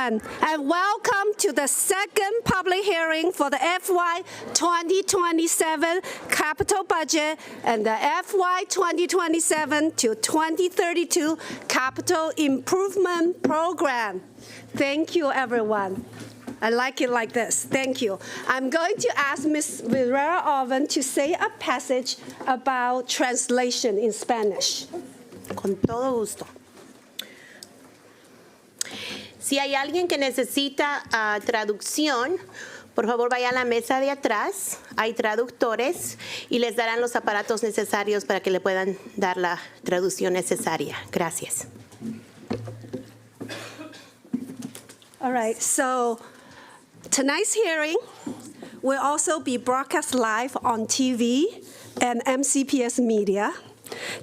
everyone, and welcome to the second public hearing for the FY 2027 capital budget and the FY 2027 to 2032 capital improvement program. Thank you, everyone. I like it like this. Thank you. I'm going to ask Ms. Rivera-Oven to say a passage about translation in Spanish. Con todo gusto. Si hay alguien que necesita traducción, por favor vaya a la mesa de atrás. Hay traductores y les darán los aparatos necesarios para que le puedan dar la traducción necesaria. Gracias. All right, so tonight's hearing will also be broadcast live on TV and MCPS media.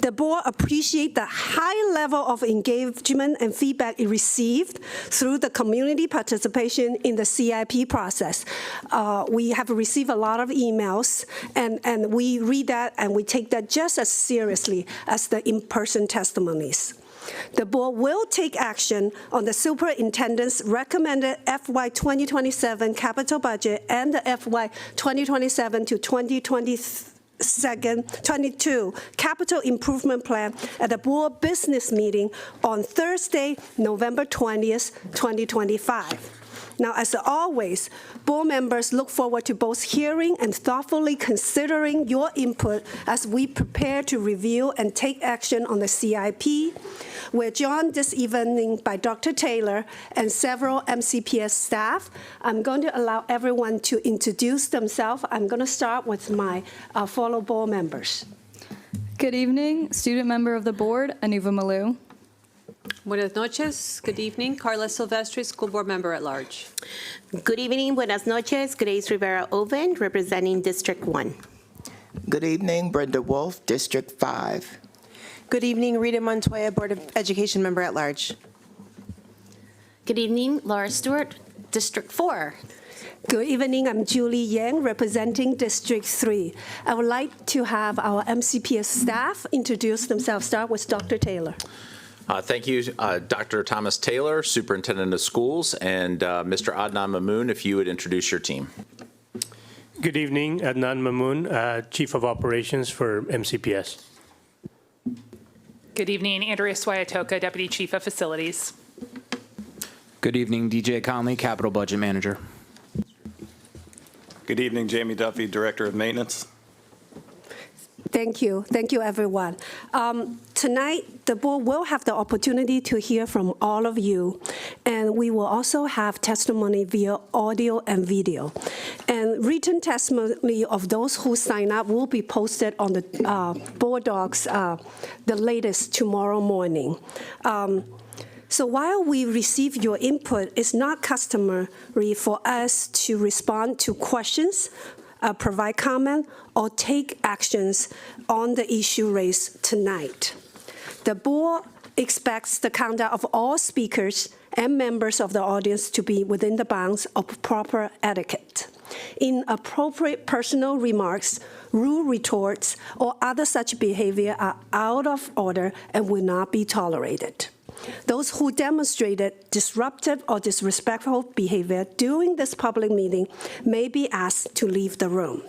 The board appreciates the high level of engagement and feedback it received through the community participation in the CIP process. We have received a lot of emails, and we read that and we take that just as seriously as the in-person testimonies. The board will take action on the superintendent's recommended FY 2027 capital budget and the FY 2027 to 2022 capital improvement plan at the board business meeting on Thursday, November 20th, 2025. Now, as always, board members look forward to both hearing and thoughtfully considering your input as we prepare to review and take action on the CIP. We're joined this evening by Dr. Taylor and several MCPS staff. I'm going to allow everyone to introduce themselves. I'm going to start with my fellow board members. Good evening, student member of the board, Anuva Malou. Buenas noches. Good evening. Carla Silvestri, School Board Member at Large. Good evening. Buenas noches. Grace Rivera-Oven, representing District 1. Good evening. Brenda Wolf, District 5. Good evening. Rita Montoya, Board of Education Member at Large. Good evening. Laura Stewart, District 4. Good evening. I'm Julie Yang, representing District 3. I would like to have our MCPS staff introduce themselves. Start with Dr. Taylor. Thank you, Dr. Thomas Taylor, Superintendent of Schools, and Mr. Adnan Mamoun, if you would introduce your team. Good evening, Adnan Mamoun, Chief of Operations for MCPS. Good evening, Andrea Swayatoka, Deputy Chief of Facilities. Good evening, DJ Conley, Capital Budget Manager. Good evening, Jamie Duffy, Director of Maintenance. Thank you. Thank you, everyone. Tonight, the board will have the opportunity to hear from all of you, and we will also have testimony via audio and video. And written testimony of those who sign up will be posted on the board docs the latest tomorrow morning. So while we receive your input, it's not customary for us to respond to questions, provide comment, or take actions on the issue raised tonight. The board expects the conduct of all speakers and members of the audience to be within the bounds of proper etiquette. Inappropriate personal remarks, rude retorts, or other such behavior are out of order and will not be tolerated. Those who demonstrated disruptive or disrespectful behavior during this public meeting may be asked to leave the room.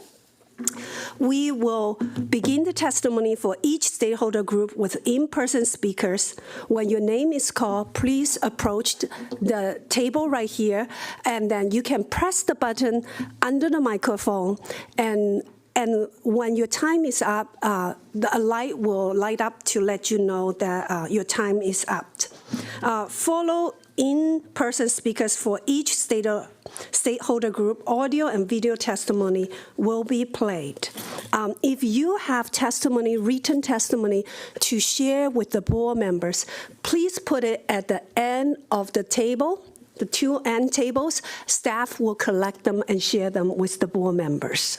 We will begin the testimony for each stakeholder group with in-person speakers. When your name is called, please approach the table right here, and then you can press the button under the microphone, and when your time is up, a light will light up to let you know that your time is up. Follow in-person speakers for each stakeholder group. Audio and video testimony will be played. If you have testimony, written testimony to share with the board members, please put it at the end of the table, the two end tables. Staff will collect them and share them with the board members.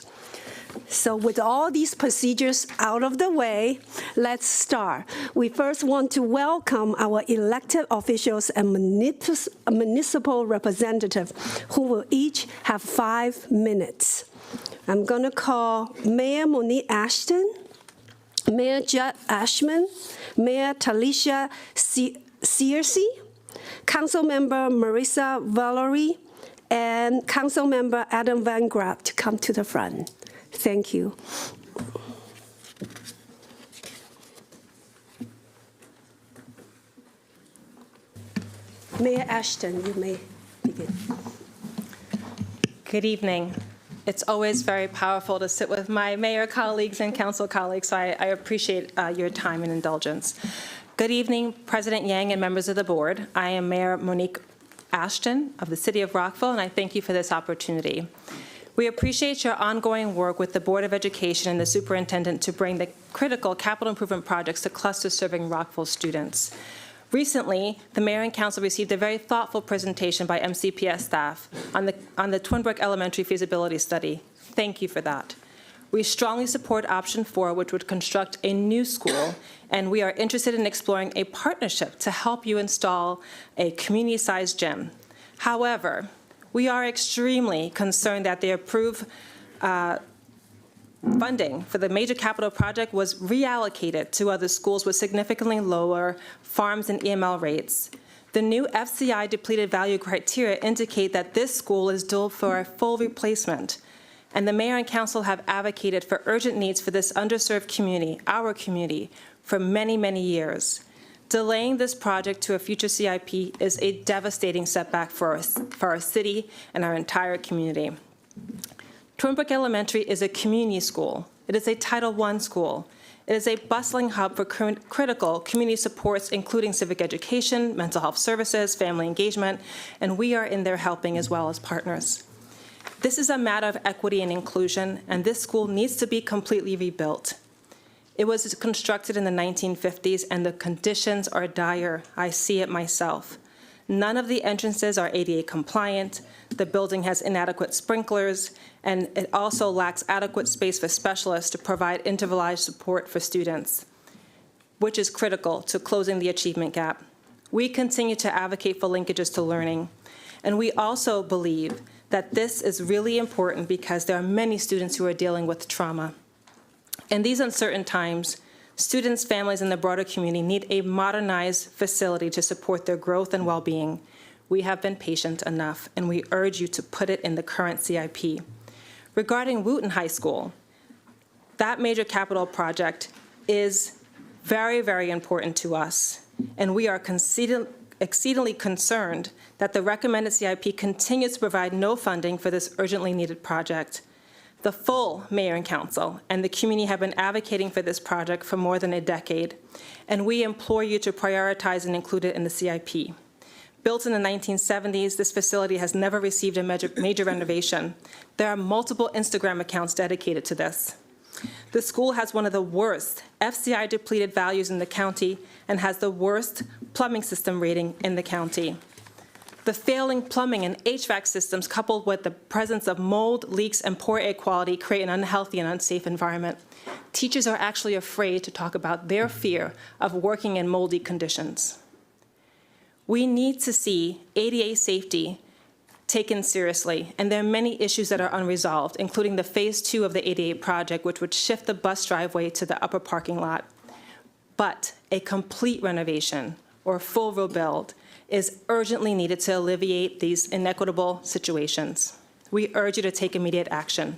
So with all these procedures out of the way, let's start. We first want to welcome our elected officials and municipal representatives who will each have 5 minutes. I'm going to call Mayor Monique Ashton, Mayor Judd Ashman, Mayor Talisha Searcy, Councilmember Marissa Valerie and Councilmember Adam Van Graaf to come to the front. Thank you. Mayor Ashton, you may begin. Good evening. It's always very powerful to sit with my mayor colleagues and council colleagues, so I appreciate your time and indulgence. Good evening, President Yang and members of the board. I am Mayor Monique Ashton of the City of Rockville, and I thank you for this opportunity. We appreciate your ongoing work with the Board of Education and the superintendent to bring the critical capital improvement projects to clusters serving Rockville students. Recently, the mayor and council received a very thoughtful presentation by MCPS staff on the Twin Brook Elementary feasibility study. Thank you for that. We strongly support option 4, which would construct a new school, and we are interested in exploring a partnership to help you install a community-sized gym. However, we are extremely concerned that the approved funding for the major capital project was reallocated to other schools with significantly lower farms and EML rates. The new FCI depleted value criteria indicate that this school is due for a full replacement, and the mayor and council have advocated for urgent needs for this underserved community, our community, for many, many years. Delaying this project to a future CIP is a devastating setback for our city and our entire community. Twin Brook Elementary is a community school. It is a Title I school. It is a bustling hub for critical community supports, including civic education, mental health services, family engagement, and we are in there helping as well as partners. This is a matter of equity and inclusion, and this school needs to be completely rebuilt. It was constructed in the 1950s, and the conditions are dire. I see it myself. None of the entrances are ADA compliant. The building has inadequate sprinklers, and it also lacks adequate space for specialists to provide intervalized support for students, which is critical to closing the achievement gap. We continue to advocate for linkages to learning, and we also believe that this is really important because there are many students who are dealing with trauma. In these uncertain times, students, families, and the broader community need a modernized facility to support their growth and well-being. We have been patient enough, and we urge you to put it in the current CIP. Regarding Wooten High School, that major capital project is very, very important to us, and we are exceedingly concerned that the recommended CIP continues to provide no funding for this urgently needed project. The full mayor and council and the community have been advocating for this project for more than a decade, and we implore you to prioritize and include it in the CIP. Built in the 1970s, this facility has never received a major renovation. There are multiple Instagram accounts dedicated to this. The school has one of the worst FCI depleted values in the county and has the worst plumbing system rating in the county. The failing plumbing and HVAC systems, coupled with the presence of mold, leaks, and poor air quality, create an unhealthy and unsafe environment. Teachers are actually afraid to talk about their fear of working in moldy conditions. We need to see ADA safety taken seriously, and there are many issues that are unresolved, including the phase 2 of the 88 project, which would shift the bus driveway to the upper parking lot. But a complete renovation or full rebuild is urgently needed to alleviate these inequitable situations. We urge you to take immediate action.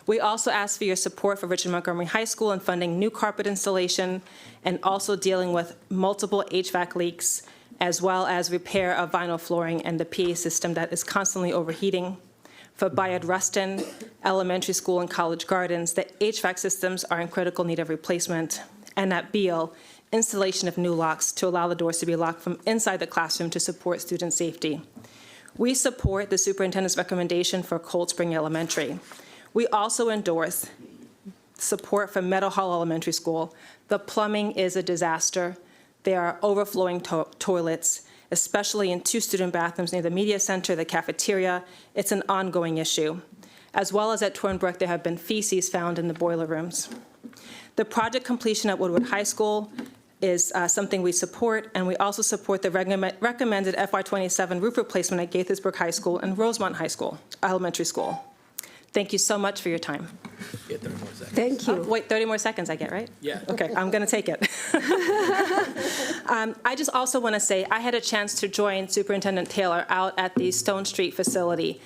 We also ask for your support for Richard Montgomery High School in funding new carpet installation and also dealing with multiple HVAC leaks, as well as repair of vinyl flooring and the PA system that is constantly overheating. For Bayard Rustin Elementary School and College Gardens, the HVAC systems are in critical need of replacement. And at Beale, installation of new locks to allow the doors to be locked from inside the classroom to support student safety. We support the superintendent's recommendation for Cold Spring Elementary. We also endorse support for Meadow Hall Elementary School. The plumbing is a disaster. There are overflowing toilets, especially in 2 student bathrooms near the media center, the cafeteria. It's an ongoing issue. As well as at Twin Brook, there have been feces found in the boiler rooms. The project completion at Woodward High School is something we support, and we also support the recommended FY27 roof replacement at Gaithersburg High School and Rosemont High School, Elementary School. Thank you so much for your time. Yeah, 30 more seconds. Thank you. Wait, 30 more seconds I get, right? Yeah. Okay, I'm going to take it. I just also want to say I had a chance to join Superintendent Taylor out at the Stone Street facility.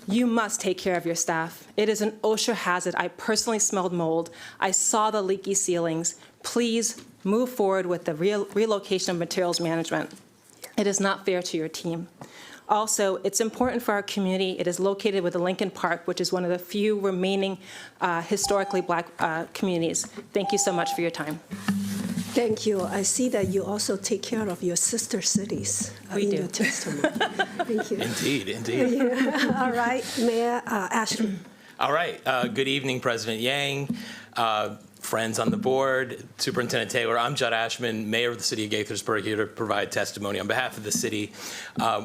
You must take care of your staff. It is an OSHA hazard. I personally smelled mold. I saw the leaky ceilings. Please move forward with the relocation of materials management. It is not fair to your team. Also, it's important for our community. It is located with the Lincoln Park, which is one of the few remaining historically Black communities. Thank you so much for your time. Thank you. I see that you also take care of your sister cities in your testimony. Thank you. Indeed, indeed. All right, Mayor Ashman. All right. Good evening, President Yang, friends on the board, Superintendent Taylor. I'm Judd Ashman, Mayor of the City of Gaithersburg, here to provide testimony on behalf of the city.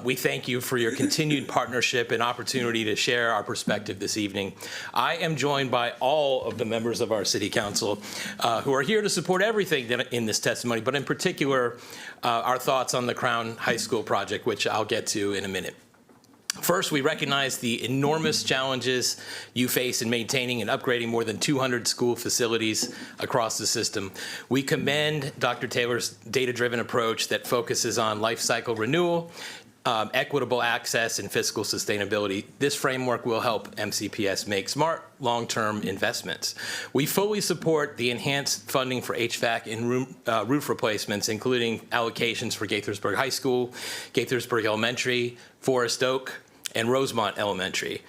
We thank you for your continued partnership and opportunity to share our perspective this evening. I am joined by all of the members of our City Council who are here to support everything in this testimony, but in particular, our thoughts on the Crown High School project, which I'll get to in a minute. First, we recognize the enormous challenges you face in maintaining and upgrading more than 200 school facilities across the system. We commend Dr. Taylor's data-driven approach that focuses on life cycle renewal, equitable access, and fiscal sustainability. This framework will help MCPS make smart, long-term investments. We fully support the enhanced funding for HVAC and roof replacements, including allocations for Gaithersburg High School, Gaithersburg Elementary, Forest Oak, and Rosemont Elementary.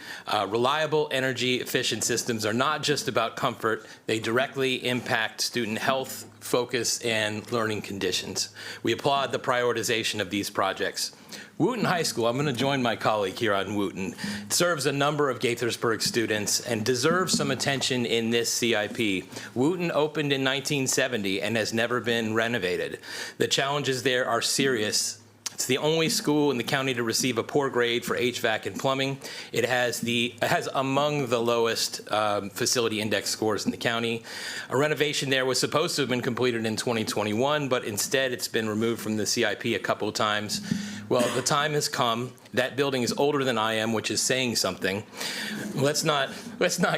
Reliable, energy-efficient systems are not just about comfort. They directly impact student health, focus, and learning conditions. We applaud the prioritization of these projects. Wooten High School, I'm going to join my colleague here on Wooten, serves a number of Gaithersburg students and deserves some attention in this CIP. Wooten opened in 1970 and has never been renovated. The challenges there are serious. It's the only school in the county to receive a poor grade for HVAC and plumbing. It has among the lowest facility index scores in the county. A renovation there was supposed to have been completed in 2021, but instead it's been removed from the CIP a couple of times. Well, the time has come. That building is older than I am, which is saying something. Let's not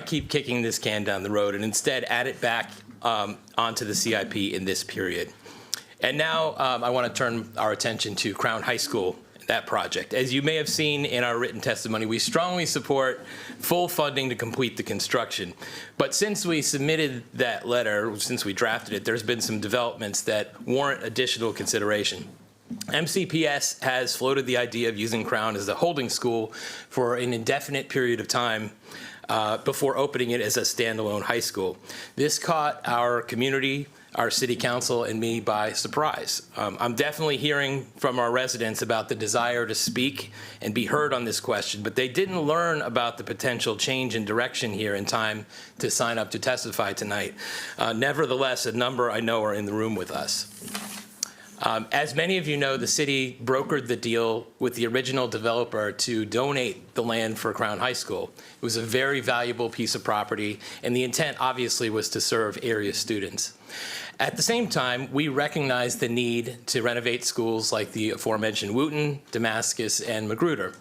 keep kicking this can down the road and instead add it back onto the CIP in this period. And now I want to turn our attention to Crown High School, that project. As you may have seen in our written testimony, we strongly support full funding to complete the construction. But since we submitted that letter, since we drafted it, there's been some developments that warrant additional consideration. MCPS has floated the idea of using Crown as a holding school for an indefinite period of time before opening it as a standalone high school. This caught our community, our city council, and me by surprise. I'm definitely hearing from our residents about the desire to speak and be heard on this question, but they didn't learn about the potential change in direction here in time to sign up to testify tonight. Nevertheless, a number I know are in the room with us. As many of you know, the city brokered the deal with the original developer to donate the land for Crown High School. It was a very valuable piece of property, and the intent obviously was to serve area students. At the same time, we recognized the need to renovate schools like the aforementioned Wooten, Damascus, and Magruder.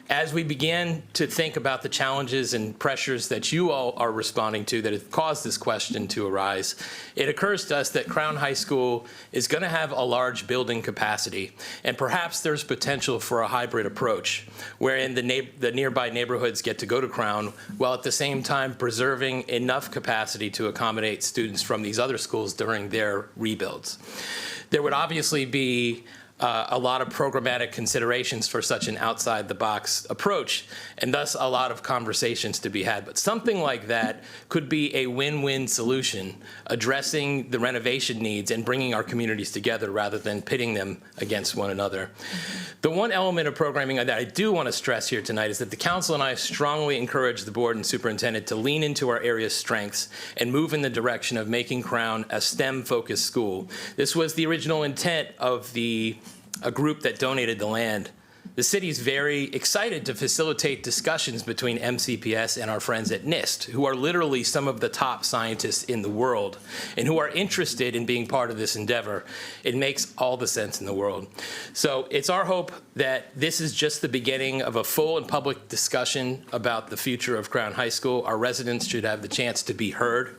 As we began to think about the challenges and pressures that you all are responding to that have caused this question to arise, it occurs to us that Crown High School is going to have a large building capacity, and perhaps there's potential for a hybrid approach, wherein the nearby neighborhoods get to go to Crown, while at the same time preserving enough capacity to accommodate students from these other schools during their rebuilds. There would obviously be a lot of programmatic considerations for such an outside-the-box approach, and thus a lot of conversations to be had. But something like that could be a win-win solution, addressing the renovation needs and bringing our communities together rather than pitting them against one another. The one element of programming that I do want to stress here tonight is that the council and I strongly encourage the board and superintendent to lean into our area's strengths and move in the direction of making Crown a STEM-focused school. This was the original intent of a group that donated the land. The city is very excited to facilitate discussions between MCPS and our friends at NIST, who are literally some of the top scientists in the world and who are interested in being part of this endeavor. It makes all the sense in the world. So it's our hope that this is just the beginning of a full and public discussion about the future of Crown High School. Our residents should have the chance to be heard.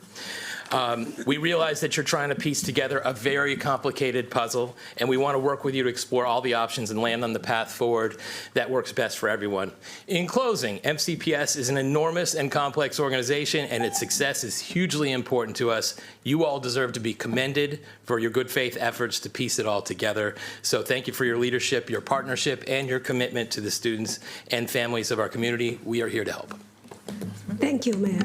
We realize that you're trying to piece together a very complicated puzzle, and we want to work with you to explore all the options and land on the path forward that works best for everyone. In closing, MCPS is an enormous and complex organization, and its success is hugely important to us. You all deserve to be commended for your good faith efforts to piece it all together. So thank you for your leadership, your partnership, and your commitment to the students and families of our community. We are here to help. Thank you, Mayor.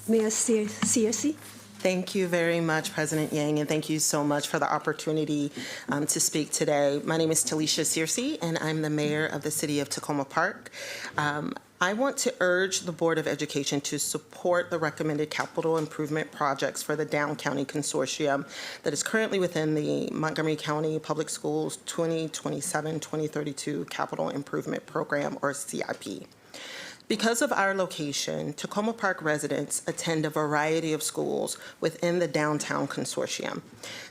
Mayor Searcy. Thank you very much, President Yang, and thank you so much for the opportunity to speak today. My name is Talisha Searcy, and I'm the mayor of the city of Tacoma Park. I want to urge the Board of Education to support the recommended capital improvement projects for the Down County Consortium that is currently within the Montgomery County Public Schools 2027-2032 Capital Improvement Program, or CIP. Because of our location, Tacoma Park residents attend a variety of schools within the Downtown Consortium.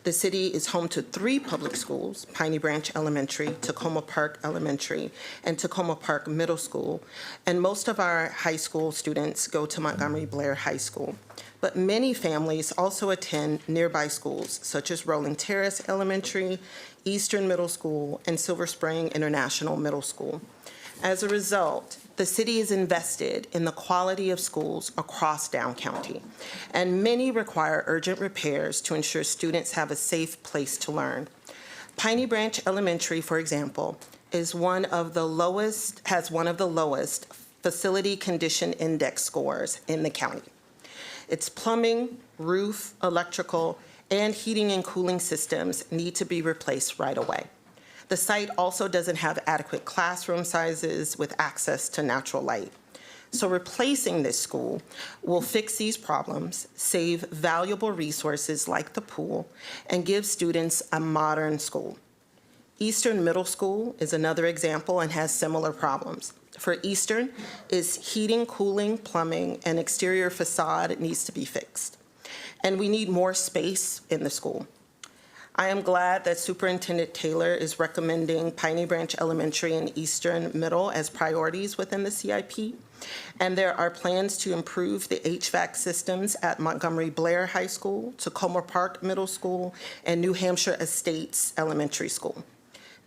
The city is home to 3 public schools, Piney Branch Elementary, Tacoma Park Elementary, and Tacoma Park Middle School, and most of our high school students go to Montgomery Blair High School. But many families also attend nearby schools, such as Rolling Terrace Elementary, Eastern Middle School, and Silver Spring International Middle School. As a result, the city is invested in the quality of schools across Down County, and many require urgent repairs to ensure students have a safe place to learn. Piney Branch Elementary, for example, has one of the lowest facility condition index scores in the county. Its plumbing, roof, electrical, and heating and cooling systems need to be replaced right away. The site also doesn't have adequate classroom sizes with access to natural light. So replacing this school will fix these problems, save valuable resources like the pool, and give students a modern school. Eastern Middle School is another example and has similar problems. For Eastern, its heating, cooling, plumbing, and exterior facade needs to be fixed. And we need more space in the school. I am glad that Superintendent Taylor is recommending Piney Branch Elementary and Eastern Middle as priorities within the CIP. And there are plans to improve the HVAC systems at Montgomery Blair High School, Tacoma Park Middle School, and New Hampshire Estates Elementary School.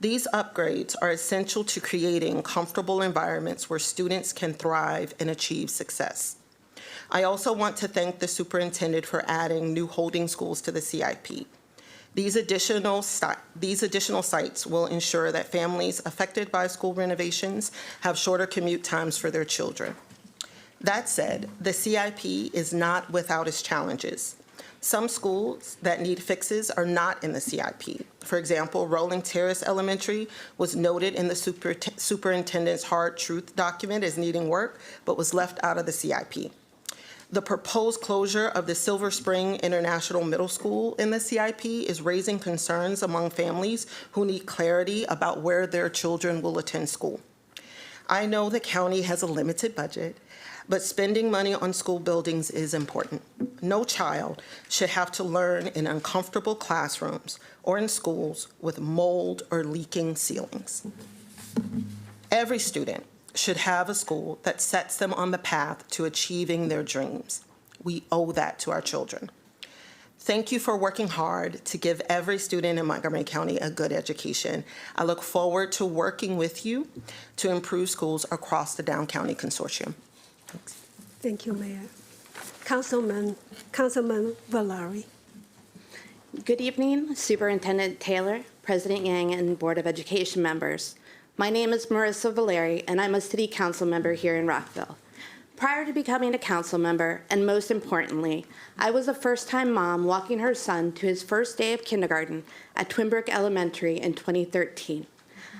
These upgrades are essential to creating comfortable environments where students can thrive and achieve success. I also want to thank the superintendent for adding new holding schools to the CIP. These additional sites will ensure that families affected by school renovations have shorter commute times for their children. That said, the CIP is not without its challenges. Some schools that need fixes are not in the CIP. For example, Rolling Terrace Elementary was noted in the superintendent's hard truth document as needing work, but was left out of the CIP. The proposed closure of the Silver Spring International Middle School in the CIP is raising concerns among families who need clarity about where their children will attend school. I know the county has a limited budget, but spending money on school buildings is important. No child should have to learn in uncomfortable classrooms or in schools with mold or leaking ceilings. Every student should have a school that sets them on the path to achieving their dreams. We owe that to our children. Thank you for working hard to give every student in Montgomery County a good education. I look forward to working with you to improve schools across the Down County Consortium. Thanks. Thank you, Mayor. Councilman Valari. Good evening, Superintendent Taylor, President Yang, and Board of Education members. My name is Marissa Valeri, and I'm a city council member here in Rockville. Prior to becoming a council member, and most importantly, I was a first-time mom walking her son to his first day of kindergarten at Twinbrook Elementary in 2013.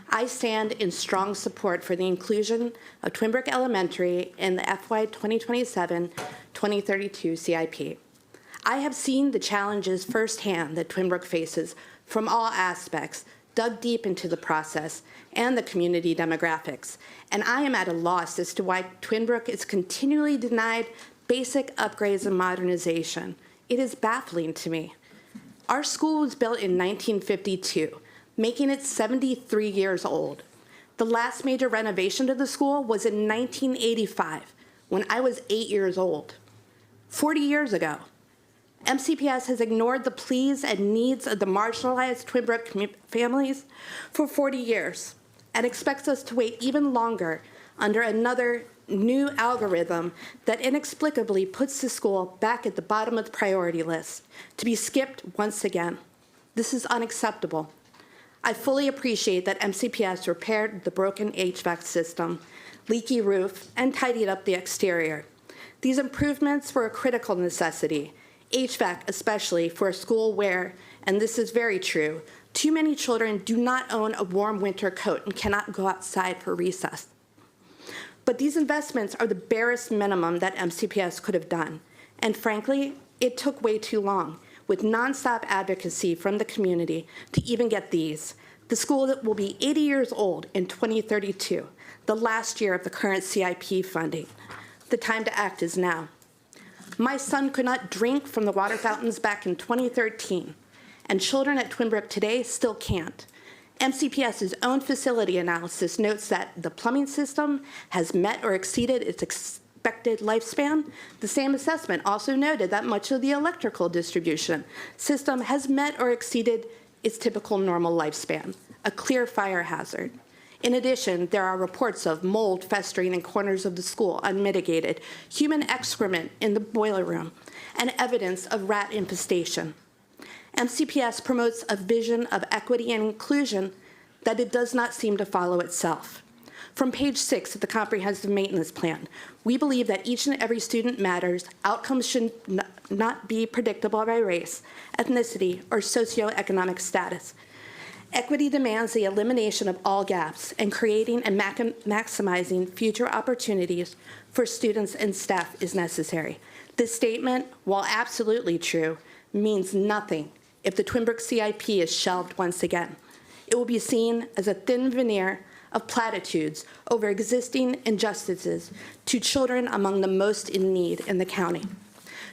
I stand in strong support for the inclusion of Twinbrook Elementary in the FY 2027-2032 CIP. I have seen the challenges firsthand that Twinbrook faces from all aspects, dug deep into the process and the community demographics, and I am at a loss as to why Twinbrook is continually denied basic upgrades and modernization. It is baffling to me. Our school was built in 1952, making it 73 years old. The last major renovation to the school was in 1985, when I was 8 years old, 40 years ago. MCPS has ignored the pleas and needs of the marginalized Twin Brook families for 40 years and expects us to wait even longer under another new algorithm that inexplicably puts the school back at the bottom of the priority list, to be skipped once again. This is unacceptable. I fully appreciate that MCPS repaired the broken HVAC system, leaky roof, and tidied up the exterior. These improvements were a critical necessity, HVAC especially for a school where, and this is very true, too many children do not own a warm winter coat and cannot go outside for recess. But these investments are the barest minimum that MCPS could have done. And frankly, it took way too long, with nonstop advocacy from the community to even get these. The school will be 80 years old in 2032, the last year of the current CIP funding. The time to act is now. My son could not drink from the water fountains back in 2013, and children at Twin Brook today still can't. MCPS's own facility analysis notes that the plumbing system has met or exceeded its expected lifespan. The same assessment also noted that much of the electrical distribution system has met or exceeded its typical normal lifespan, a clear fire hazard. In addition, there are reports of mold festering in corners of the school, unmitigated, human excrement in the boiler room, and evidence of rat infestation. MCPS promotes a vision of equity and inclusion that it does not seem to follow itself. From page 6 of the Comprehensive Maintenance Plan, we believe that each and every student matters. Outcomes should not be predictable by race, ethnicity, or socioeconomic status. Equity demands the elimination of all gaps and creating and maximizing future opportunities for students and staff is necessary. This statement, while absolutely true, means nothing if the Twin Brook CIP is shelved once again. It will be seen as a thin veneer of platitudes over existing injustices to children among the most in need in the county.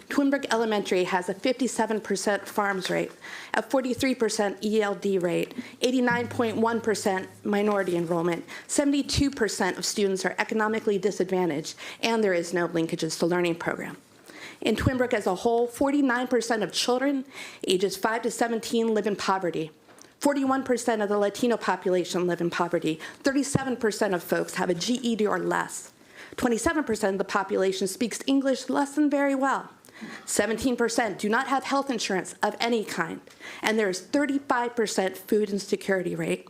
Twin Brook Elementary has a 57% farms rate, a 43% ELD rate, 89.1% minority enrollment, 72% of students are economically disadvantaged, and there is no linkages to learning program. In Twin Brook as a whole, 49% of children ages 5 to 17 live in poverty. 41% of the Latino population live in poverty. 37% of folks have a GED or less. 27% of the population speaks English less than very well. 17% do not have health insurance of any kind, and there is 35% food insecurity rate.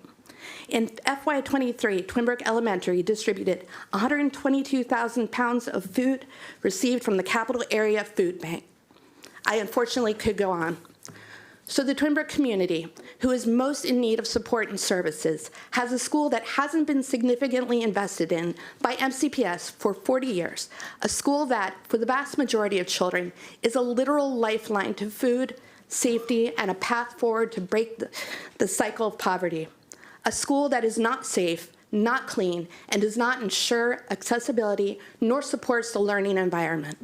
In FY23, Twin Brook Elementary distributed 122,000 pounds of food received from the Capital Area Food Bank. I unfortunately could go on. So the Twin Brook community, who is most in need of support and services, has a school that hasn't been significantly invested in by MCPS for 40 years, a school that, for the vast majority of children, is a literal lifeline to food, safety, and a path forward to break the cycle of poverty. A school that is not safe, not clean, and does not ensure accessibility nor supports the learning environment.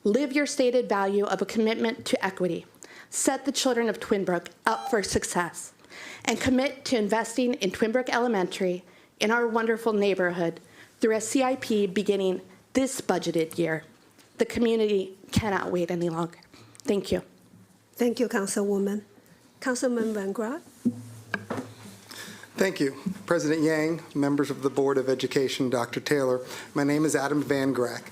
Live your stated value of a commitment to equity. Set the children of Twin Brook up for success, and commit to investing in Twin Brook Elementary in our wonderful neighborhood through a CIP beginning this budgeted year. The community cannot wait any longer. Thank you. Thank you, Councilwoman. Councilman Van Graaf. Thank you. President Yang, members of the Board of Education, Dr. Taylor. My name is Adam Van Grack.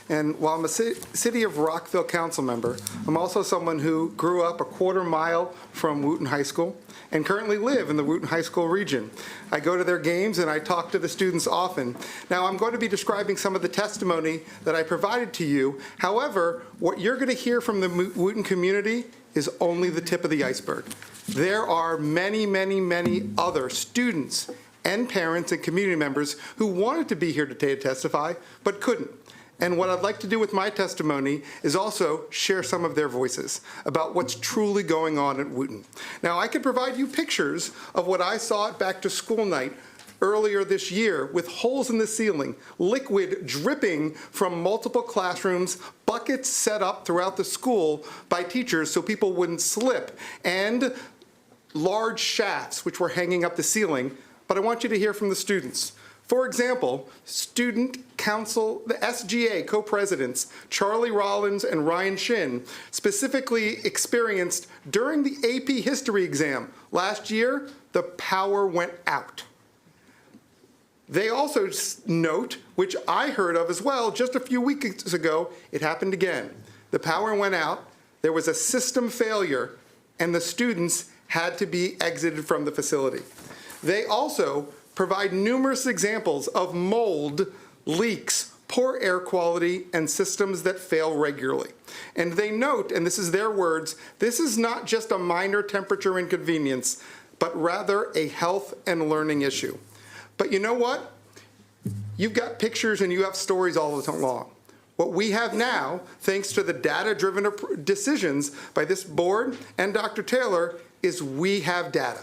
And while I'm a City of Rockville council member, I'm also someone who grew up a quarter mile from Wooten High School and currently live in the Wooten High School region. I go to their games and I talk to the students often. Now, I'm going to be describing some of the testimony that I provided to you. However, what you're going to hear from the Wooten community is only the tip of the iceberg. There are many, many, many other students and parents and community members who wanted to be here today to testify, but couldn't. And what I'd like to do with my testimony is also share some of their voices about what's truly going on at Wooten. Now, I could provide you pictures of what I saw at back to school night earlier this year with holes in the ceiling, liquid dripping from multiple classrooms, buckets set up throughout the school by teachers so people wouldn't slip, and large shafts which were hanging up the ceiling. But I want you to hear from the students. For example, student council, the SGA co-presidents, Charlie Rollins and Ryan Shin, specifically experienced during the AP history exam last year, the power went out. They also note, which I heard of as well just a few weeks ago, it happened again. The power went out, there was a system failure, and the students had to be exited from the facility. They also provide numerous examples of mold, leaks, poor air quality, and systems that fail regularly. And they note, and this is their words, this is not just a minor temperature inconvenience, but rather a health and learning issue. But you know what? You've got pictures and you have stories all the time long. What we have now, thanks to the data-driven decisions by this board and Dr. Taylor, is we have data.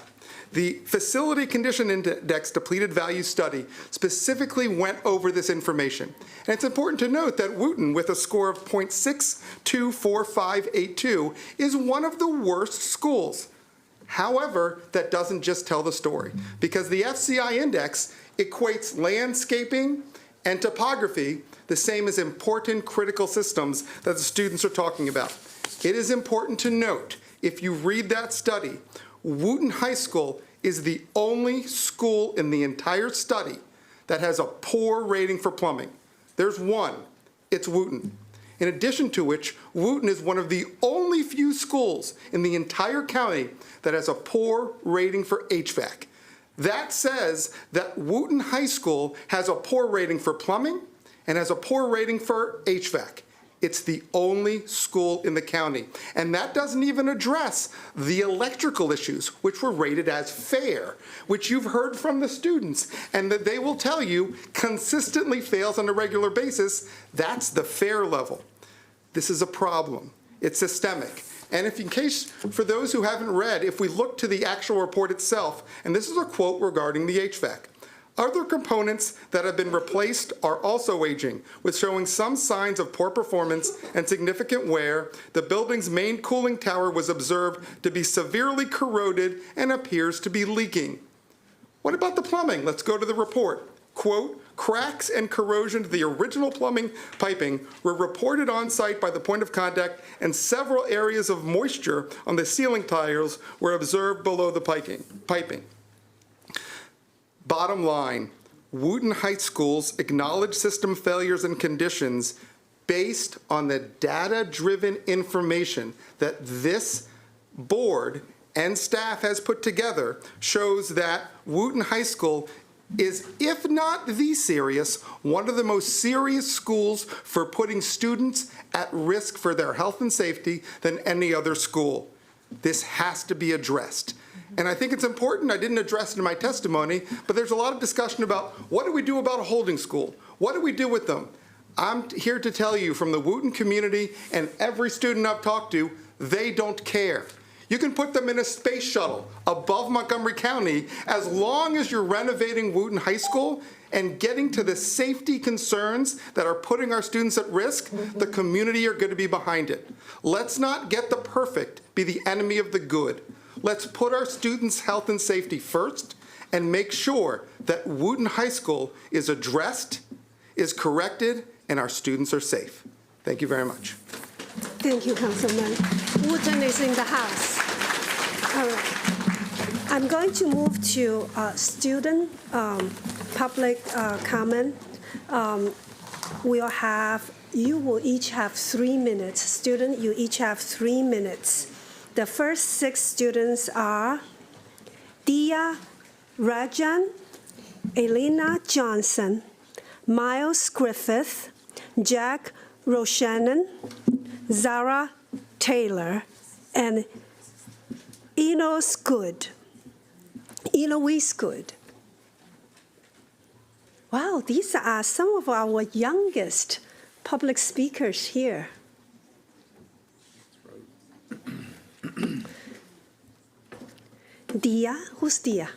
The Facility Condition Index Depleted Value Study specifically went over this information. And it's important to note that Wooten, with a score of 0.624582, is one of the worst schools. However, that doesn't just tell the story, because the FCI index equates landscaping and topography the same as important critical systems that the students are talking about. It is important to note, if you read that study, Wooten High School is the only school in the entire study that has a poor rating for plumbing. There's one, it's Wooten. In addition to which, Wooten is one of the only few schools in the entire county that has a poor rating for HVAC. That says that Wooten High School has a poor rating for plumbing and has a poor rating for HVAC. It's the only school in the county. And that doesn't even address the electrical issues, which were rated as fair, which you've heard from the students, and that they will tell you consistently fails on a regular basis. That's the fair level. This is a problem. It's systemic. And if in case, for those who haven't read, if we look to the actual report itself, and this is a quote regarding the HVAC, other components that have been replaced are also aging, with showing some signs of poor performance and significant wear. The building's main cooling tower was observed to be severely corroded and appears to be leaking. What about the plumbing? Let's go to the report. Quote, cracks and corrosion to the original plumbing piping were reported on site by the point of contact, and several areas of moisture on the ceiling tiles were observed below the piping. Bottom line, Wooten High School's acknowledged system failures and conditions based on the data-driven information that this board and staff has put together shows that Wooten High School is, if not the serious, one of the most serious schools for putting students at risk for their health and safety than any other school. This has to be addressed. And I think it's important, I didn't address it in my testimony, but there's a lot of discussion about what do we do about a holding school? What do we do with them? I'm here to tell you from the Wooten community and every student I've talked to, they don't care. You can put them in a space shuttle above Montgomery County as long as you're renovating Wooten High School and getting to the safety concerns that are putting our students at risk. The community are going to be behind it. Let's not get the perfect be the enemy of the good. Let's put our students' health and safety first and make sure that Wooten High School is addressed, is corrected, and our students are safe. Thank you very much. Thank you, Councilman. Wooten is in the house. All right. I'm going to move to student public comment. You will each have 3 minutes. Student, you each have 3 minutes. The first 6 students are Dia Rajan, Elena Johnson, Miles Griffith, Jack Roshannon, Zara Taylor, and Eloise Good. Wow, these are some of our youngest public speakers here. Dia, who's Dia?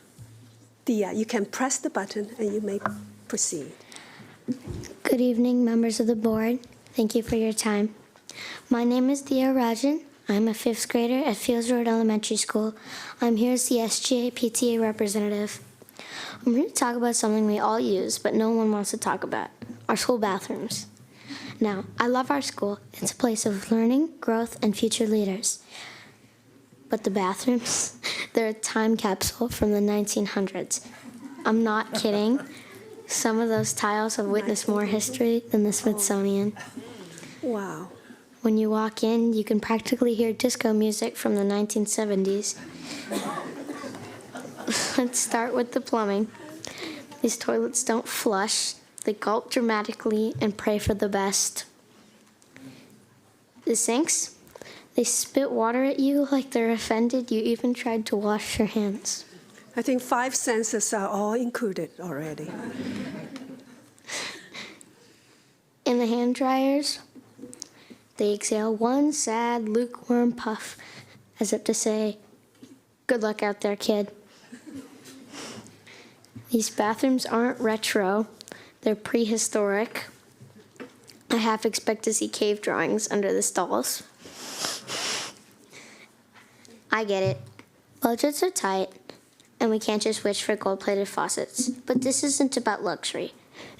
Dia, you can press the button and you may proceed. Good evening, members of the board. Thank you for your time. My name is Dia Rajan. I'm a 5th grader at Fields Road Elementary School. I'm here as the SGA PTA representative. I'm here to talk about something we all use, but no one wants to talk about, our school bathrooms. Now, I love our school. It's a place of learning, growth, and future leaders. But the bathrooms, they're a time capsule from the 1900s. I'm not kidding. Some of those tiles have witnessed more history than the Smithsonian. Wow. When you walk in, you can practically hear disco music from the 1970s. Let's start with the plumbing. These toilets don't flush. They gulp dramatically and pray for the best. The sinks, they spit water at you like they're offended you even tried to wash your hands. I think 5 senses are all included already. In the hand dryers, they exhale one sad, lukewarm puff, as if to say, good luck out there, kid. These bathrooms aren't retro, they're prehistoric. I half expect to see cave drawings under the stalls. I get it. Budgets are tight, and we can't just wish for gold-plated faucets. But this isn't about luxury.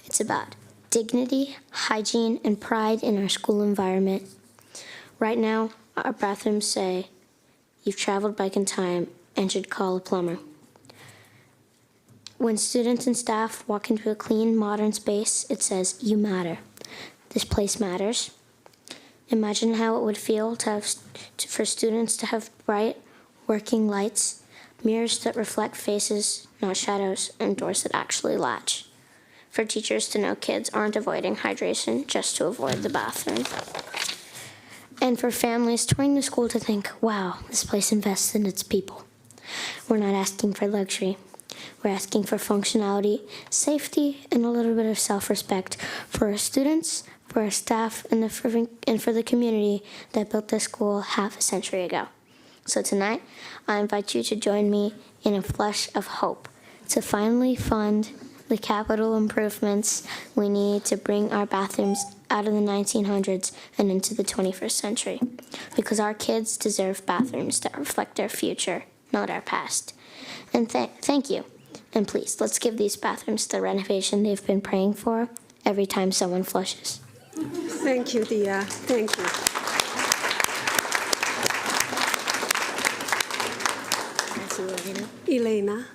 It's about dignity, hygiene, and pride in our school environment. Right now, our bathrooms say, you've traveled back in time and should call a plumber. When students and staff walk into a clean, modern space, it says, you matter. This place matters. Imagine how it would feel for students to have bright, working lights, mirrors that reflect faces, not shadows, and doors that actually latch. For teachers to know kids aren't avoiding hydration just to avoid the bathroom. And for families touring the school to think, wow, this place invests in its people. We're not asking for luxury. We're asking for functionality, safety, and a little bit of self-respect for our students, for our staff, and for the community that built this school half a century ago. So tonight, I invite you to join me in a flush of hope to finally fund the capital improvements we need to bring our bathrooms out of the 1900s and into the 21st century. Because our kids deserve bathrooms that reflect their future, not our past. And thank you. And please, let's give these bathrooms the renovation they've been praying for every time someone flushes. Thank you, Dia. Thank you. Elena.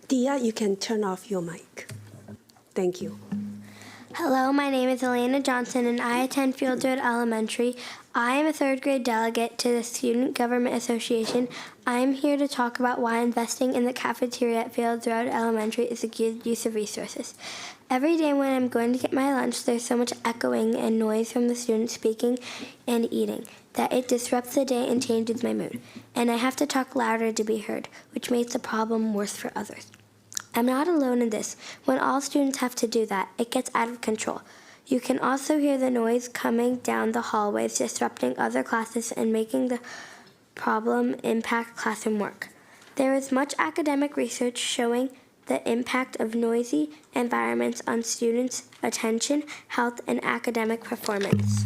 Dia, you can turn off your mic. Thank you. Hello, my name is Elena Johnson, and I attend Fields Road Elementary. I am a third grade delegate to the Student Government Association. I am here to talk about why investing in the cafeteria at Fields Road Elementary is a good use of resources. Every day when I'm going to get my lunch, there's so much echoing and noise from the students speaking and eating that it disrupts the day and changes my mood. And I have to talk louder to be heard, which makes the problem worse for others. I'm not alone in this. When all students have to do that, it gets out of control. You can also hear the noise coming down the hallways, disrupting other classes and making the problem impact classroom work. There is much academic research showing the impact of noisy environments on students' attention, health, and academic performance.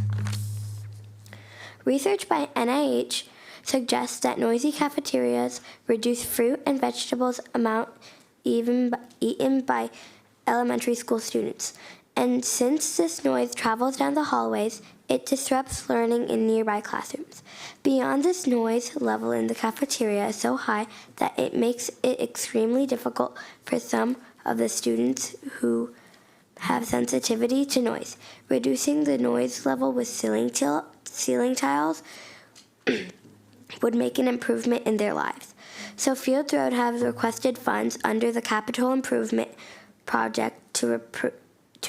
Research by NIH suggests that noisy cafeterias reduce fruit and vegetables amount eaten by elementary school students. And since this noise travels down the hallways, it disrupts learning in nearby classrooms. Beyond this noise level in the cafeteria is so high that it makes it extremely difficult for some of the students who have sensitivity to noise. Reducing the noise level with ceiling tiles would make an improvement in their lives. So Fields Road has requested funds under the Capital Improvement Project to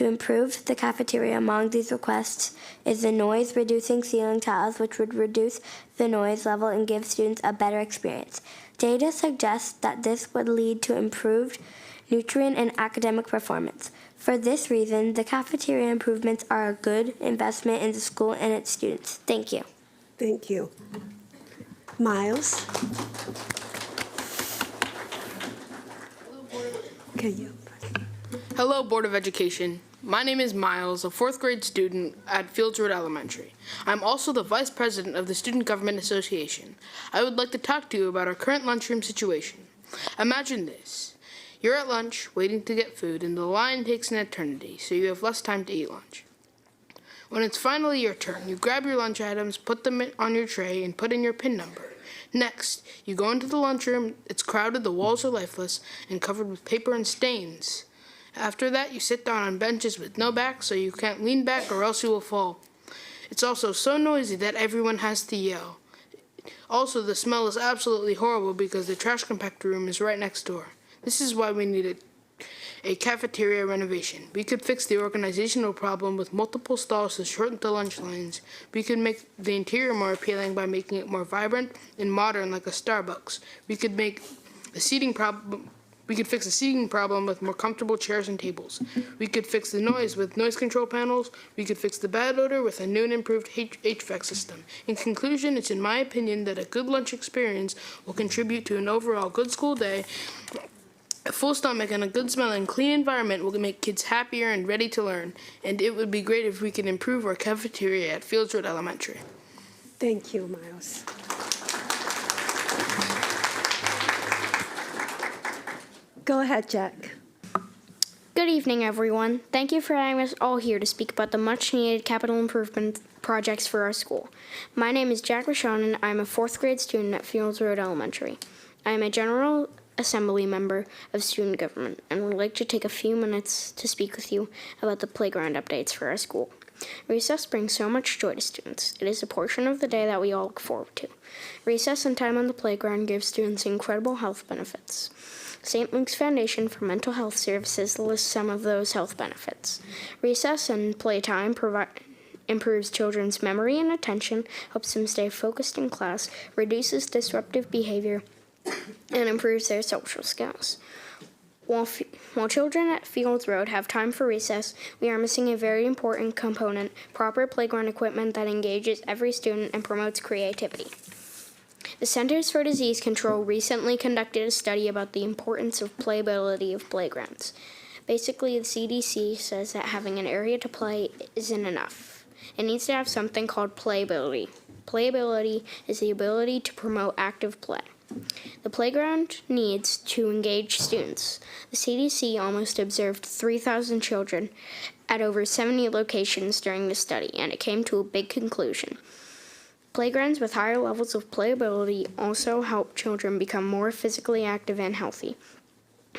improve the cafeteria. Among these requests is the noise-reducing ceiling tiles, which would reduce the noise level and give students a better experience. Data suggests that this would lead to improved nutrient and academic performance. For this reason, the cafeteria improvements are a good investment in the school and its students. Thank you. Thank you. Miles? Hello, Board of Education. My name is Miles, a 4th grade student at Fields Road Elementary. I'm also the Vice President of the Student Government Association. I would like to talk to you about our current lunchroom situation. Imagine this. You're at lunch, waiting to get food, and the line takes an eternity, so you have less time to eat lunch. When it's finally your turn, you grab your lunch items, put them on your tray, and put in your PIN number. Next, you go into the lunchroom. It's crowded, the walls are lifeless, and covered with paper and stains. After that, you sit down on benches with no back, so you can't lean back or else you will fall. It's also so noisy that everyone has to yell. Also, the smell is absolutely horrible because the trash compactor room is right next door. This is why we needed a cafeteria renovation. We could fix the organizational problem with multiple stalls to shorten the lunch lines. We could make the interior more appealing by making it more vibrant and modern like a Starbucks. We could fix the seating problem with more comfortable chairs and tables. We could fix the noise with noise control panels. We could fix the bad odor with a new and improved HVAC system. In conclusion, it's in my opinion that a good lunch experience will contribute to an overall good school day. A full stomach and a good smelling, clean environment will make kids happier and ready to learn. And it would be great if we could improve our cafeteria at Fields Road Elementary. Thank you, Miles. Go ahead, Jack. Good evening, everyone. Thank you for having us all here to speak about the much-needed capital improvement projects for our school. My name is Jack Rashawn, and I'm a 4th grade student at Fields Road Elementary. I am a General Assembly member of Student Government and would like to take a few minutes to speak with you about the playground updates for our school. Recess brings so much joy to students. It is a portion of the day that we all look forward to. Recess and time on the playground gives students incredible health benefits. St. Luke's Foundation for Mental Health Services lists some of those health benefits. Recess and playtime improves children's memory and attention, helps them stay focused in class, reduces disruptive behavior, and improves their social skills. While children at Fields Road have time for recess, we are missing a very important component: proper playground equipment that engages every student and promotes creativity. The Centers for Disease Control recently conducted a study about the importance of playability of playgrounds. Basically, the CDC says that having an area to play isn't enough. It needs to have something called playability. Playability is the ability to promote active play. The playground needs to engage students. The CDC almost observed 3,000 children at over 70 locations during the study, and it came to a big conclusion. Playgrounds with higher levels of playability also help children become more physically active and healthy.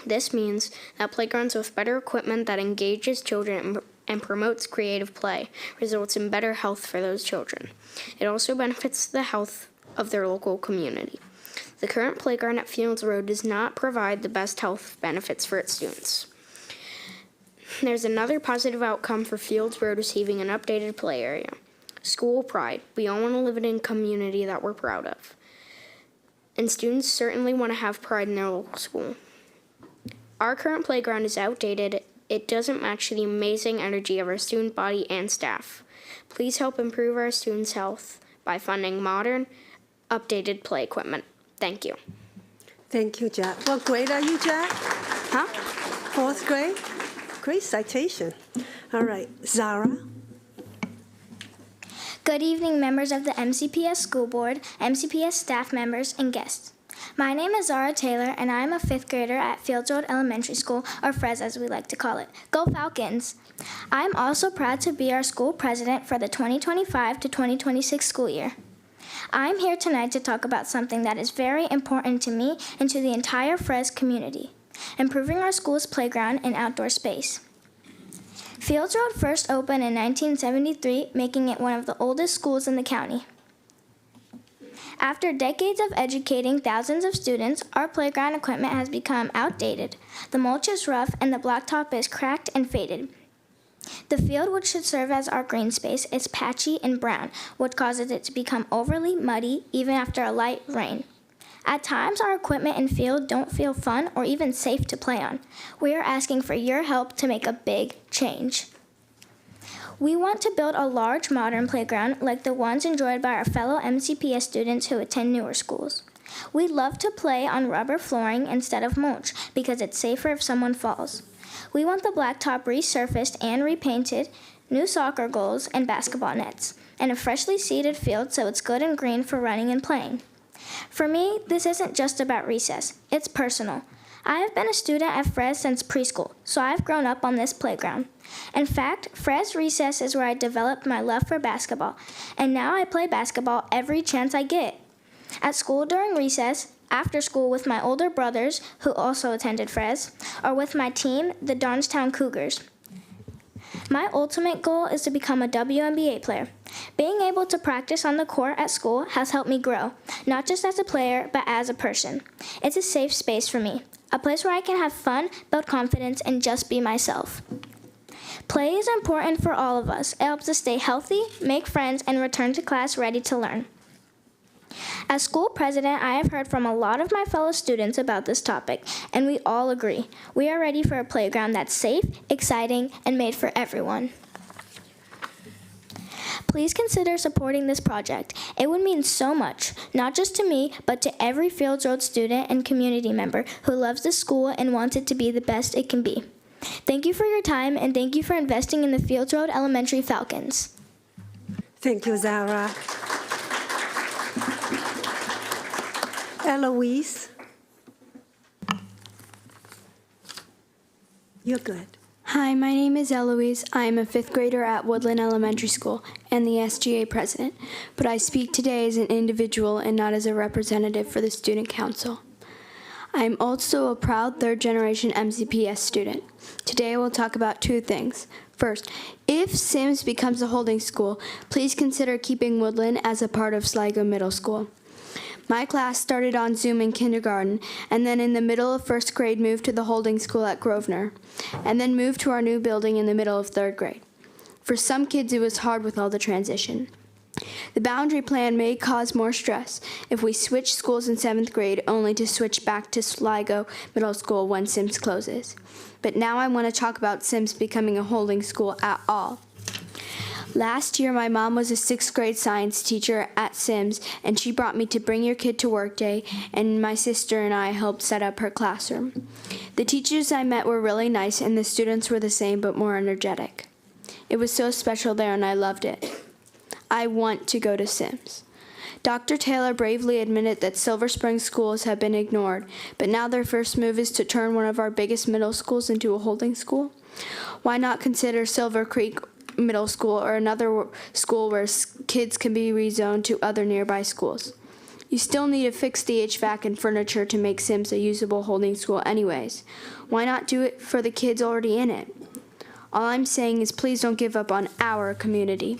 This means that playgrounds with better equipment that engages children and promotes creative play results in better health for those children. It also benefits the health of their local community. The current playground at Fields Road does not provide the best health benefits for its students. There's another positive outcome for Fields Road receiving an updated play area. School pride. We all want to live in a community that we're proud of. And students certainly want to have pride in their local school. Our current playground is outdated. It doesn't match the amazing energy of our student body and staff. Please help improve our students' health by funding modern, updated play equipment. Thank you. Thank you, Jack. What grade are you, Jack? Huh? 4th grade? Great citation. All right, Zara. Good evening, members of the MCPS School Board, MCPS staff members, and guests. My name is Zara Taylor, and I am a 5th grader at Fields Road Elementary School, or FRES as we like to call it. Go Falcons! I'm also proud to be our school president for the 2025 to 2026 school year. I'm here tonight to talk about something that is very important to me and to the entire FRES community: improving our school's playground and outdoor space. Fields Road first opened in 1973, making it one of the oldest schools in the county. After decades of educating thousands of students, our playground equipment has become outdated. The mulch is rough and the blacktop is cracked and faded. The field, which should serve as our green space, is patchy and brown, which causes it to become overly muddy even after a light rain. At times, our equipment and field don't feel fun or even safe to play on. We are asking for your help to make a big change. We want to build a large modern playground like the ones enjoyed by our fellow MCPS students who attend newer schools. We love to play on rubber flooring instead of mulch because it's safer if someone falls. We want the blacktop resurfaced and repainted, new soccer goals and basketball nets, and a freshly seeded field so it's good and green for running and playing. For me, this isn't just about recess, it's personal. I have been a student at Fres since preschool, so I've grown up on this playground. In fact, Fres Recess is where I developed my love for basketball, and now I play basketball every chance I get. At school during recess, after school with my older brothers, who also attended Fres, or with my team, the Darnestown Cougars. My ultimate goal is to become a WNBA player. Being able to practice on the court at school has helped me grow, not just as a player, but as a person. It's a safe space for me, a place where I can have fun, build confidence, and just be myself. Play is important for all of us. It helps us stay healthy, make friends, and return to class ready to learn. As school president, I have heard from a lot of my fellow students about this topic, and we all agree. We are ready for a playground that's safe, exciting, and made for everyone. Please consider supporting this project. It would mean so much, not just to me, but to every Fields Road student and community member who loves the school and wants it to be the best it can be. Thank you for your time, and thank you for investing in the Fields Road Elementary Falcons. Thank you, Zara. Eloise. You're good. Hi, my name is Eloise. I am a 5th grader at Woodland Elementary School and the SGA president, but I speak today as an individual and not as a representative for the Student Council. I am also a proud 3rd-generation MCPS student. Today I will talk about 2 things. First, if Sims becomes a holding school, please consider keeping Woodland as a part of Sligo Middle School. My class started on Zoom in kindergarten, and then in the middle of 1st grade moved to the holding school at Grosvenor, and then moved to our new building in the middle of 3rd grade. For some kids, it was hard with all the transition. The boundary plan may cause more stress if we switch schools in 7th grade only to switch back to Sligo Middle School when Sims closes. But now I want to talk about Sims becoming a holding school at all. Last year, my mom was a 6th grade science teacher at Sims, and she brought me to Bring Your Kid to Work Day, and my sister and I helped set up her classroom. The teachers I met were really nice, and the students were the same but more energetic. It was so special there, and I loved it. I want to go to Sims. Dr. Taylor bravely admitted that Silver Spring schools have been ignored, but now their first move is to turn one of our biggest middle schools into a holding school. Why not consider Silver Creek Middle School or another school where kids can be rezoned to other nearby schools? You still need to fix the HVAC and furniture to make Sims a usable holding school anyways. Why not do it for the kids already in it? All I'm saying is please don't give up on our community.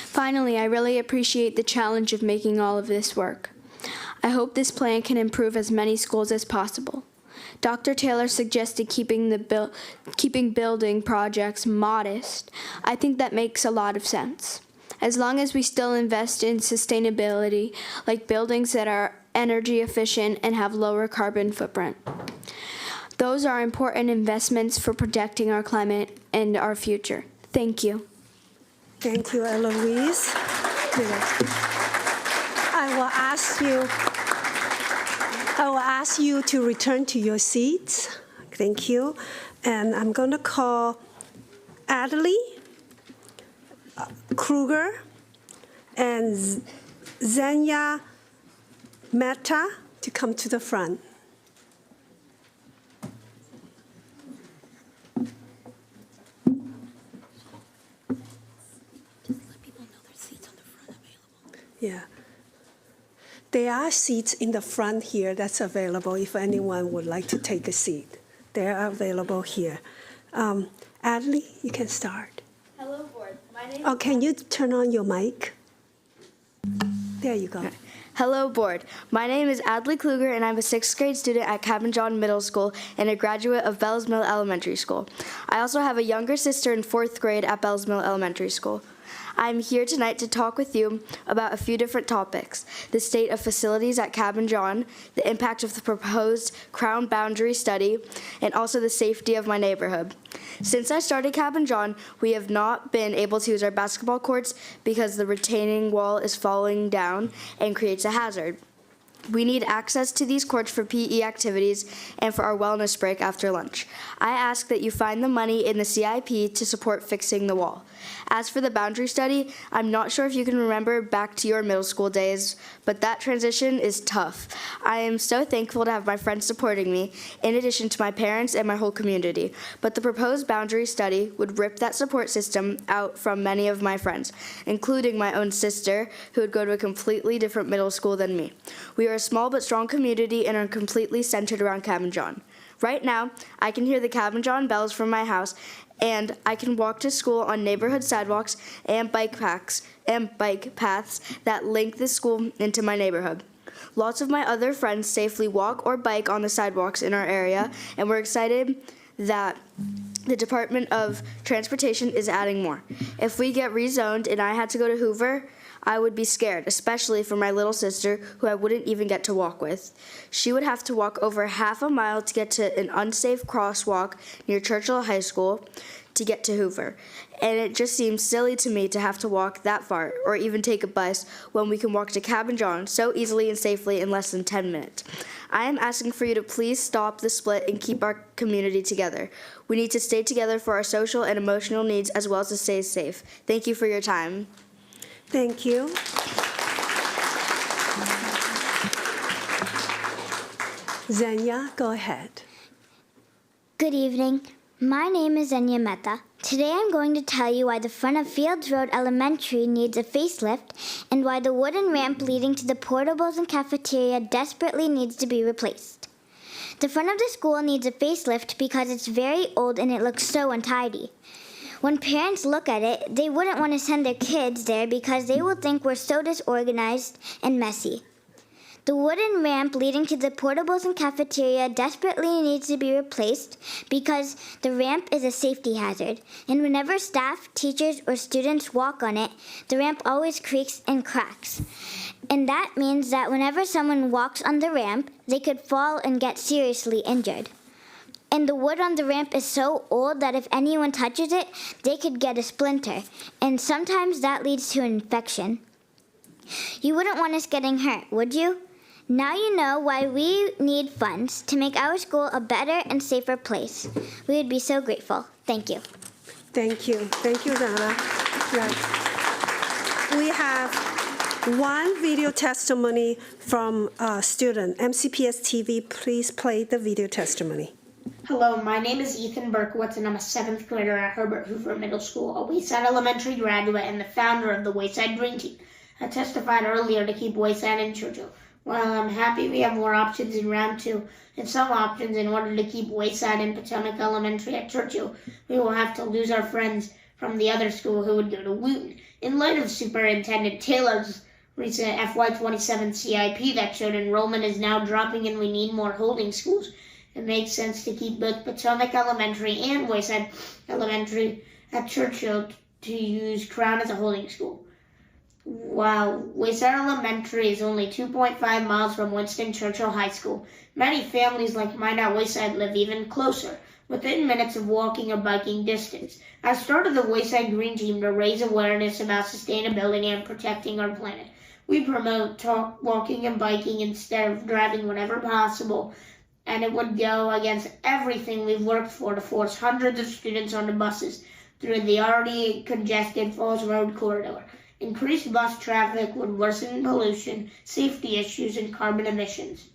Finally, I really appreciate the challenge of making all of this work. I hope this plan can improve as many schools as possible. Dr. Taylor suggested keeping building projects modest. I think that makes a lot of sense. As long as we still invest in sustainability, like buildings that are energy efficient and have lower carbon footprint. Those are important investments for protecting our climate and our future. Thank you. Thank you, Eloise. I will ask you to return to your seats. Thank you. And I'm going to call Adley Kruger and Zenya Mehta to come to the front. Yeah. There are seats in the front here that's available if anyone would like to take a seat. They are available here. Adley, you can start. Hello, board. My name Oh, can you turn on your mic? There you go. Hello, board. My name is Adley Kluger, and I'm a 6th grade student at Cabin John Middle School and a graduate of Bells Mill Elementary School. I also have a younger sister in 4th grade at Bells Mill Elementary School. I'm here tonight to talk with you about a few different topics: the state of facilities at Cabin John, the impact of the proposed Crown boundary study, and also the safety of my neighborhood. Since I started Cabin John, we have not been able to use our basketball courts because the retaining wall is falling down and creates a hazard. We need access to these courts for PE activities and for our wellness break after lunch. I ask that you find the money in the CIP to support fixing the wall. As for the boundary study, I'm not sure if you can remember back to your middle school days, but that transition is tough. I am so thankful to have my friends supporting me, in addition to my parents and my whole community. But the proposed boundary study would rip that support system out from many of my friends, including my own sister, who would go to a completely different middle school than me. We are a small but strong community and are completely centered around Cabin John. Right now, I can hear the Cabin John bells from my house, and I can walk to school on neighborhood sidewalks and bike paths that link the school into my neighborhood. Lots of my other friends safely walk or bike on the sidewalks in our area, and we're excited that the Department of Transportation is adding more. If we get rezoned and I had to go to Hoover, I would be scared, especially for my little sister, who I wouldn't even get to walk with. She would have to walk over half a mile to get to an unsafe crosswalk near Churchill High School to get to Hoover. And it just seems silly to me to have to walk that far or even take a bus when we can walk to Cabin John so easily and safely in less than 10 minutes. I am asking for you to please stop the split and keep our community together. We need to stay together for our social and emotional needs as well as to stay safe. Thank you for your time. Thank you. Zenya, go ahead. Good evening. My name is Zenya Mehta. Today I'm going to tell you why the front of Fields Road Elementary needs a facelift and why the wooden ramp leading to the portables and cafeteria desperately needs to be replaced. The front of the school needs a facelift because it's very old and it looks so untidy. When parents look at it, they wouldn't want to send their kids there because they will think we're so disorganized and messy. The wooden ramp leading to the portables and cafeteria desperately needs to be replaced because the ramp is a safety hazard, and whenever staff, teachers, or students walk on it, the ramp always creaks and cracks. And that means that whenever someone walks on the ramp, they could fall and get seriously injured. And the wood on the ramp is so old that if anyone touches it, they could get a splinter, and sometimes that leads to an infection. You wouldn't want us getting hurt, would you? Now you know why we need funds to make our school a better and safer place. We would be so grateful. Thank you. Thank you. Thank you, Donna. Right. We have one video testimony from a student. MCPS TV, please play the video testimony. Hello, my name is Ethan Berkowitz, and I'm a 7th grader at Herbert Hoover Middle School, a Wayside Elementary graduate and the founder of the Wayside Green Team. I testified earlier to keep Wayside in Churchill. While I'm happy we have more options in round 2 and some options in order to keep Wayside and Potomac Elementary at Churchill, we will have to lose our friends from the other school who would go to Wooten. In light of Superintendent Taylor's recent FY27 CIP that showed enrollment is now dropping and we need more holding schools, it makes sense to keep both Potomac Elementary and Wayside Elementary at Churchill to use Crown as a holding school. While Wayside Elementary is only 2.5 miles from Winston Churchill High School, many families like mine at Wayside live even closer, within minutes of walking or biking distance. I started the Wayside Green Team to raise awareness about sustainability and protecting our planet. We promote walking and biking instead of driving whenever possible, and it would go against everything we've worked for to force hundreds of students onto buses through the already congested Falls Road corridor. Increased bus traffic would worsen pollution, safety issues, and carbon emissions.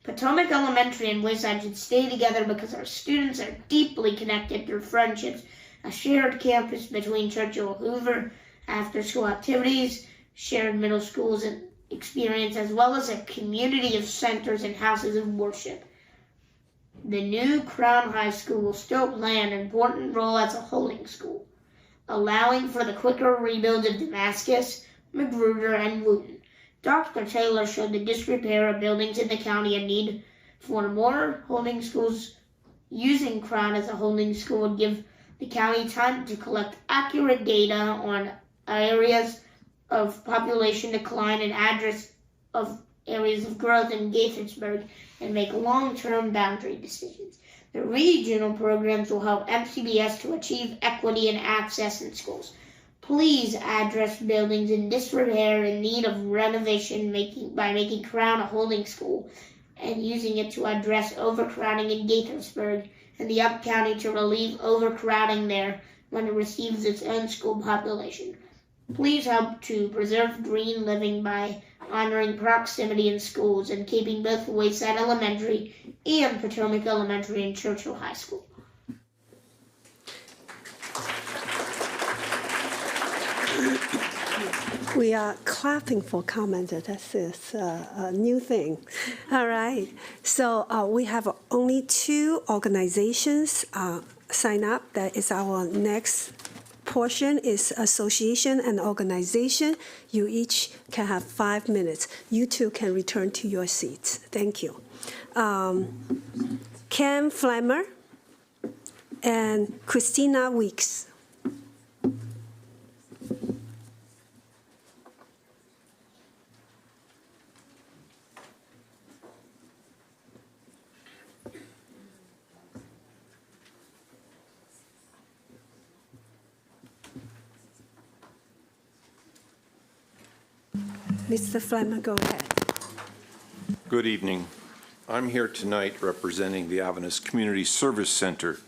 Potomac Elementary and Wayside should stay together because our students are deeply connected through friendships, a shared campus between Churchill and Hoover, after-school activities, shared middle schools and experience, as well as a community of centers and houses of worship. The new Crown High School will still play an important role as a holding school, allowing for the quicker rebuild of Damascus, Magruder, and Wooten. Dr. Taylor showed the disrepair of buildings in the county and need for more holding schools. Using Crown as a holding school would give the county time to collect accurate data on areas of population decline and address of areas of growth in Gaithersburg and make long-term boundary decisions. The regional programs will help MCPS to achieve equity and access in schools. Please address buildings in disrepair in need of renovation by making Crown a holding school and using it to address overcrowding in Gaithersburg and the Up County to relieve overcrowding there when it receives its own school population. Please help to preserve green living by honoring proximity in schools and keeping both Wayside Elementary and Potomac Elementary and Churchill High School. We are clapping for comment. This is a new thing. All right. So we have only 2 organizations sign up. That is our next portion is association and organization. You each can have 5 minutes. You 2 can return to your seats. Thank you. Ken Flammer and Christina Weeks. Mr. Flammer, go ahead. Good evening. I'm here tonight representing the Avonus Community Service Center.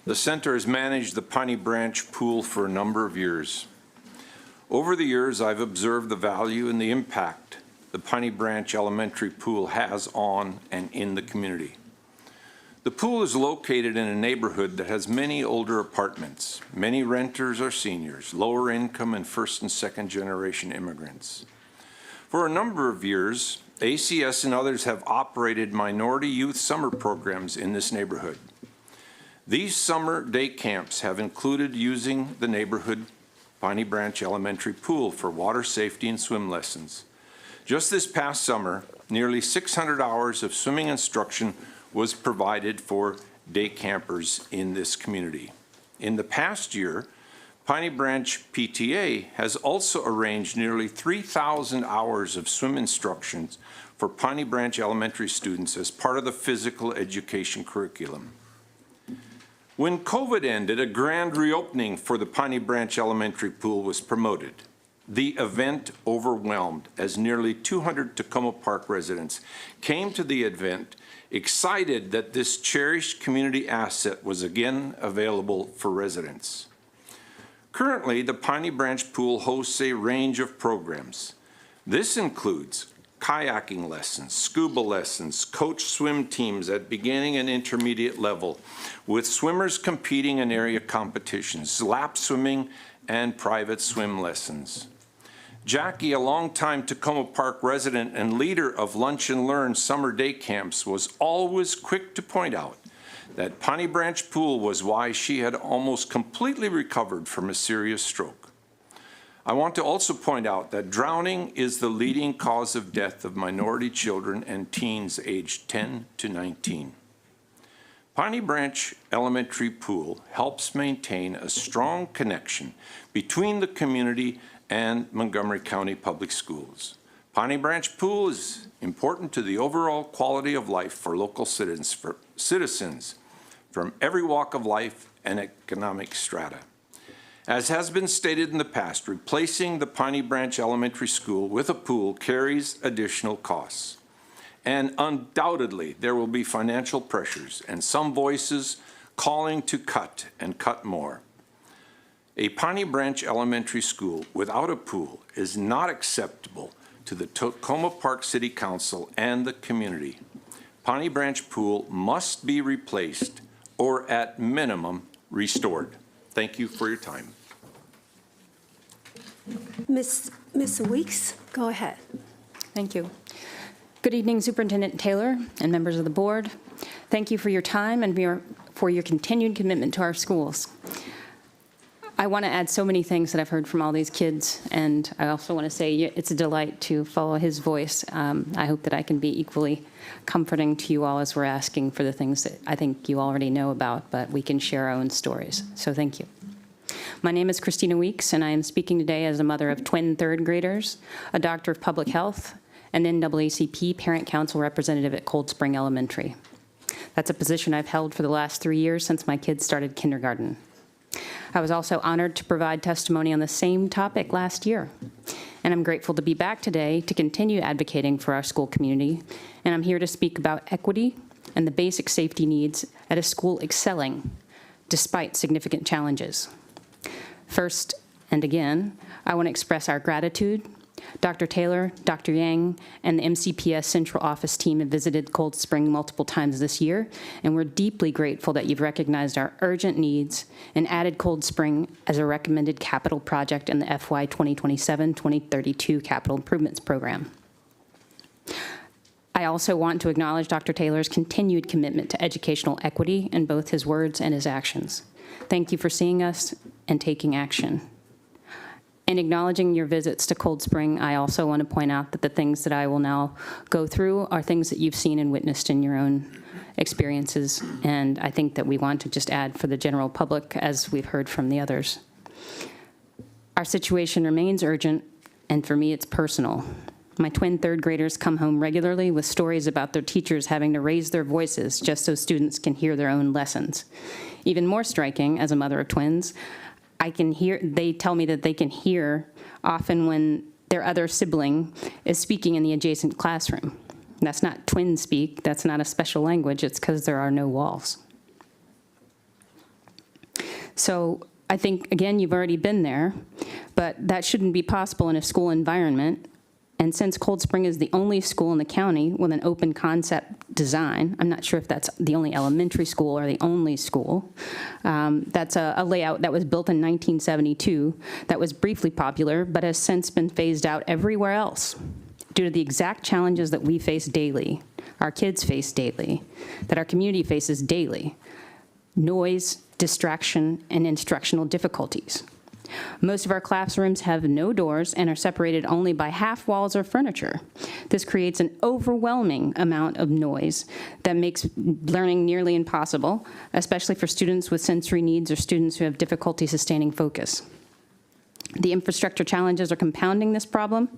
The center has managed the Piney Branch Pool for a number of years. Over the years, I've observed the value and the impact the Piney Branch Elementary Pool has on and in the community. The pool is located in a neighborhood that has many older apartments. Many renters are seniors, lower income, and first and second generation immigrants. For a number of years, ACS and others have operated minority youth summer programs in this neighborhood. These summer day camps have included using the neighborhood Piney Branch Elementary Pool for water safety and swim lessons. Just this past summer, nearly 600 hours of swimming instruction was provided for day campers in this community. In the past year, Piney Branch PTA has also arranged nearly 3,000 hours of swim instructions for Piney Branch Elementary students as part of the physical education curriculum. When COVID ended, a grand reopening for the Piney Branch Elementary Pool was promoted. The event overwhelmed as nearly 200 Tacoma Park residents came to the event excited that this cherished community asset was again available for residents. Currently, the Piney Branch Pool hosts a range of programs. This includes kayaking lessons, scuba lessons, coach swim teams at beginning and intermediate level, with swimmers competing in area competitions, lap swimming, and private swim lessons. Jackie, a longtime Tacoma Park resident and leader of Lunch and Learn summer day camps, was always quick to point out that Piney Branch Pool was why she had almost completely recovered from a serious stroke. I want to also point out that drowning is the leading cause of death of minority children and teens aged 10 to 19. Piney Branch Elementary Pool helps maintain a strong connection between the community and Montgomery County Public Schools. Piney Branch Pool is important to the overall quality of life for local citizens from every walk of life and economic strata. As has been stated in the past, replacing the Piney Branch Elementary School with a pool carries additional costs. And undoubtedly, there will be financial pressures and some voices calling to cut and cut more. A Piney Branch Elementary School without a pool is not acceptable to the Tacoma Park City Council and the community. Piney Branch Pool must be replaced or at minimum restored. Thank you for your time. Ms. Weeks, go ahead. Thank you. Good evening, Superintendent Taylor and members of the board. Thank you for your time and for your continued commitment to our schools. I want to add so many things that I've heard from all these kids, and I also want to say it's a delight to follow his voice. I hope that I can be equally comforting to you all as we're asking for the things that I think you already know about, but we can share our own stories. So thank you. My name is Christina Weeks, and I am speaking today as a mother of twin third graders, a doctor of public health, and NAACP parent council representative at Cold Spring Elementary. That's a position I've held for the last 3 years since my kids started kindergarten. I was also honored to provide testimony on the same topic last year. And I'm grateful to be back today to continue advocating for our school community. And I'm here to speak about equity and the basic safety needs at a school excelling despite significant challenges. First, and again, I want to express our gratitude. Dr. Taylor, Dr. Yang, and the MCPS Central Office team have visited Cold Spring multiple times this year, and we're deeply grateful that you've recognized our urgent needs and added Cold Spring as a recommended capital project in the FY 2027-2032 Capital Improvements Program. I also want to acknowledge Dr. Taylor's continued commitment to educational equity in both his words and his actions. Thank you for seeing us and taking action. In acknowledging your visits to Cold Spring, I also want to point out that the things that I will now go through are things that you've seen and witnessed in your own experiences, and I think that we want to just add for the general public, as we've heard from the others. Our situation remains urgent, and for me, it's personal. My twin third graders come home regularly with stories about their teachers having to raise their voices just so students can hear their own lessons. Even more striking, as a mother of twins, they tell me that they can hear often when their other sibling is speaking in the adjacent classroom. That's not twin speak, that's not a special language, it's because there are no walls. So I think, again, you've already been there, but that shouldn't be possible in a school environment. And since Cold Spring is the only school in the county with an open concept design, I'm not sure if that's the only elementary school or the only school, that's a layout that was built in 1972 that was briefly popular, but has since been phased out everywhere else due to the exact challenges that we face daily, our kids face daily, that our community faces daily: noise, distraction, and instructional difficulties. Most of our classrooms have no doors and are separated only by half walls or furniture. This creates an overwhelming amount of noise that makes learning nearly impossible, especially for students with sensory needs or students who have difficulty sustaining focus. The infrastructure challenges are compounding this problem,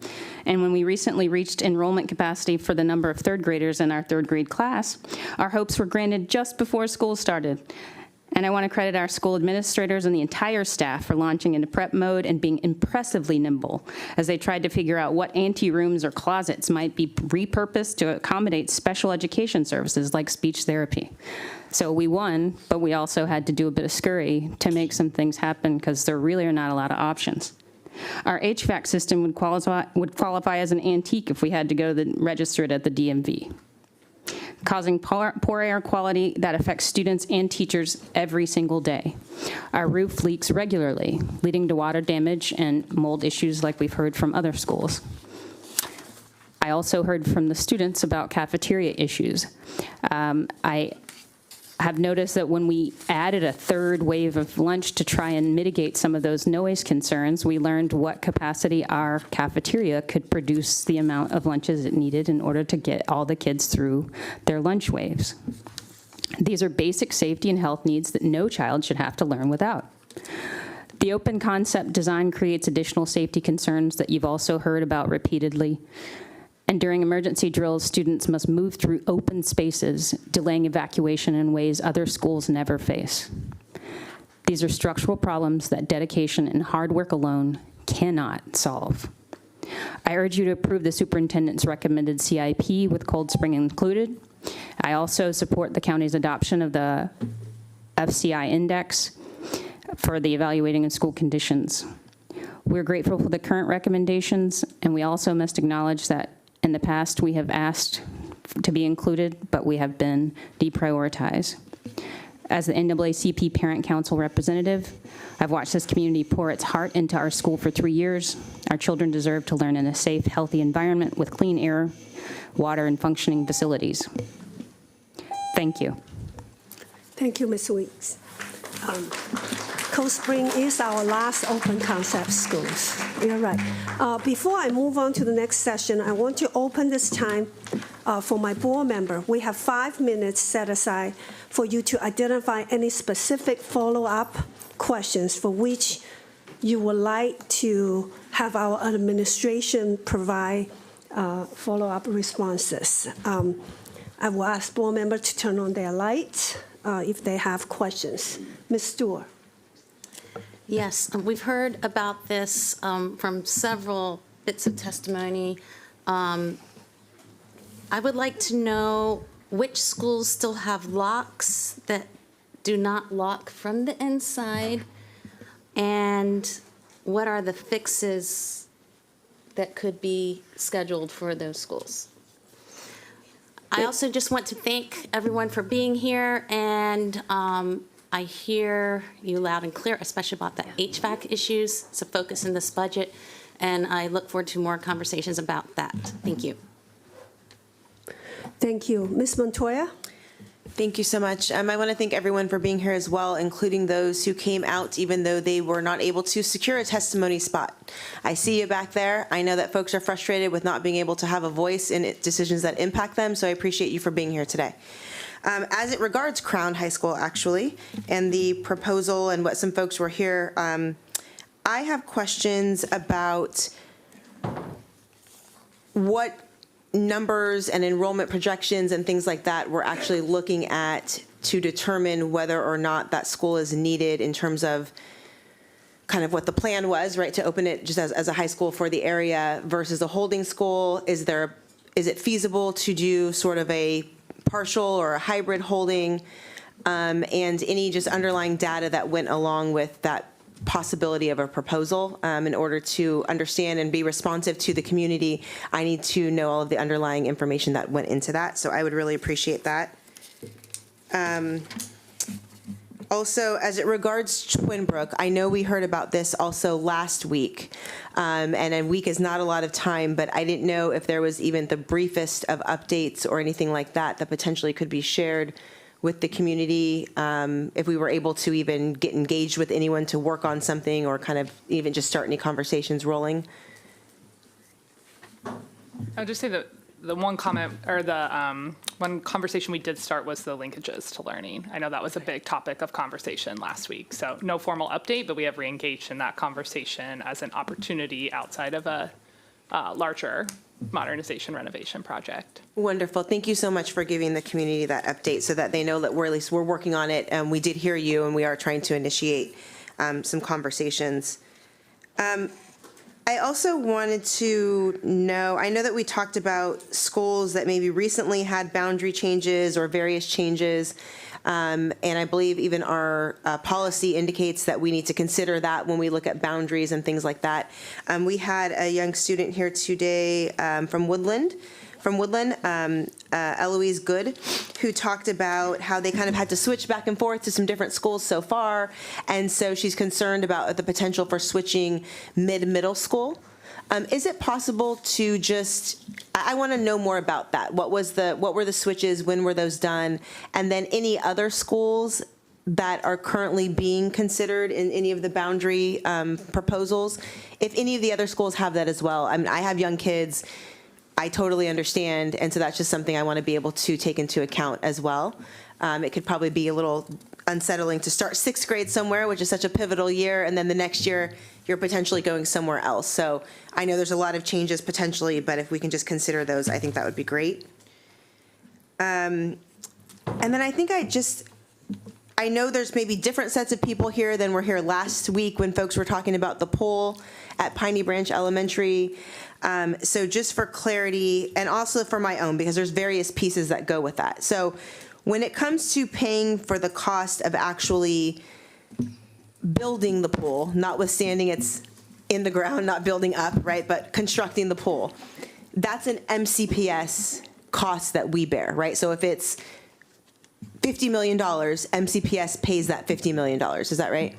and when we recently reached enrollment capacity for the number of third graders in our third grade class, our hopes were granted just before school started. And I want to credit our school administrators and the entire staff for launching into prep mode and being impressively nimble as they tried to figure out what ante-rooms or closets might be repurposed to accommodate special education services like speech therapy. So we won, but we also had to do a bit of scurry to make some things happen because there really are not a lot of options. Our HVAC system would qualify as an antique if we had to go to register it at the DMV, causing poor air quality that affects students and teachers every single day. Our roof leaks regularly, leading to water damage and mold issues like we've heard from other schools. I also heard from the students about cafeteria issues. I have noticed that when we added a third wave of lunch to try and mitigate some of those noise concerns, we learned what capacity our cafeteria could produce the amount of lunches it needed in order to get all the kids through their lunch waves. These are basic safety and health needs that no child should have to learn without. The open concept design creates additional safety concerns that you've also heard about repeatedly. And during emergency drills, students must move through open spaces, delaying evacuation in ways other schools never face. These are structural problems that dedication and hard work alone cannot solve. I urge you to approve the superintendent's recommended CIP with Cold Spring included. I also support the county's adoption of the FCI index for the evaluating of school conditions. We're grateful for the current recommendations, and we also must acknowledge that in the past, we have asked to be included, but we have been deprioritized. As the NAACP Parent Council representative, I've watched this community pour its heart into our school for 3 years. Our children deserve to learn in a safe, healthy environment with clean air, water, and functioning facilities. Thank you. Thank you, Ms. Weeks. Cold Spring is our last open concept schools. You're right. Before I move on to the next session, I want to open this time for my board member. We have 5 minutes set aside for you to identify any specific follow-up questions for which you would like to have our administration provide follow-up responses. I will ask board members to turn on their lights if they have questions. Ms. Stewart. Yes, we've heard about this from several bits of testimony. I would like to know which schools still have locks that do not lock from the inside, and what are the fixes that could be scheduled for those schools. I also just want to thank everyone for being here, and I hear you loud and clear, especially about the HVAC issues. It's a focus in this budget, and I look forward to more conversations about that. Thank you. Thank you. Ms. Montoya? Thank you so much. I want to thank everyone for being here as well, including those who came out even though they were not able to secure a testimony spot. I see you back there. I know that folks are frustrated with not being able to have a voice in decisions that impact them, so I appreciate you for being here today. As it regards Crown High School, actually, and the proposal and what some folks were here, I have questions about what numbers and enrollment projections and things like that we're actually looking at to determine whether or not that school is needed in terms of kind of what the plan was, right, to open it just as a high school for the area versus a holding school. Is it feasible to do sort of a partial or a hybrid holding, and any just underlying data that went along with that possibility of a proposal. In order to understand and be responsive to the community, I need to know all of the underlying information that went into that, so I would really appreciate that. Also, as it regards Twinbrook, I know we heard about this also last week, and a week is not a lot of time, but I didn't know if there was even the briefest of updates or anything like that that potentially could be shared with the community, if we were able to even get engaged with anyone to work on something or kind of even just start any conversations rolling. I'll just say that the one comment or the one conversation we did start was the linkages to learning. I know that was a big topic of conversation last week. So no formal update, but we have reengaged in that conversation as an opportunity outside of a larger modernization renovation project. Wonderful. Thank you so much for giving the community that update so that they know that we're working on it, and we did hear you and we are trying to initiate some conversations. I also wanted to know, I know that we talked about schools that maybe recently had boundary changes or various changes, and I believe even our policy indicates that we need to consider that when we look at boundaries and things like that. We had a young student here today from Woodland, Eloise Good, who talked about how they kind of had to switch back and forth to some different schools so far, and so she's concerned about the potential for switching mid-middle school. Is it possible to just, I want to know more about that. What were the switches, when were those done, and then any other schools that are currently being considered in any of the boundary proposals, if any of the other schools have that as well. I mean, I have young kids, I totally understand, and so that's just something I want to be able to take into account as well. It could probably be a little unsettling to start 6th grade somewhere, which is such a pivotal year, and then the next year you're potentially going somewhere else. So I know there's a lot of changes potentially, but if we can just consider those, I think that would be great. And then I think I know there's maybe different sets of people here than were here last week when folks were talking about the poll at Piney Branch Elementary. So just for clarity, and also for my own, because there's various pieces that go with that. So when it comes to paying for the cost of actually building the pool, notwithstanding it's in the ground, not building up, right, but constructing the pool, that's an MCPS cost that we bear, right? So if it's $50 million, MCPS pays that $50 million. Is that right?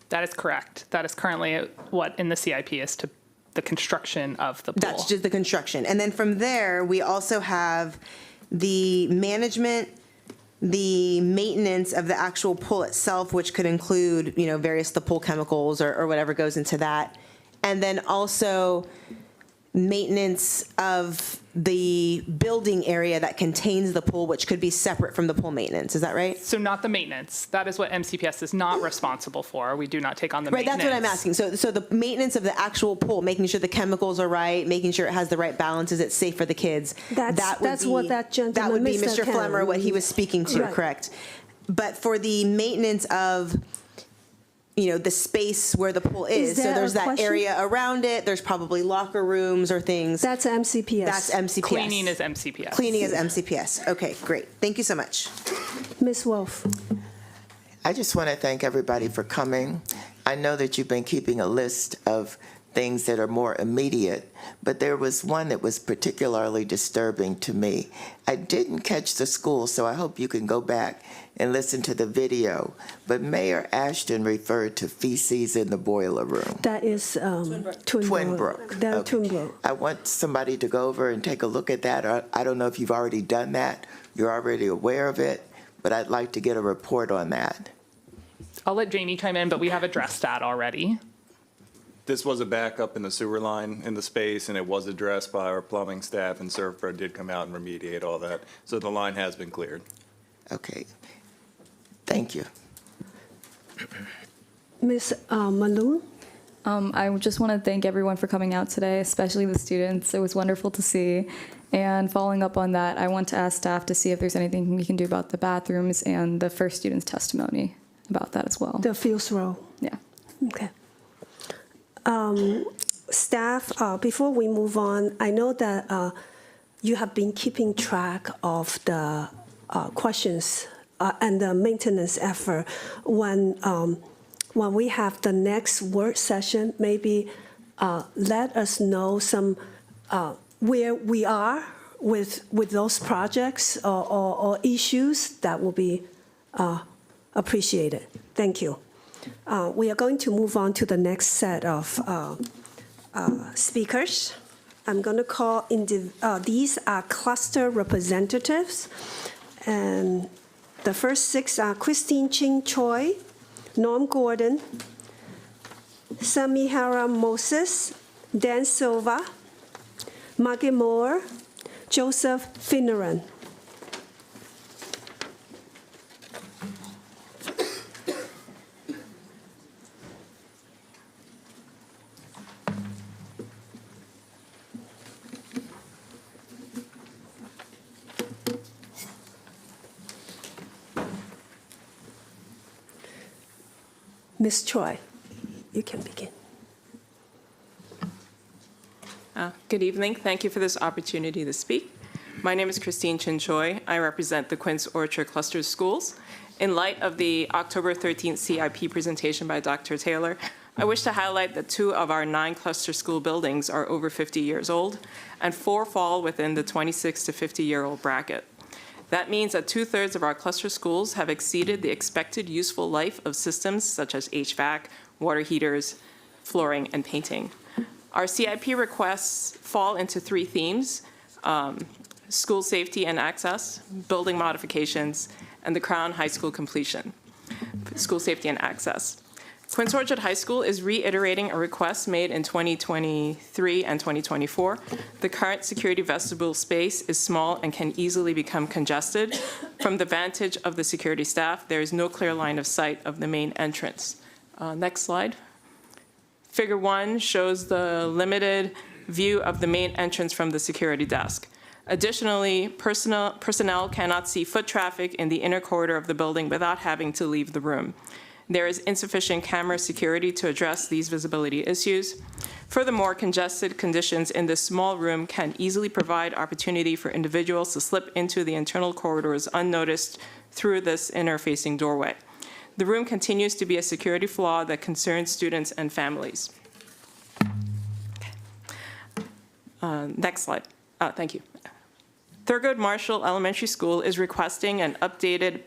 That is correct. That is currently what in the CIP is to the construction of the pool. That's just the construction. And then from there, we also have the management, the maintenance of the actual pool itself, which could include, various the pool chemicals or whatever goes into that. And then also maintenance of the building area that contains the pool, which could be separate from the pool maintenance. Is that right? So not the maintenance. That is what MCPS is not responsible for. We do not take on the right, maintenance. That's what I'm asking. So the maintenance of the actual pool, making sure the chemicals are right, making sure it has the right balances, it's safe for the kids. That's what that gentleman, that would be Mr. Mr. Flemmer, what he was speaking to, Right. correct. But for the maintenance of the space where the pool is. So there there's a that question? area around it. There's probably locker rooms or things. That's MCPS. That's MCPS. Cleaning is MCPS. Cleaning is MCPS. Okay, great. Thank you so much. Ms. Wolf. I just want to thank everybody for coming. I know that you've been keeping a list of things that are more immediate, but there was one that was particularly disturbing to me. I didn't catch the school, so I hope you can go back and listen to the video. But Mayor Ashton referred to feces in the boiler room. That is Twinbrook. That Okay. Twinbrook. I want somebody to go over and take a look at that. I don't know if you've already done that. You're already aware of it, but I'd like to get a report on that. I'll let Jamie chime in, but we have addressed that already. This was a backup in the sewer line in the space, and it was addressed by our plumbing staff, and Servpro did come out and remediate all that. So the line has been cleared. Okay. Thank you. Ms. Maloon? I just want to thank everyone for coming out today, especially the students. It was wonderful to see. And following up on that, I want to ask staff to see if there's anything we can do about the bathrooms and the first student's testimony about that as well. The fields row. Yeah. Okay. Staff, before we move on, I know that you have been keeping track of the questions and the maintenance effort. When we have the next work session, maybe let us know some where we are with those projects or issues. That will be appreciated. Thank you. We are going to move on to the next set of speakers. I'm going to call these are cluster representatives, and the first 6 are Christine Ching Choi, Norm Gordon, Samihara Moses, Dan Silva, Maggie Moore, Joseph Finneran. Ms. Choi, you can begin. Good evening. Thank you for this opportunity to speak. My name is Christine Chin Choi. I represent the Quince Orchard Cluster Schools. In light of the October 13th CIP presentation by Dr. Taylor, I wish to highlight that 2 of our 9 cluster school buildings are over 50 years old, and 4 fall within the 26 to 50-year-old bracket. That means that 2/3 of our cluster schools have exceeded the expected useful life of systems such as HVAC, water heaters, flooring, and painting. Our CIP requests fall into 3 themes: school safety and access, building modifications, and the Crown High School completion. School safety and access. Quince Orchard High School is reiterating a request made in 2023 and 2024. The current security vestibule space is small and can easily become congested. From the vantage of the security staff, there is no clear line of sight of the main entrance. Next slide. Figure 1 shows the limited view of the main entrance from the security desk. Additionally, personnel cannot see foot traffic in the inner corridor of the building without having to leave the room. There is insufficient camera security to address these visibility issues. Furthermore, congested conditions in this small room can easily provide opportunity for individuals to slip into the internal corridors unnoticed through this inner-facing doorway. The room continues to be a security flaw that concerns students and families. Next slide. Thank you. Thurgood Marshall Elementary School is requesting an updated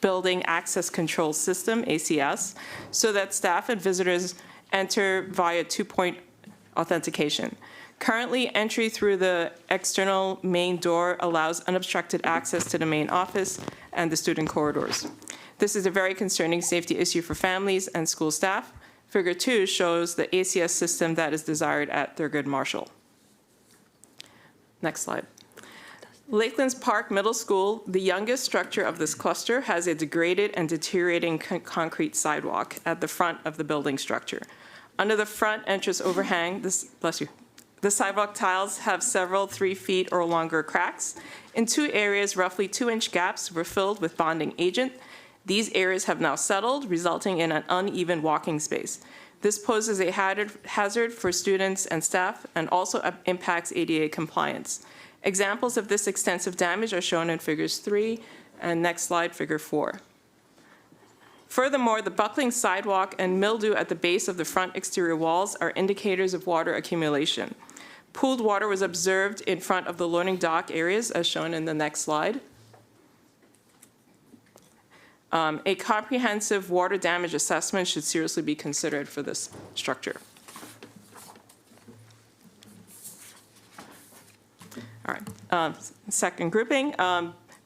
Building Access Control System, ACS, so that staff and visitors enter via 2-point authentication. Currently, entry through the external main door allows unobstructed access to the main office and the student corridors. This is a very concerning safety issue for families and school staff. Figure 2 shows the ACS system that is desired at Thurgood Marshall. Next slide. Lakelands Park Middle School, the youngest structure of this cluster, has a degraded and deteriorating concrete sidewalk at the front of the building structure. Under the front entrance overhang, the sidewalk tiles have several 3 feet or longer cracks. In 2 areas, roughly 2-inch gaps were filled with bonding agent. These areas have now settled, resulting in an uneven walking space. This poses a hazard for students and staff and also impacts ADA compliance. Examples of this extensive damage are shown in figures 3 and next slide, figure 4. Furthermore, the buckling sidewalk and mildew at the base of the front exterior walls are indicators of water accumulation. Pooled water was observed in front of the loading dock areas, as shown in the next slide. A comprehensive water damage assessment should seriously be considered for this structure. All right, second grouping,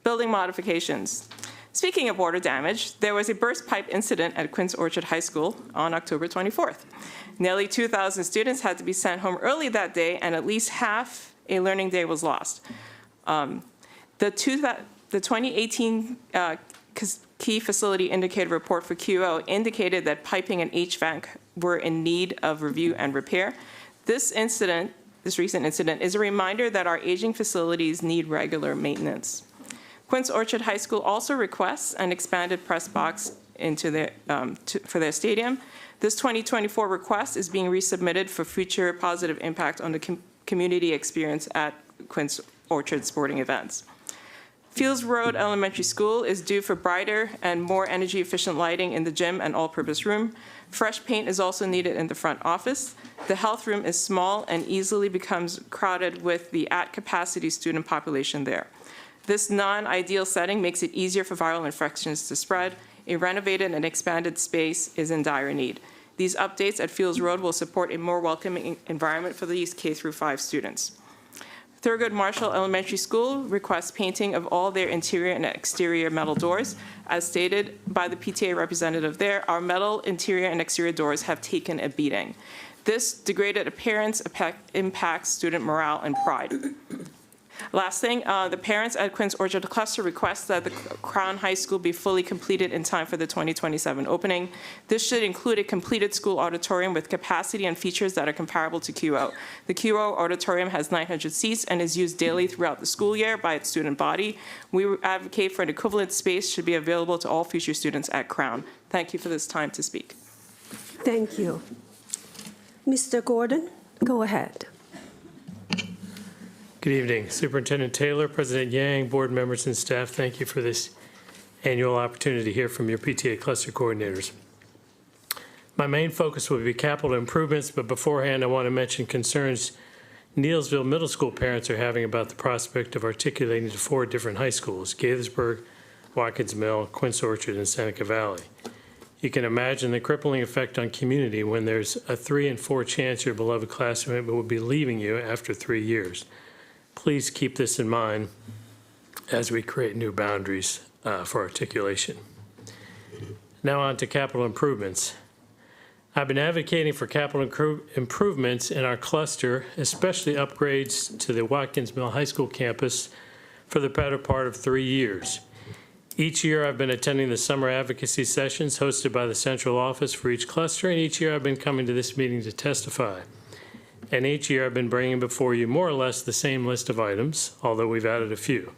building modifications. Speaking of water damage, there was a burst pipe incident at Quince Orchard High School on October 24th. Nearly 2,000 students had to be sent home early that day, and at least half a learning day was lost. The 2018 Key Facility Indicator Report for QO indicated that piping and HVAC were in need of review and repair. This recent incident, is a reminder that our aging facilities need regular maintenance. Quince Orchard High School also requests an expanded press box for their stadium. This 2024 request is being resubmitted for future positive impact on the community experience at Quince Orchard sporting events. Fields Road Elementary School is due for brighter and more energy-efficient lighting in the gym and all-purpose room. Fresh paint is also needed in the front office. The health room is small and easily becomes crowded with the at-capacity student population there. This non-ideal setting makes it easier for viral infections to spread. A renovated and expanded space is in dire need. These updates at Fields Road will support a more welcoming environment for these K-5 students. Thurgood Marshall Elementary School requests painting of all their interior and exterior metal doors. As stated by the PTA representative there, our metal interior and exterior doors have taken a beating. This degraded appearance impacts student morale and pride. Last thing, the parents at Quince Orchard Cluster request that the Crown High School be fully completed in time for the 2027 opening. This should include a completed school auditorium with capacity and features that are comparable to QO. The QO auditorium has 900 seats and is used daily throughout the school year by its student body. We advocate for an equivalent space should be available to all future students at Crown. Thank you for this time to speak. Thank you. Mr. Gordon, go ahead. Good evening, Superintendent Taylor, President Yang, board members and staff. Thank you for this annual opportunity to hear from your PTA cluster coordinators. My main focus will be capital improvements, but beforehand I want to mention concerns Neelsville Middle School parents are having about the prospect of articulating to 4 different high schools: Gaithersburg, Watkins Mill, Quince Orchard, and Seneca Valley. You can imagine the crippling effect on community when there's a 3 in 4 chance your beloved classmate will be leaving you after 3 years. Please keep this in mind as we create new boundaries for articulation. Now on to capital improvements. I've been advocating for capital improvements in our cluster, especially upgrades to the Watkins Mill High School campus, for the better part of 3 years. Each year I've been attending the summer advocacy sessions hosted by the central office for each cluster, and each year I've been coming to this meeting to testify. And each year I've been bringing before you more or less the same list of items, although we've added a few.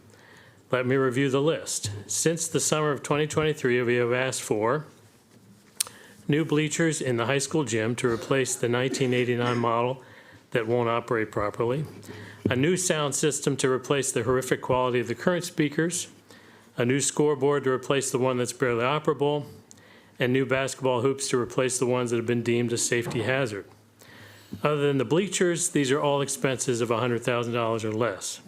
Let me review the list. Since the summer of 2023, we have asked for new bleachers in the high school gym to replace the 1989 model that won't operate properly, a new sound system to replace the horrific quality of the current speakers, a new scoreboard to replace the one that's barely operable, and new basketball hoops to replace the ones that have been deemed a safety hazard. Other than the bleachers, these are all expenses of $100,000 or less.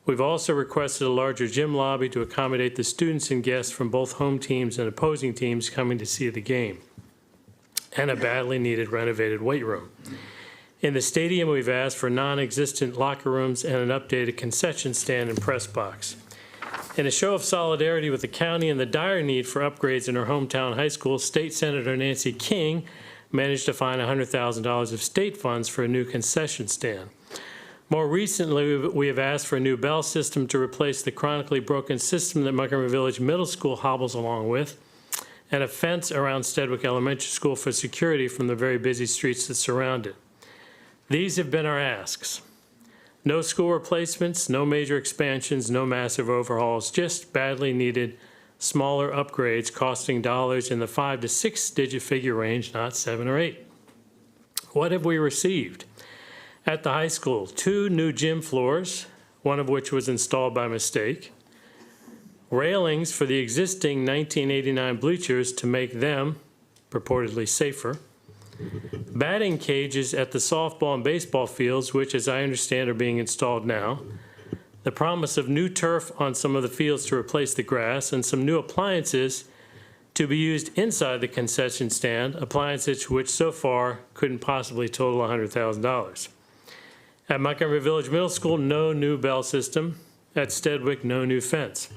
We've also requested a larger gym lobby to accommodate the students and guests from both home teams and opposing teams coming to see the game, and a badly needed renovated weight room. In the stadium, we've asked for non-existent locker rooms and an updated concession stand and press box. In a show of solidarity with the county and the dire need for upgrades in our hometown high school, State Senator Nancy King managed to find $100,000 of state funds for a new concession stand. More recently, we have asked for a new bell system to replace the chronically broken system that Montgomery Village Middle School hobbles along with, and a fence around Stedwick Elementary School for security from the very busy streets that surround it. These have been our asks. No school replacements, no major expansions, no massive overhauls, just badly needed smaller upgrades costing dollars in the 5 to 6 digit figure range, not 7 or 8. What have we received? At the high school, 2 new gym floors, one of which was installed by mistake, railings for the existing 1989 bleachers to make them purportedly safer, batting cages at the softball and baseball fields, which, as I understand, are being installed now, the promise of new turf on some of the fields to replace the grass, and some new appliances to be used inside the concession stand, appliances which so far couldn't possibly total $100,000. At Montgomery Village Middle School, no new bell system. At Stedwick, no new fence.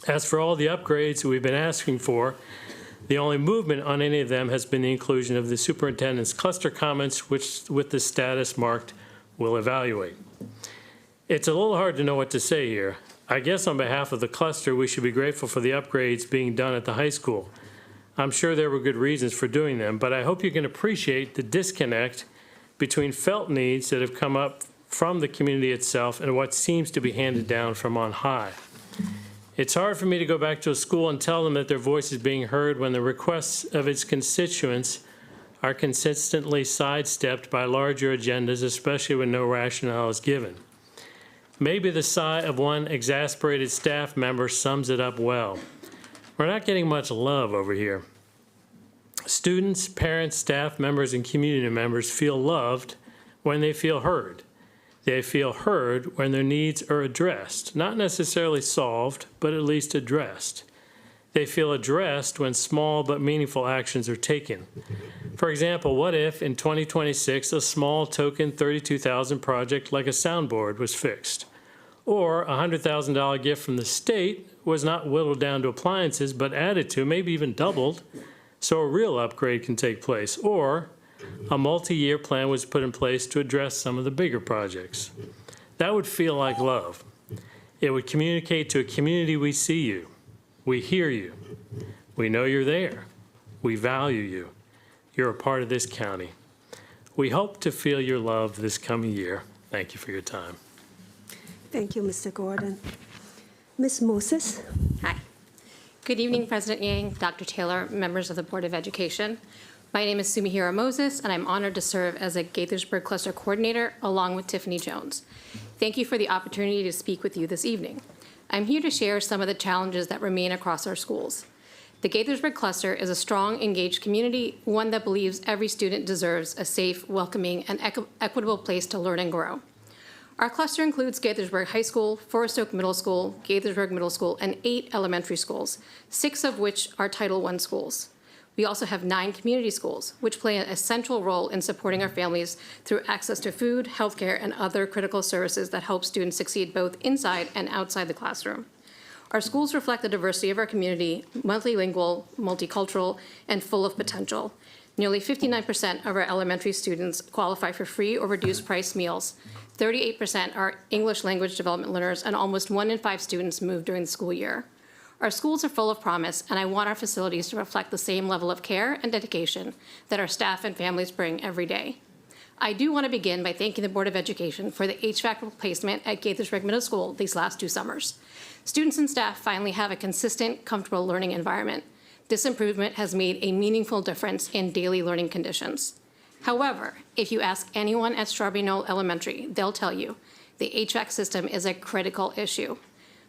As for all the upgrades we've been asking for, the only movement on any of them has been the inclusion of the superintendent's cluster comments, which, with the status marked, will evaluate. It's a little hard to know what to say here. I guess on behalf of the cluster, we should be grateful for the upgrades being done at the high school. I'm sure there were good reasons for doing them, but I hope you can appreciate the disconnect between felt needs that have come up from the community itself and what seems to be handed down from on high. It's hard for me to go back to a school and tell them that their voice is being heard when the requests of its constituents are consistently sidestepped by larger agendas, especially when no rationale is given. Maybe the sigh of one exasperated staff member sums it up well. We're not getting much love over here. Students, parents, staff members, and community members feel loved when they feel heard. They feel heard when their needs are addressed, not necessarily solved, but at least addressed. They feel addressed when small but meaningful actions are taken. For example, what if in 2026 a small token $32,000 project like a soundboard was fixed? Or a $100,000 gift from the state was not whittled down to appliances but added to, maybe even doubled, so a real upgrade can take place. Or a multi-year plan was put in place to address some of the bigger projects. That would feel like love. It would communicate to a community, we see you, we hear you, we know you're there, we value you, you're a part of this county. We hope to feel your love this coming year. Thank you for your time. Thank you, Mr. Gordon. Ms. Moses? Hi. Good evening, President Yang, Dr. Taylor, members of the Board of Education. My name is Sumihiro Moses, and I'm honored to serve as a Gaithersburg Cluster Coordinator along with Tiffany Jones. Thank you for the opportunity to speak with you this evening. I'm here to share some of the challenges that remain across our schools. The Gaithersburg Cluster is a strong, engaged community, one that believes every student deserves a safe, welcoming, and equitable place to learn and grow. Our cluster includes Gaithersburg High School, Forest Oak Middle School, Gaithersburg Middle School, and 8 elementary schools, 6 of which are Title I schools. We also have 9 community schools, which play an essential role in supporting our families through access to food, healthcare, and other critical services that help students succeed both inside and outside the classroom. Our schools reflect the diversity of our community, multilingual, multicultural, and full of potential. Nearly 59% of our elementary students qualify for free or reduced price meals. 38% are English language development learners, and almost 1 in 5 students move during the school year. Our schools are full of promise, and I want our facilities to reflect the same level of care and dedication that our staff and families bring every day. I do want to begin by thanking the Board of Education for the HVAC replacement at Gaithersburg Middle School these last 2 summers. Students and staff finally have a consistent, comfortable learning environment. This improvement has made a meaningful difference in daily learning conditions. However, if you ask anyone at Strawberry Knoll Elementary, they'll tell you the HVAC system is a critical issue.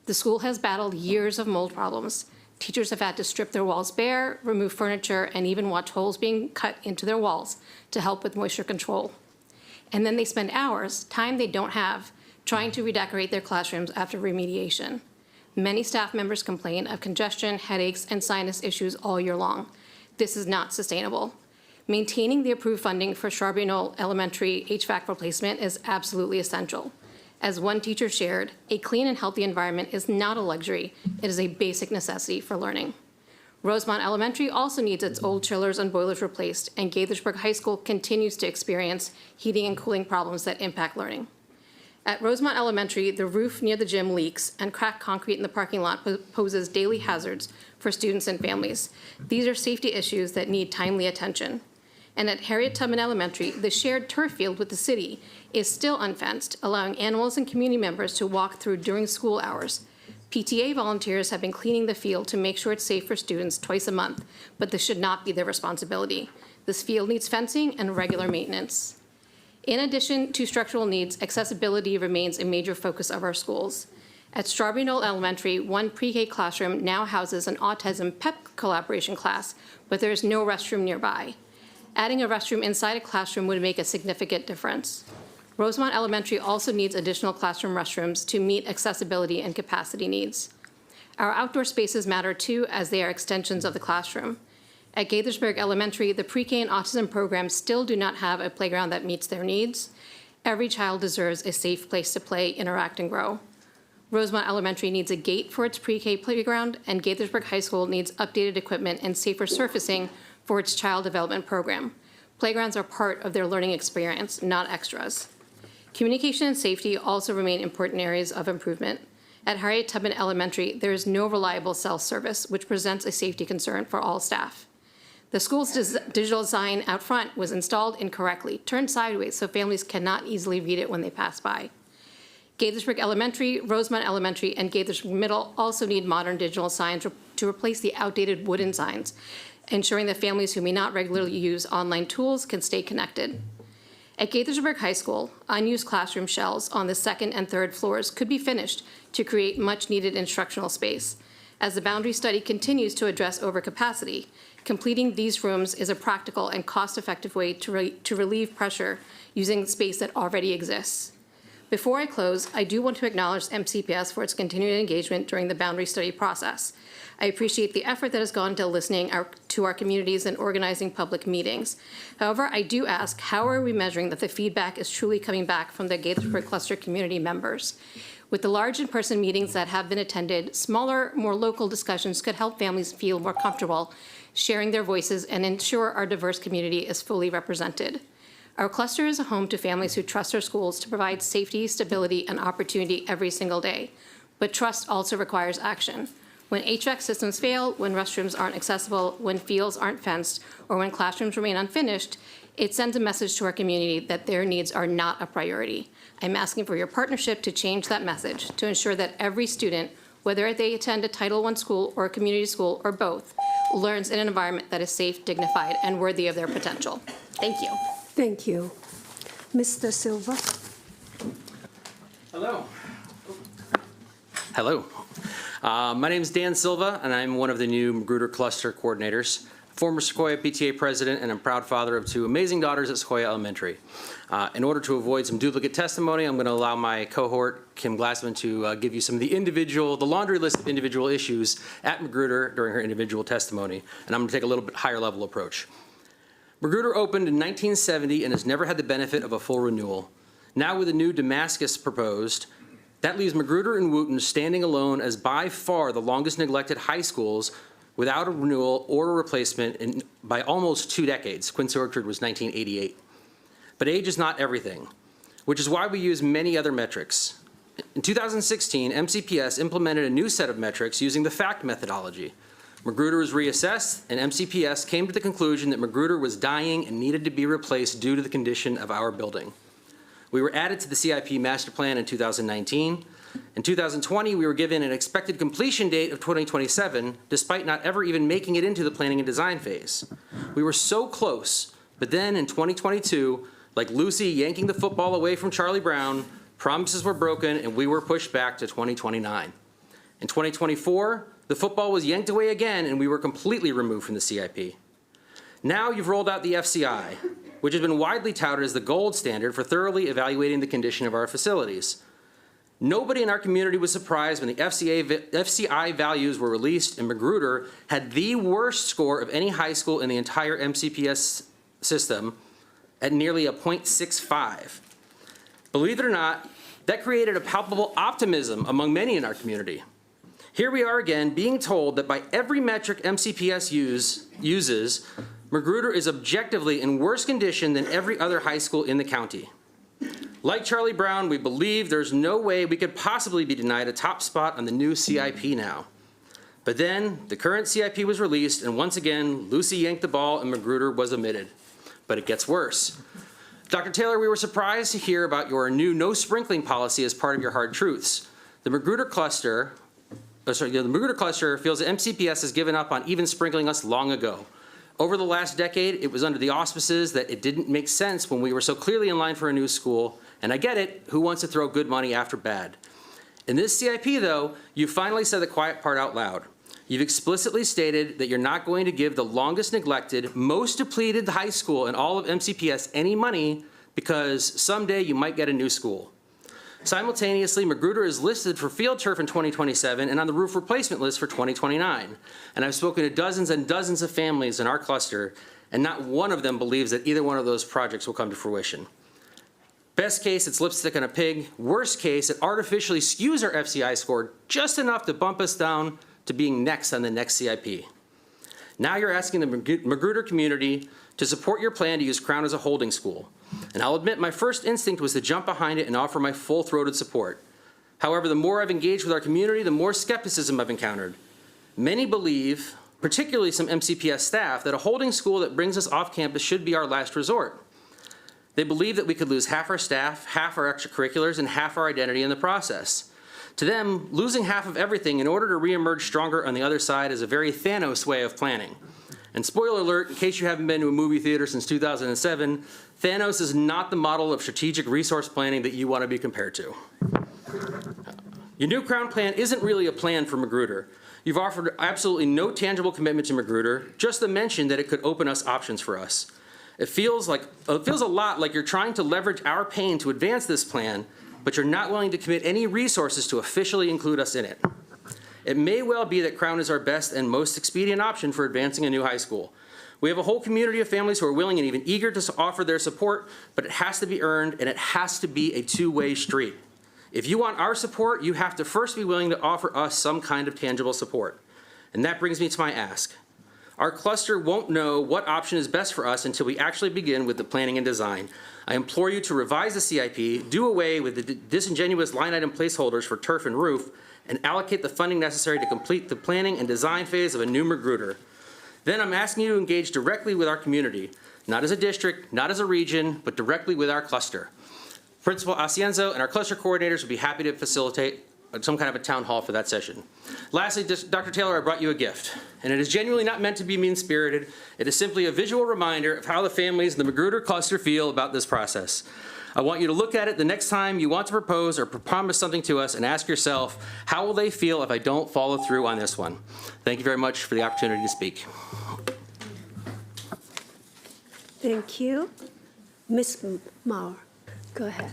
The school has battled years of mold problems. Teachers have had to strip their walls bare, remove furniture, and even watch holes being cut into their walls to help with moisture control. And then they spend hours, time they don't have, trying to redecorate their classrooms after remediation. Many staff members complain of congestion, headaches, and sinus issues all year long. This is not sustainable. Maintaining the approved funding for Strawberry Knoll Elementary HVAC replacement is absolutely essential. As one teacher shared, a clean and healthy environment is not a luxury, it is a basic necessity for learning. Rosemont Elementary also needs its old chillers and boilers replaced, and Gaithersburg High School continues to experience heating and cooling problems that impact learning. At Rosemont Elementary, the roof near the gym leaks, and cracked concrete in the parking lot poses daily hazards for students and families. These are safety issues that need timely attention. And at Harriet Tubman Elementary, the shared turf field with the city is still unfenced, allowing animals and community members to walk through during school hours. PTA volunteers have been cleaning the field to make sure it's safe for students twice a month, but this should not be their responsibility. This field needs fencing and regular maintenance. In addition to structural needs, accessibility remains a major focus of our schools. At Strawberry Knoll Elementary, one pre-K classroom now houses an autism PEP collaboration class, but there is no restroom nearby. Adding a restroom inside a classroom would make a significant difference. Rosemont Elementary also needs additional classroom restrooms to meet accessibility and capacity needs. Our outdoor spaces matter too, as they are extensions of the classroom. At Gaithersburg Elementary, the pre-K and autism programs still do not have a playground that meets their needs. Every child deserves a safe place to play, interact, and grow. Rosemont Elementary needs a gate for its pre-K playground, and Gaithersburg High School needs updated equipment and safer surfacing for its child development program. Playgrounds are part of their learning experience, not extras. Communication and safety also remain important areas of improvement. At Harriet Tubman Elementary, there is no reliable cell service, which presents a safety concern for all staff. The school's digital sign out front was installed incorrectly, turned sideways so families cannot easily read it when they pass by. Gaithersburg Elementary, Rosemont Elementary, and Gaithersburg Middle also need modern digital signs to replace the outdated wooden signs, ensuring that families who may not regularly use online tools can stay connected. At Gaithersburg High School, unused classroom shells on the second and third floors could be finished to create much-needed instructional space. As the boundary study continues to address overcapacity, completing these rooms is a practical and cost-effective way to relieve pressure using space that already exists. Before I close, I do want to acknowledge MCPS for its continued engagement during the boundary study process. I appreciate the effort that has gone into listening to our communities and organizing public meetings. However, I do ask, how are we measuring that the feedback is truly coming back from the Gaithersburg Cluster community members? With the large in-person meetings that have been attended, smaller, more local discussions could help families feel more comfortable sharing their voices and ensure our diverse community is fully represented. Our cluster is a home to families who trust our schools to provide safety, stability, and opportunity every single day. But trust also requires action. When HVAC systems fail, when restrooms aren't accessible, when fields aren't fenced, or when classrooms remain unfinished, it sends a message to our community that their needs are not a priority. I'm asking for your partnership to change that message, to ensure that every student, whether they attend a Title I school or a community school or both, learns in an environment that is safe, dignified, and worthy of their potential. Thank you. Thank you. Mr. Silva. Hello. Hello. My name is Dan Silva, and I'm one of the new Magruder Cluster coordinators, former Sequoia PTA president, and I'm proud father of two amazing daughters at Sequoia Elementary. In order to avoid some duplicate testimony, I'm going to allow my cohort, Kim Glassman, to give you some of the laundry list of individual issues at Magruder during her individual testimony, and I'm going to take a little bit higher level approach. Magruder opened in 1970 and has never had the benefit of a full renewal. Now with a new Damascus proposed, that leaves Magruder and Wooten standing alone as by far the longest neglected high schools without a renewal or a replacement by almost 2 decades. Quincy Orchard was 1988. But age is not everything, which is why we use many other metrics. In 2016, MCPS implemented a new set of metrics using the FACT methodology. Magruder was reassessed, and MCPS came to the conclusion that Magruder was dying and needed to be replaced due to the condition of our building. We were added to the CIP master plan in 2019. In 2020, we were given an expected completion date of 2027, despite not ever even making it into the planning and design phase. We were so close, but then in 2022, like Lucy yanking the football away from Charlie Brown, promises were broken and we were pushed back to 2029. In 2024, the football was yanked away again and we were completely removed from the CIP. Now you've rolled out the FCI, which has been widely touted as the gold standard for thoroughly evaluating the condition of our facilities. Nobody in our community was surprised when the FCI values were released and Magruder had the worst score of any high school in the entire MCPS system at nearly a 0.65. Believe it or not, that created a palpable optimism among many in our community. Here we are again being told that by every metric MCPS uses, Magruder is objectively in worse condition than every other high school in the county. Like Charlie Brown, we believe there's no way we could possibly be denied a top spot on the new CIP now. But then the current CIP was released and once again, Lucy yanked the ball and Magruder was omitted. But it gets worse. Dr. Taylor, we were surprised to hear about your new no sprinkling policy as part of your hard truths. The Magruder cluster the Magruder cluster feels that MCPS has given up on even sprinkling us long ago. Over the last decade, it was under the auspices that it didn't make sense when we were so clearly in line for a new school, and I get it, who wants to throw good money after bad? In this CIP, though, you finally said the quiet part out loud. You've explicitly stated that you're not going to give the longest neglected, most depleted high school in all of MCPS any money because someday you might get a new school. Simultaneously, Magruder is listed for field turf in 2027 and on the roof replacement list for 2029. And I've spoken to dozens and dozens of families in our cluster, and not one of them believes that either one of those projects will come to fruition. Best case, it's lipstick on a pig. Worst case, it artificially skews our FCI score just enough to bump us down to being next on the next CIP. Now you're asking the Magruder community to support your plan to use Crown as a holding school. And I'll admit my first instinct was to jump behind it and offer my full-throated support. However, the more I've engaged with our community, the more skepticism I've encountered. Many believe, particularly some MCPS staff, that a holding school that brings us off campus should be our last resort. They believe that we could lose half our staff, half our extracurriculars, and half our identity in the process. To them, losing half of everything in order to reemerge stronger on the other side is a very Thanos way of planning. And spoiler alert, in case you haven't been to a movie theater since 2007, Thanos is not the model of strategic resource planning that you want to be compared to. Your new Crown plan isn't really a plan for Magruder. You've offered absolutely no tangible commitment to Magruder, just the mention that it could open us options for us. It feels a lot like you're trying to leverage our pain to advance this plan, but you're not willing to commit any resources to officially include us in it. It may well be that Crown is our best and most expedient option for advancing a new high school. We have a whole community of families who are willing and even eager to offer their support, but it has to be earned and it has to be a two-way street. If you want our support, you have to first be willing to offer us some kind of tangible support. And that brings me to my ask. Our cluster won't know what option is best for us until we actually begin with the planning and design. I implore you to revise the CIP, do away with the disingenuous line item placeholders for turf and roof, and allocate the funding necessary to complete the planning and design phase of a new Magruder. Then I'm asking you to engage directly with our community, not as a district, not as a region, but directly with our cluster. Principal Asienzo and our cluster coordinators would be happy to facilitate some kind of a town hall for that session. Lastly, Dr. Taylor, I brought you a gift, and it is genuinely not meant to be mean-spirited. It is simply a visual reminder of how the families in the Magruder cluster feel about this process. I want you to look at it the next time you want to propose or promise something to us and ask yourself, how will they feel if I don't follow through on this one? Thank you very much for the opportunity to speak. Thank you. Ms. Mauer, go ahead.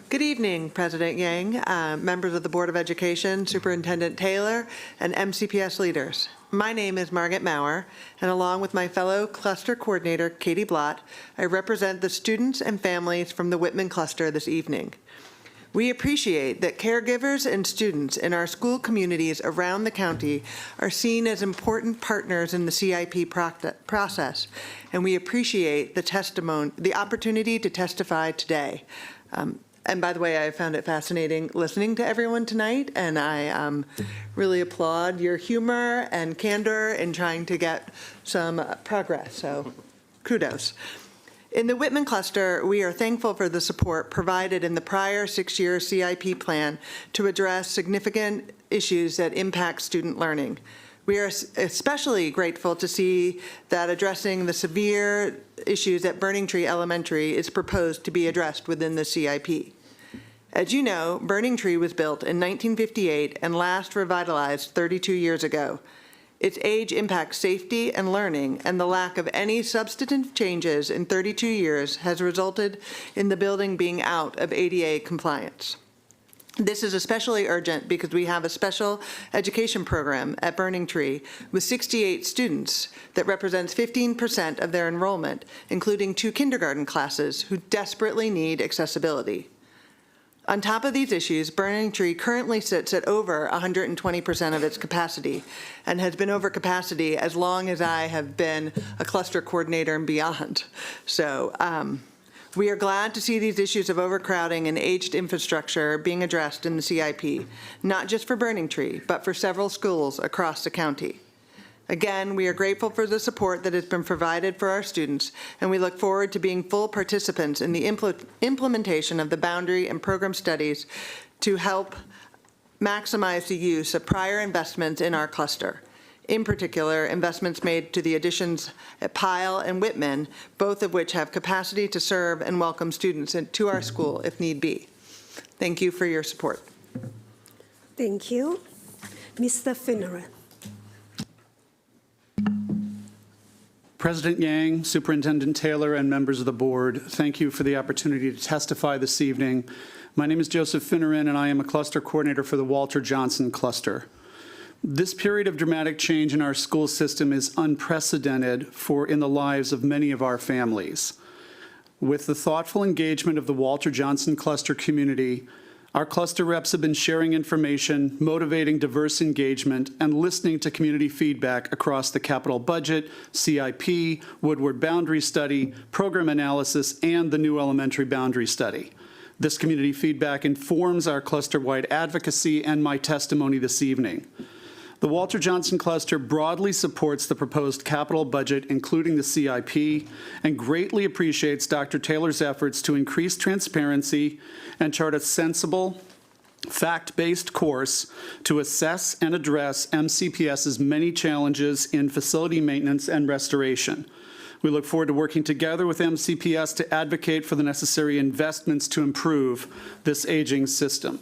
Good evening, President Yang, members of the Board of Education, Superintendent Taylor, and MCPS leaders. My name is Margaret Mauer, and along with my fellow cluster coordinator, Katie Blott, I represent the students and families from the Whitman cluster this evening. We appreciate that caregivers and students in our school communities around the county are seen as important partners in the CIP process, and we appreciate the opportunity to testify today. And by the way, I found it fascinating listening to everyone tonight, and I really applaud your humor and candor in trying to get some progress, so kudos. In the Whitman cluster, we are thankful for the support provided in the prior 6-year CIP plan to address significant issues that impact student learning. We are especially grateful to see that addressing the severe issues at Burning Tree Elementary is proposed to be addressed within the CIP. As you know, Burning Tree was built in 1958 and last revitalized 32 years ago. Its age impacts safety and learning, and the lack of any substantive changes in 32 years has resulted in the building being out of ADA compliance. This is especially urgent because we have a special education program at Burning Tree with 68 students that represents 15% of their enrollment, including 2 kindergarten classes who desperately need accessibility. On top of these issues, Burning Tree currently sits at over 120% of its capacity and has been over capacity as long as I have been a cluster coordinator and beyond. So we are glad to see these issues of overcrowding and aged infrastructure being addressed in the CIP, not just for Burning Tree, but for several schools across the county. Again, we are grateful for the support that has been provided for our students, and we look forward to being full participants in the implementation of the boundary and program studies to help maximize the use of prior investments in our cluster. In particular, investments made to the additions at Pyle and Whitman, both of which have capacity to serve and welcome students into our school if need be. Thank you for your support. Thank you. Mr. Finneran. President Yang, Superintendent Taylor, and members of the board, thank you for the opportunity to testify this evening. My name is Joseph Finneran, and I am a cluster coordinator for the Walter Johnson Cluster. This period of dramatic change in our school system is unprecedented in the lives of many of our families. With the thoughtful engagement of the Walter Johnson Cluster community, our cluster reps have been sharing information, motivating diverse engagement, and listening to community feedback across the capital budget, CIP, Woodward boundary study, program analysis, and the new elementary boundary study. This community feedback informs our cluster-wide advocacy and my testimony this evening. The Walter Johnson Cluster broadly supports the proposed capital budget, including the CIP, and greatly appreciates Dr. Taylor's efforts to increase transparency and chart a sensible, fact-based course to assess and address MCPS's many challenges in facility maintenance and restoration. We look forward to working together with MCPS to advocate for the necessary investments to improve this aging system.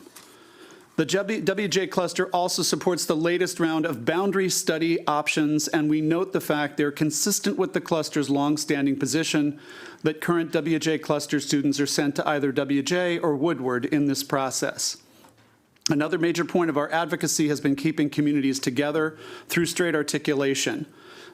The WJ Cluster also supports the latest round of boundary study options, and we note the fact they're consistent with the cluster's longstanding position that current WJ Cluster students are sent to either WJ or Woodward in this process. Another major point of our advocacy has been keeping communities together through straight articulation.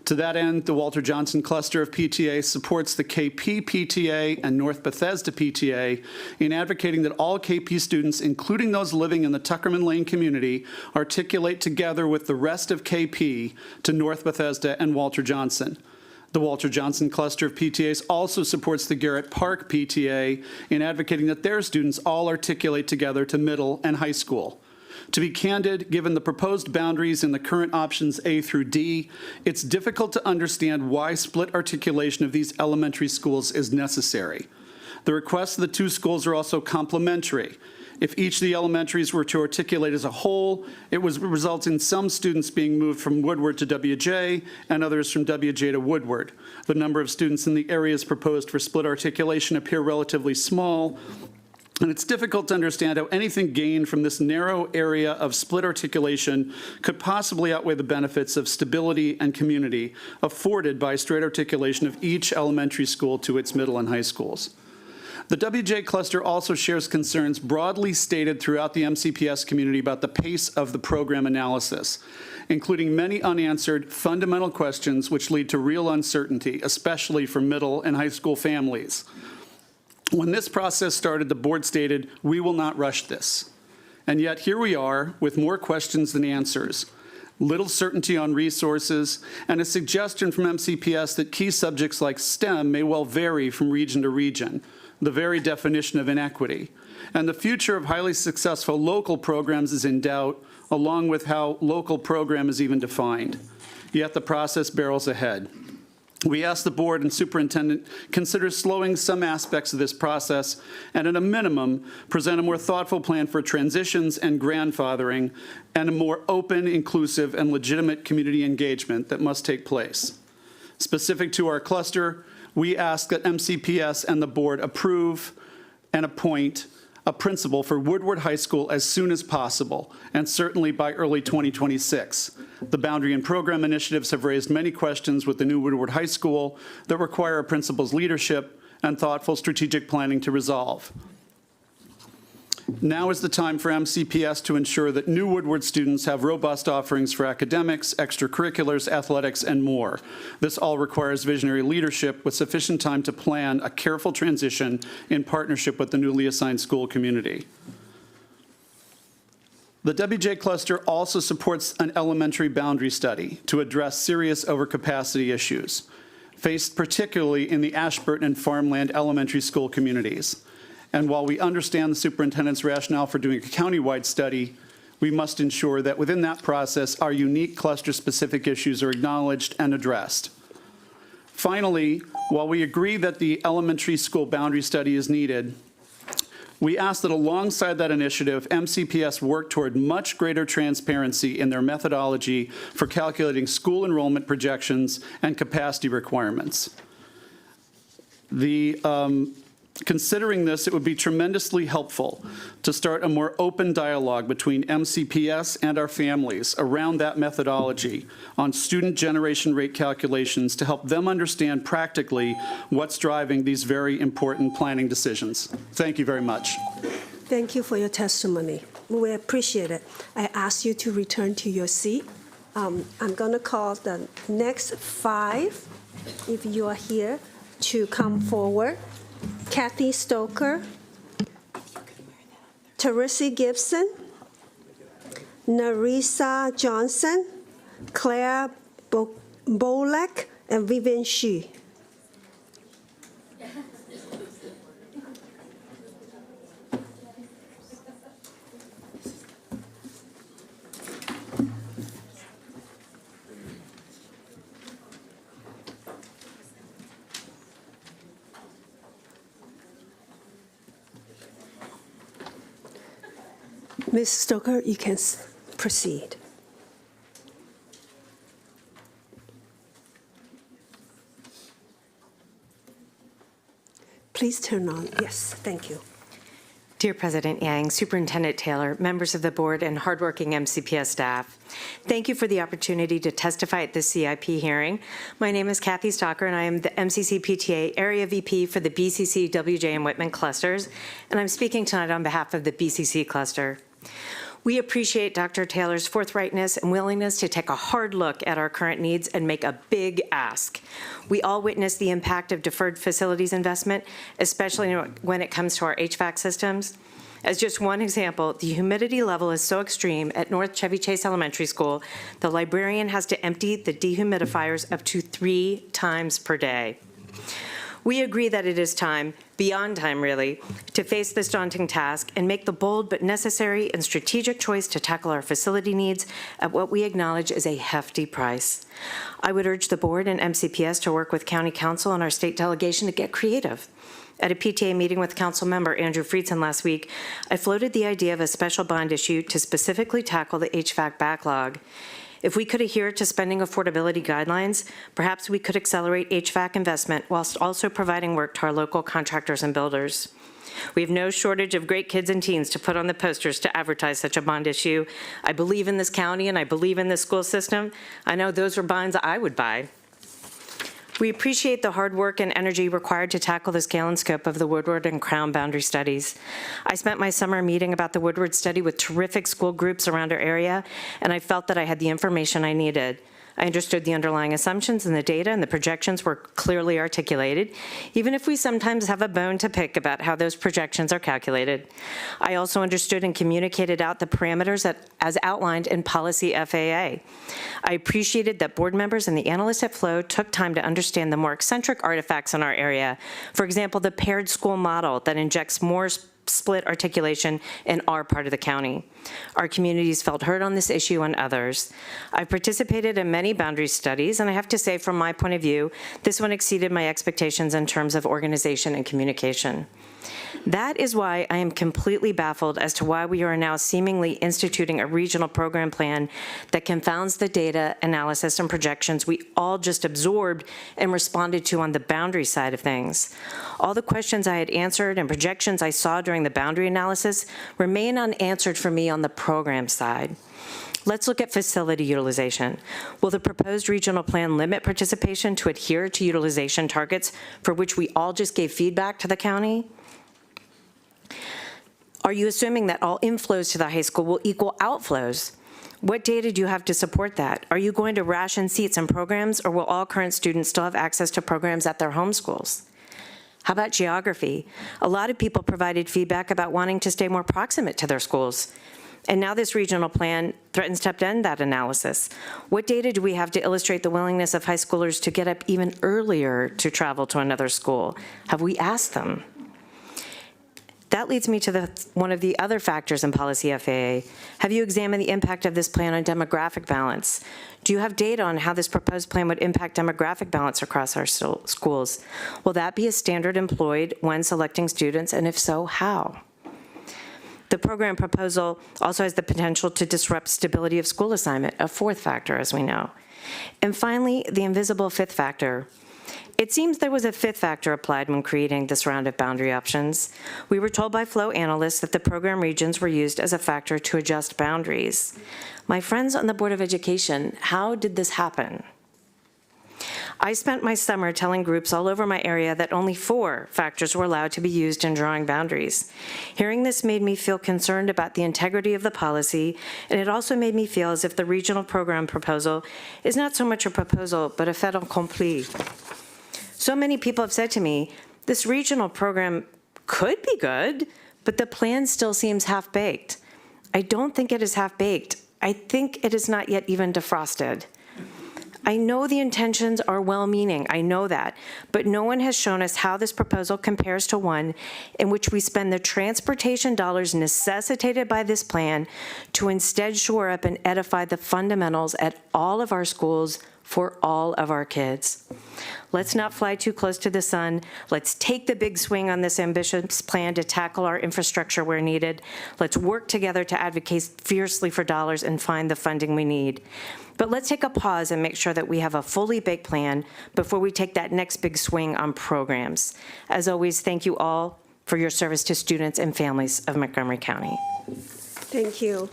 To that end, the Walter Johnson Cluster of PTA supports the KP PTA and North Bethesda PTA in advocating that all KP students, including those living in the Tuckerman Lane community, articulate together with the rest of KP to North Bethesda and Walter Johnson. The Walter Johnson Cluster of PTAs also supports the Garrett Park PTA in advocating that their students all articulate together to middle and high school. To be candid, given the proposed boundaries in the current options A through D, it's difficult to understand why split articulation of these elementary schools is necessary. The requests of the two schools are also complementary. If each of the elementaries were to articulate as a whole, it would result in some students being moved from Woodward to WJ and others from WJ to Woodward. The number of students in the areas proposed for split articulation appear relatively small, and it's difficult to understand how anything gained from this narrow area of split articulation could possibly outweigh the benefits of stability and community afforded by straight articulation of each elementary school to its middle and high schools. The WJ Cluster also shares concerns broadly stated throughout the MCPS community about the pace of the program analysis, including many unanswered fundamental questions which lead to real uncertainty, especially for middle and high school families. When this process started, the board stated, "We will not rush this." And yet here we are with more questions than answers, little certainty on resources, and a suggestion from MCPS that key subjects like STEM may well vary from region to region, the very definition of inequity. And the future of highly successful local programs is in doubt, along with how local program is even defined. Yet the process barrels ahead. We ask the board and superintendent consider slowing some aspects of this process and at a minimum present a more thoughtful plan for transitions and grandfathering and a more open, inclusive, and legitimate community engagement that must take place. Specific to our cluster, we ask that MCPS and the board approve and appoint a principal for Woodward High School as soon as possible, and certainly by early 2026. The boundary and program initiatives have raised many questions with the new Woodward High School that require a principal's leadership and thoughtful strategic planning to resolve. Now is the time for MCPS to ensure that new Woodward students have robust offerings for academics, extracurriculars, athletics, and more. This all requires visionary leadership with sufficient time to plan a careful transition in partnership with the newly assigned school community. The WJ Cluster also supports an elementary boundary study to address serious overcapacity issues, faced particularly in the Ashburton and Farmland elementary school communities. And while we understand the superintendent's rationale for doing a countywide study, we must ensure that within that process, our unique cluster-specific issues are acknowledged and addressed. Finally, while we agree that the elementary school boundary study is needed, We ask that alongside that initiative, MCPS work toward much greater transparency in their methodology for calculating school enrollment projections and capacity requirements. Considering this, it would be tremendously helpful to start a more open dialogue between MCPS and our families around that methodology on student generation rate calculations to help them understand practically what's driving these very important planning decisions. Thank you very much. Thank you for your testimony. We appreciate it. I ask you to return to your seat. I'm going to call the next 5, if you are here, to come forward. Kathy Stoker, Teresa Gibson, Narisa Johnson, Claire Bolek, and Vivian Shi. Ms. Stoker, you can proceed. Please turn on. Yes, thank you. Dear President Yang, Superintendent Taylor, members of the board, and hardworking MCPS staff, thank you for the opportunity to testify at this CIP hearing. My name is Kathy Stocker, and I am the MCC PTA Area VP for the BCC, WJ, and Whitman clusters, and I'm speaking tonight on behalf of the BCC cluster. We appreciate Dr. Taylor's forthrightness and willingness to take a hard look at our current needs and make a big ask. We all witness the impact of deferred facilities investment, especially when it comes to our HVAC systems. As just one example, the humidity level is so extreme at North Chevy Chase Elementary School, the librarian has to empty the dehumidifiers up to 3 times per day. We agree that it is time, beyond time really, to face this daunting task and make the bold but necessary and strategic choice to tackle our facility needs at what we acknowledge is a hefty price. I would urge the board and MCPS to work with County Council and our state delegation to get creative. At a PTA meeting with Council Member Andrew Friedson last week, I floated the idea of a special bond issue to specifically tackle the HVAC backlog. If we could adhere to spending affordability guidelines, perhaps we could accelerate HVAC investment whilst also providing work to our local contractors and builders. We have no shortage of great kids and teens to put on the posters to advertise such a bond issue. I believe in this county and I believe in this school system. I know those are bonds I would buy. We appreciate the hard work and energy required to tackle the scale and scope of the Woodward and Crown boundary studies. I spent my summer meeting about the Woodward study with terrific school groups around our area, and I felt that I had the information I needed. I understood the underlying assumptions and the data and the projections were clearly articulated, even if we sometimes have a bone to pick about how those projections are calculated. I also understood and communicated out the parameters as outlined in Policy FAA. I appreciated that board members and the analysts at Flow took time to understand the more eccentric artifacts in our area. For example, the paired school model that injects more split articulation in our part of the county. Our communities felt heard on this issue and others. I've participated in many boundary studies, and I have to say, from my point of view, this one exceeded my expectations in terms of organization and communication. That is why I am completely baffled as to why we are now seemingly instituting a regional program plan that confounds the data, analysis, and projections we all just absorbed and responded to on the boundary side of things. All the questions I had answered and projections I saw during the boundary analysis remain unanswered for me on the program side. Let's look at facility utilization. Will the proposed regional plan limit participation to adhere to utilization targets for which we all just gave feedback to the county? Are you assuming that all inflows to the high school will equal outflows? What data do you have to support that? Are you going to ration seats and programs, or will all current students still have access to programs at their home schools? How about geography? A lot of people provided feedback about wanting to stay more proximate to their schools. And now this regional plan threatens to upend that analysis. What data do we have to illustrate the willingness of high schoolers to get up even earlier to travel to another school? Have we asked them? That leads me to one of the other factors in Policy FAA. Have you examined the impact of this plan on demographic balance? Do you have data on how this proposed plan would impact demographic balance across our schools? Will that be a standard employed when selecting students, and if so, how? The program proposal also has the potential to disrupt stability of school assignment, a fourth factor, as we know. And finally, the invisible fifth factor. It seems there was a fifth factor applied when creating this round of boundary options. We were told by Flow analysts that the program regions were used as a factor to adjust boundaries. My friends on the Board of Education, how did this happen? I spent my summer telling groups all over my area that only 4 factors were allowed to be used in drawing boundaries. Hearing this made me feel concerned about the integrity of the policy, and it also made me feel as if the regional program proposal is not so much a proposal, but a fait accompli. So many people have said to me, this regional program could be good, but the plan still seems half-baked. I don't think it is half-baked. I think it is not yet even defrosted. I know the intentions are well-meaning, I know that, but no one has shown us how this proposal compares to one in which we spend the transportation dollars necessitated by this plan to instead shore up and edify the fundamentals at all of our schools for all of our kids. Let's not fly too close to the sun. Let's take the big swing on this ambitious plan to tackle our infrastructure where needed. Let's work together to advocate fiercely for dollars and find the funding we need. But let's take a pause and make sure that we have a fully baked plan before we take that next big swing on programs. As always, thank you all for your service to students and families of Montgomery County. Thank you.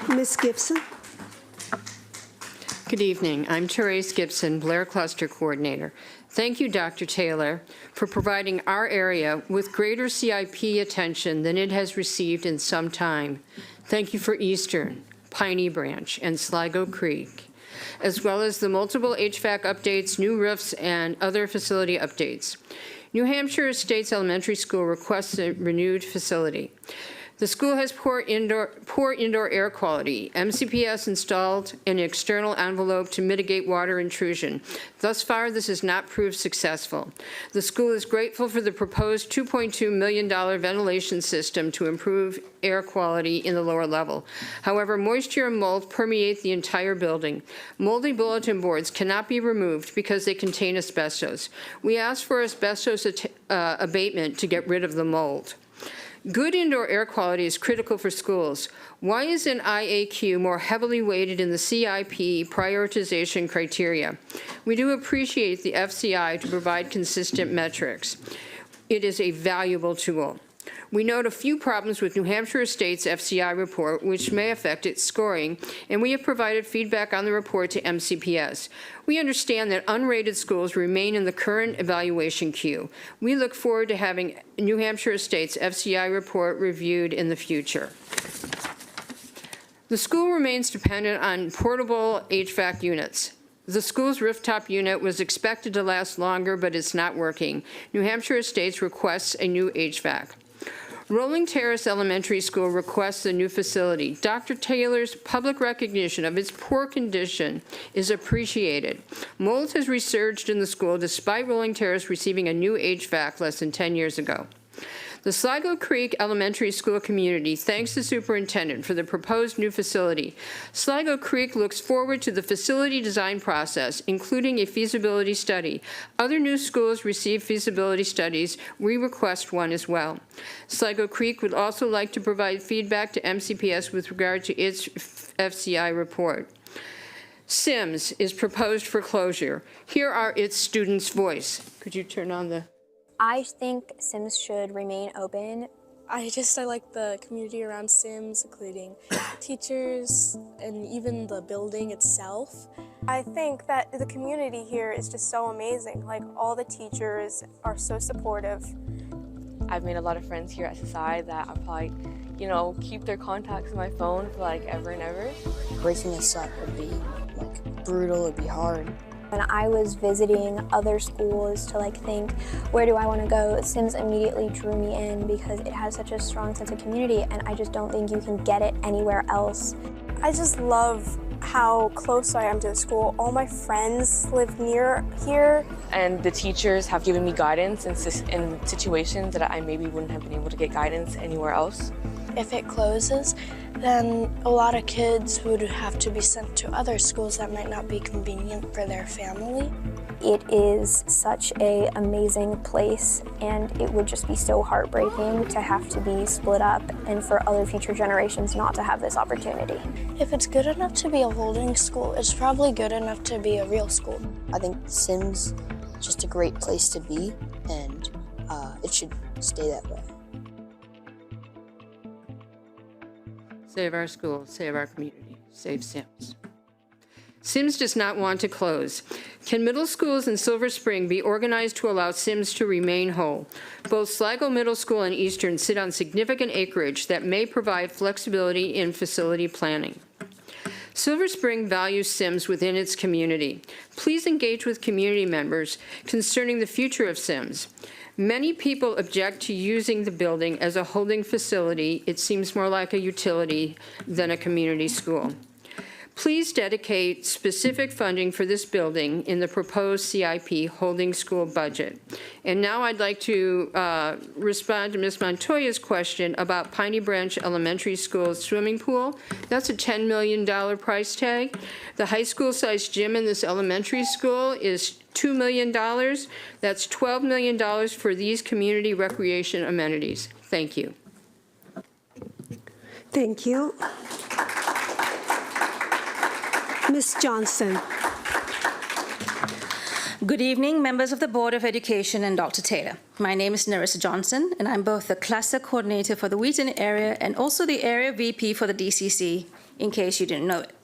Ms. Gibson. Good evening. I'm Therese Gibson, Blair Cluster Coordinator. Thank you, Dr. Taylor, for providing our area with greater CIP attention than it has received in some time. Thank you for Eastern, Piney Branch, and Sligo Creek, as well as the multiple HVAC updates, new roofs, and other facility updates. New Hampshire Estates Elementary School requests a renewed facility. The school has poor indoor air quality. MCPS installed an external envelope to mitigate water intrusion. Thus far, this has not proved successful. The school is grateful for the proposed $2.2 million ventilation system to improve air quality in the lower level. However, moisture and mold permeate the entire building. Moldy bulletin boards cannot be removed because they contain asbestos. We asked for asbestos abatement to get rid of the mold. Good indoor air quality is critical for schools. Why isn't IAQ more heavily weighted in the CIP prioritization criteria? We do appreciate the FCI to provide consistent metrics. It is a valuable tool. We note a few problems with New Hampshire Estate's FCI report, which may affect its scoring, and we have provided feedback on the report to MCPS. We understand that unrated schools remain in the current evaluation queue. We look forward to having New Hampshire Estate's FCI report reviewed in the future. The school remains dependent on portable HVAC units. The school's rooftop unit was expected to last longer, but it's not working. New Hampshire Estates requests a new HVAC. Rolling Terrace Elementary School requests a new facility. Dr. Taylor's public recognition of its poor condition is appreciated. Mold has resurged in the school despite Rolling Terrace receiving a new HVAC less than 10 years ago. The Sligo Creek Elementary School community thanks the superintendent for the proposed new facility. Sligo Creek looks forward to the facility design process, including a feasibility study. Other new schools receive feasibility studies. We request one as well. Sligo Creek would also like to provide feedback to MCPS with regard to its FCI report. Sims is proposed for closure. Here are its students' voice. Could you turn on the... I think Sims should remain open. I like the community around Sims, including teachers and even the building itself. I think that the community here is just so amazing. Like, all the teachers are so supportive. I've made a lot of friends here at SSI that I'll probably, keep their contacts in my phone for ever and ever. Breaking this up would be brutal, it'd be hard. When I was visiting other schools to think, where do I want to go, Sims immediately drew me in because it has such a strong sense of community, and I just don't think you can get it anywhere else. I just love how close I am to the school. All my friends live near here. And the teachers have given me guidance in situations that I maybe wouldn't have been able to get guidance anywhere else. if it closes, then a lot of kids would have to be sent to other schools that might not be convenient for their family. It is such an amazing place, and it would just be so heartbreaking to have to be split up and for other future generations not to have this opportunity. If it's good enough to be a holding school, it's probably good enough to be a real school. I think Sims is just a great place to be, and it should stay that way. Save our schools, save our community, save Sims. Sims does not want to close. Can middle schools in Silver Spring be organized to allow Sims to remain whole? Both Sligo Middle School and Eastern sit on significant acreage that may provide flexibility in facility planning. Silver Spring values Sims within its community. Please engage with community members concerning the future of Sims. Many people object to using the building as a holding facility. It seems more like a utility than a community school. Please dedicate specific funding for this building in the proposed CIP holding school budget. And now I'd like to respond to Ms. Montoya's question about Piney Branch Elementary School's swimming pool. That's a $10 million price tag. The high school-sized gym in this elementary school is $2 million. That's $12 million for these community recreation amenities. Thank you. Thank you. Ms. Johnson. Good evening, members of the Board of Education and Dr. Taylor. My name is Nerissa Johnson, and I'm both the cluster coordinator for the Wheaton area and also the area VP for the DCC, in case you didn't know it.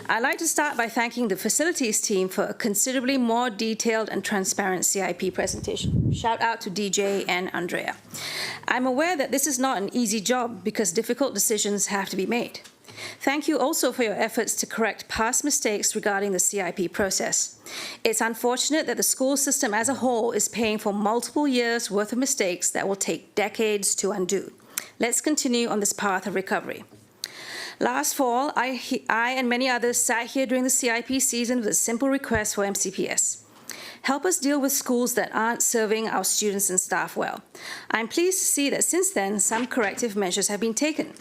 I'd like to start by thanking the facilities team for a considerably more detailed and transparent CIP presentation. Shout out to DJ and Andrea. I'm aware that this is not an easy job because difficult decisions have to be made. Thank you also for your efforts to correct past mistakes regarding the CIP process. It's unfortunate that the school system as a whole is paying for multiple years' worth of mistakes that will take decades to undo. Let's continue on this path of recovery. Last fall, I and many others sat here during the CIP season with a simple request for MCPS. Help us deal with schools that aren't serving our students and staff well. I'm pleased to see that since then, some corrective measures have been taken.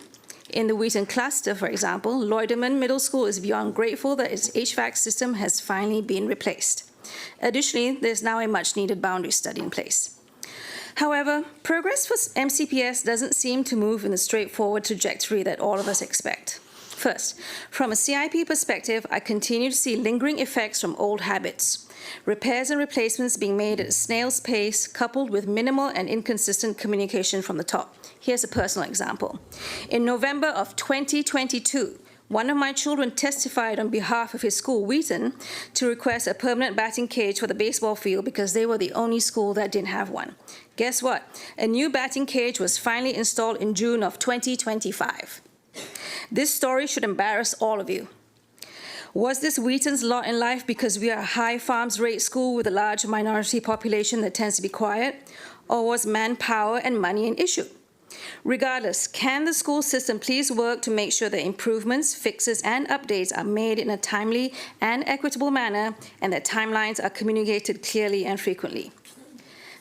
In the Wheaton cluster, for example, Loiderman Middle School is beyond grateful that its HVAC system has finally been replaced. Additionally, there's now a much-needed boundary study in place. However, progress for MCPS doesn't seem to move in the straightforward trajectory that all of us expect. First, from a CIP perspective, I continue to see lingering effects from old habits. Repairs and replacements being made at a snail's pace, coupled with minimal and inconsistent communication from the top. Here's a personal example. In November of 2022, one of my children testified on behalf of his school, Wheaton, to request a permanent batting cage for the baseball field because they were the only school that didn't have one. Guess what? A new batting cage was finally installed in June of 2025. This story should embarrass all of you. Was this Wheaton's lot in life because we are a high farms rate school with a large minority population that tends to be quiet? Or was manpower and money an issue? Regardless, can the school system please work to make sure that improvements, fixes, and updates are made in a timely and equitable manner and that timelines are communicated clearly and frequently?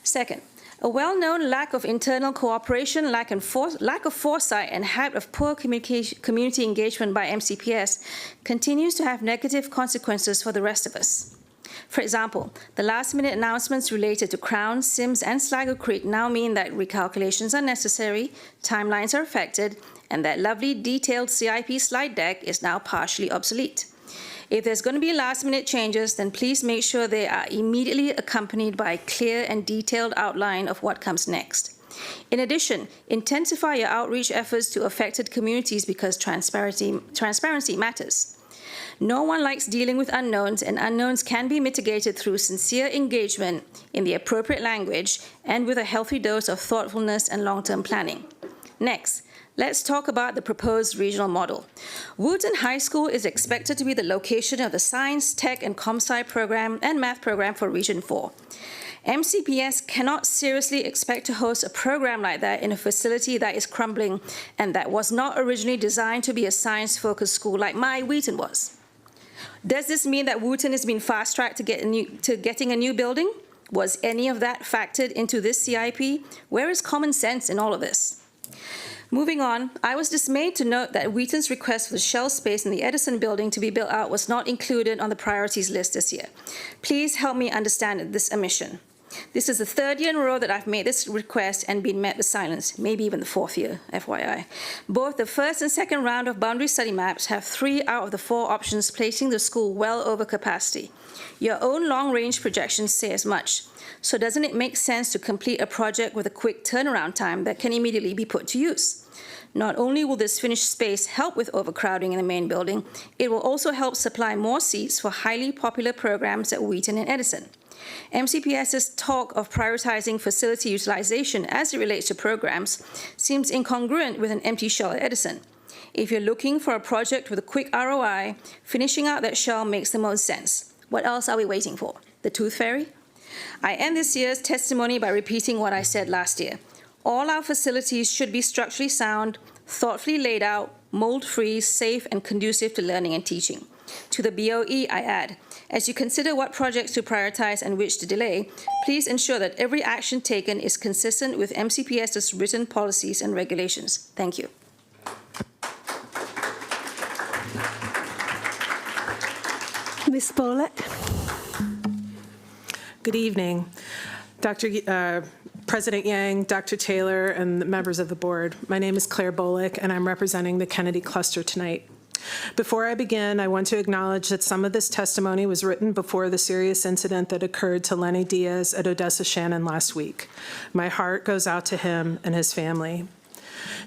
Second, a well-known lack of internal cooperation, lack of foresight, and habit of poor community engagement by MCPS continues to have negative consequences for the rest of us. For example, the last-minute announcements related to Crown, Sims, and Sligo Creek now mean that recalculations are necessary, timelines are affected, and that lovely detailed CIP slide deck is now partially obsolete. If there's going to be last-minute changes, then please make sure they are immediately accompanied by a clear and detailed outline of what comes next. In addition, intensify your outreach efforts to affected communities because transparency matters. No one likes dealing with unknowns, and unknowns can be mitigated through sincere engagement in the appropriate language and with a healthy dose of thoughtfulness and long-term planning. Next, let's talk about the proposed regional model. Wheaton High School is expected to be the location of the Science, Tech, and Comp-Sci program and Math program for Region 4. MCPS cannot seriously expect to host a program like that in a facility that is crumbling and that was not originally designed to be a science-focused school like my Wheaton was. Does this mean that Wheaton has been fast-tracked to getting a new building? Was any of that factored into this CIP? Where is common sense in all of this? Moving on, I was dismayed to note that Wheaton's request for the shell space in the Edison building to be built out was not included on the priorities list this year. Please help me understand this omission. This is the third year in a row that I've made this request and been met with silence, maybe even the fourth year, FYI. Both the first and second round of boundary study maps have 3 out of the 4 options placing the school well over capacity. Your own long-range projections say as much. So doesn't it make sense to complete a project with a quick turnaround time that can immediately be put to use? Not only will this finished space help with overcrowding in the main building, it will also help supply more seats for highly popular programs at Wheaton and Edison. MCPS's talk of prioritizing facility utilization as it relates to programs seems incongruent with an empty shell at Edison. If you're looking for a project with a quick ROI, finishing out that shell makes the most sense. What else are we waiting for? The Tooth Fairy? I end this year's testimony by repeating what I said last year. All our facilities should be structurally sound, thoughtfully laid out, mold-free, safe, and conducive to learning and teaching. To the BOE, I add, as you consider what projects to prioritize and which to delay, please ensure that every action taken is consistent with MCPS's written policies and regulations. Thank you. Ms. Bullock. Good evening, President Yang, Dr. Taylor, and the members of the board. My name is Claire Bullock, and I'm representing the Kennedy Cluster tonight. Before I begin, I want to acknowledge that some of this testimony was written before the serious incident that occurred to Lenny Diaz at Odessa Shannon last week. My heart goes out to him and his family.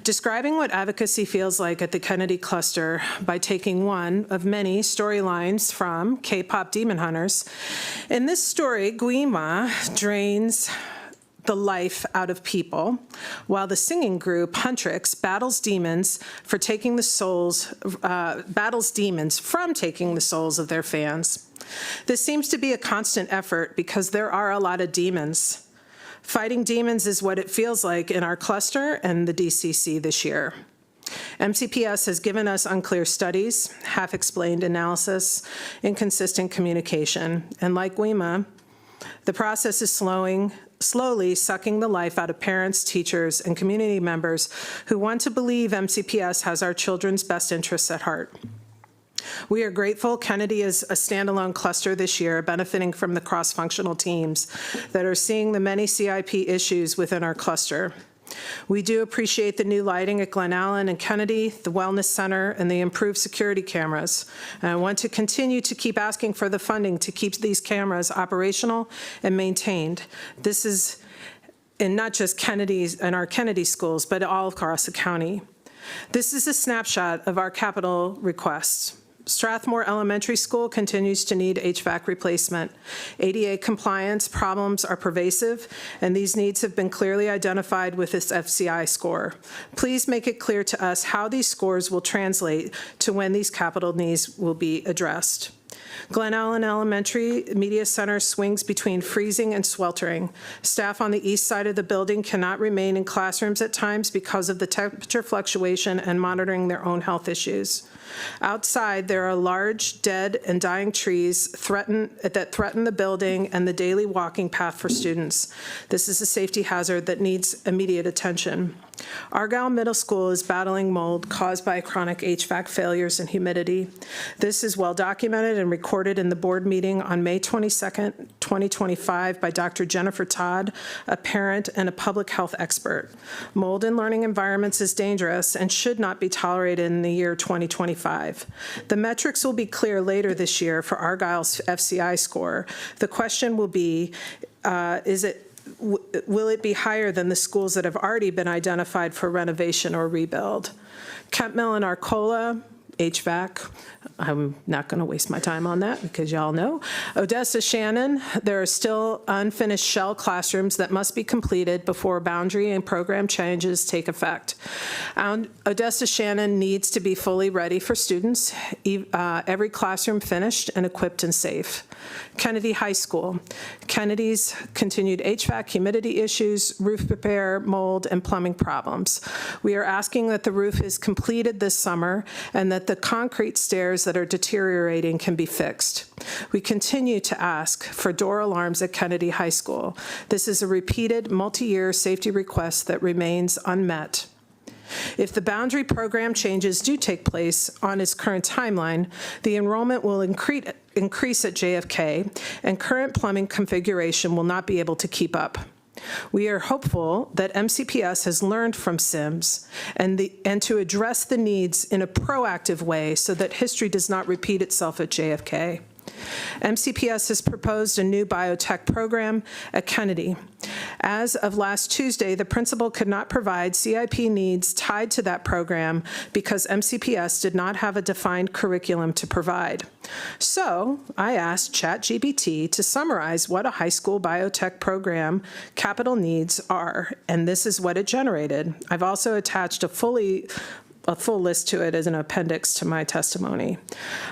Describing what advocacy feels like at the Kennedy Cluster by taking one of many storylines from K-pop Demon Hunters. In this story, Guima drains the life out of people, while the singing group Huntrix battles demons from taking the souls of their fans. This seems to be a constant effort because there are a lot of demons. Fighting demons is what it feels like in our cluster and the DCC this year. MCPS has given us unclear studies, half-explained analysis, inconsistent communication, and like WEMA, the process is slowly sucking the life out of parents, teachers, and community members who want to believe MCPS has our children's best interests at heart. We are grateful Kennedy is a standalone cluster this year, benefiting from the cross-functional teams that are seeing the many CIP issues within our cluster. We do appreciate the new lighting at Glen Allen and Kennedy, the Wellness Center, and the improved security cameras. And I want to continue to keep asking for the funding to keep these cameras operational and maintained. This is in not just Kennedy's and our Kennedy schools, but all across the county. This is a snapshot of our capital requests. Strathmore Elementary School continues to need HVAC replacement. ADA compliance problems are pervasive, and these needs have been clearly identified with this FCI score. Please make it clear to us how these scores will translate to when these capital needs will be addressed. Glen Allen Elementary Media Center swings between freezing and sweltering. Staff on the east side of the building cannot remain in classrooms at times because of the temperature fluctuation and monitoring their own health issues. Outside, there are large, dead, and dying trees that threaten the building and the daily walking path for students. This is a safety hazard that needs immediate attention. Argyle Middle School is battling mold caused by chronic HVAC failures and humidity. This is well documented and recorded in the board meeting on May 22nd, 2025 by Dr. Jennifer Todd, a parent and a public health expert. Mold in learning environments is dangerous and should not be tolerated in the year 2025. The metrics will be clear later this year for Argyle's FCI score. The question will be, will it be higher than the schools that have already been identified for renovation or rebuild? Kent Mill and Arcola, HVAC. I'm not going to waste my time on that because y'all know. Odessa Shannon, there are still unfinished shell classrooms that must be completed before boundary and program changes take effect. Odessa Shannon needs to be fully ready for students, every classroom finished and equipped and safe. Kennedy High School. Kennedy's continued HVAC, humidity issues, roof repair, mold, and plumbing problems. We are asking that the roof is completed this summer and that the concrete stairs that are deteriorating can be fixed. We continue to ask for door alarms at Kennedy High School. This is a repeated multi-year safety request that remains unmet. If the boundary program changes do take place on its current timeline, the enrollment will increase at JFK, and current plumbing configuration will not be able to keep up. We are hopeful that MCPS has learned from SIMS and to address the needs in a proactive way so that history does not repeat itself at JFK. MCPS has proposed a new biotech program at Kennedy. As of last Tuesday, the principal could not provide CIP needs tied to that program because MCPS did not have a defined curriculum to provide. So I asked ChatGPT to summarize what a high school biotech program capital needs are, and this is what it generated. I've also attached a full list to it as an appendix to my testimony.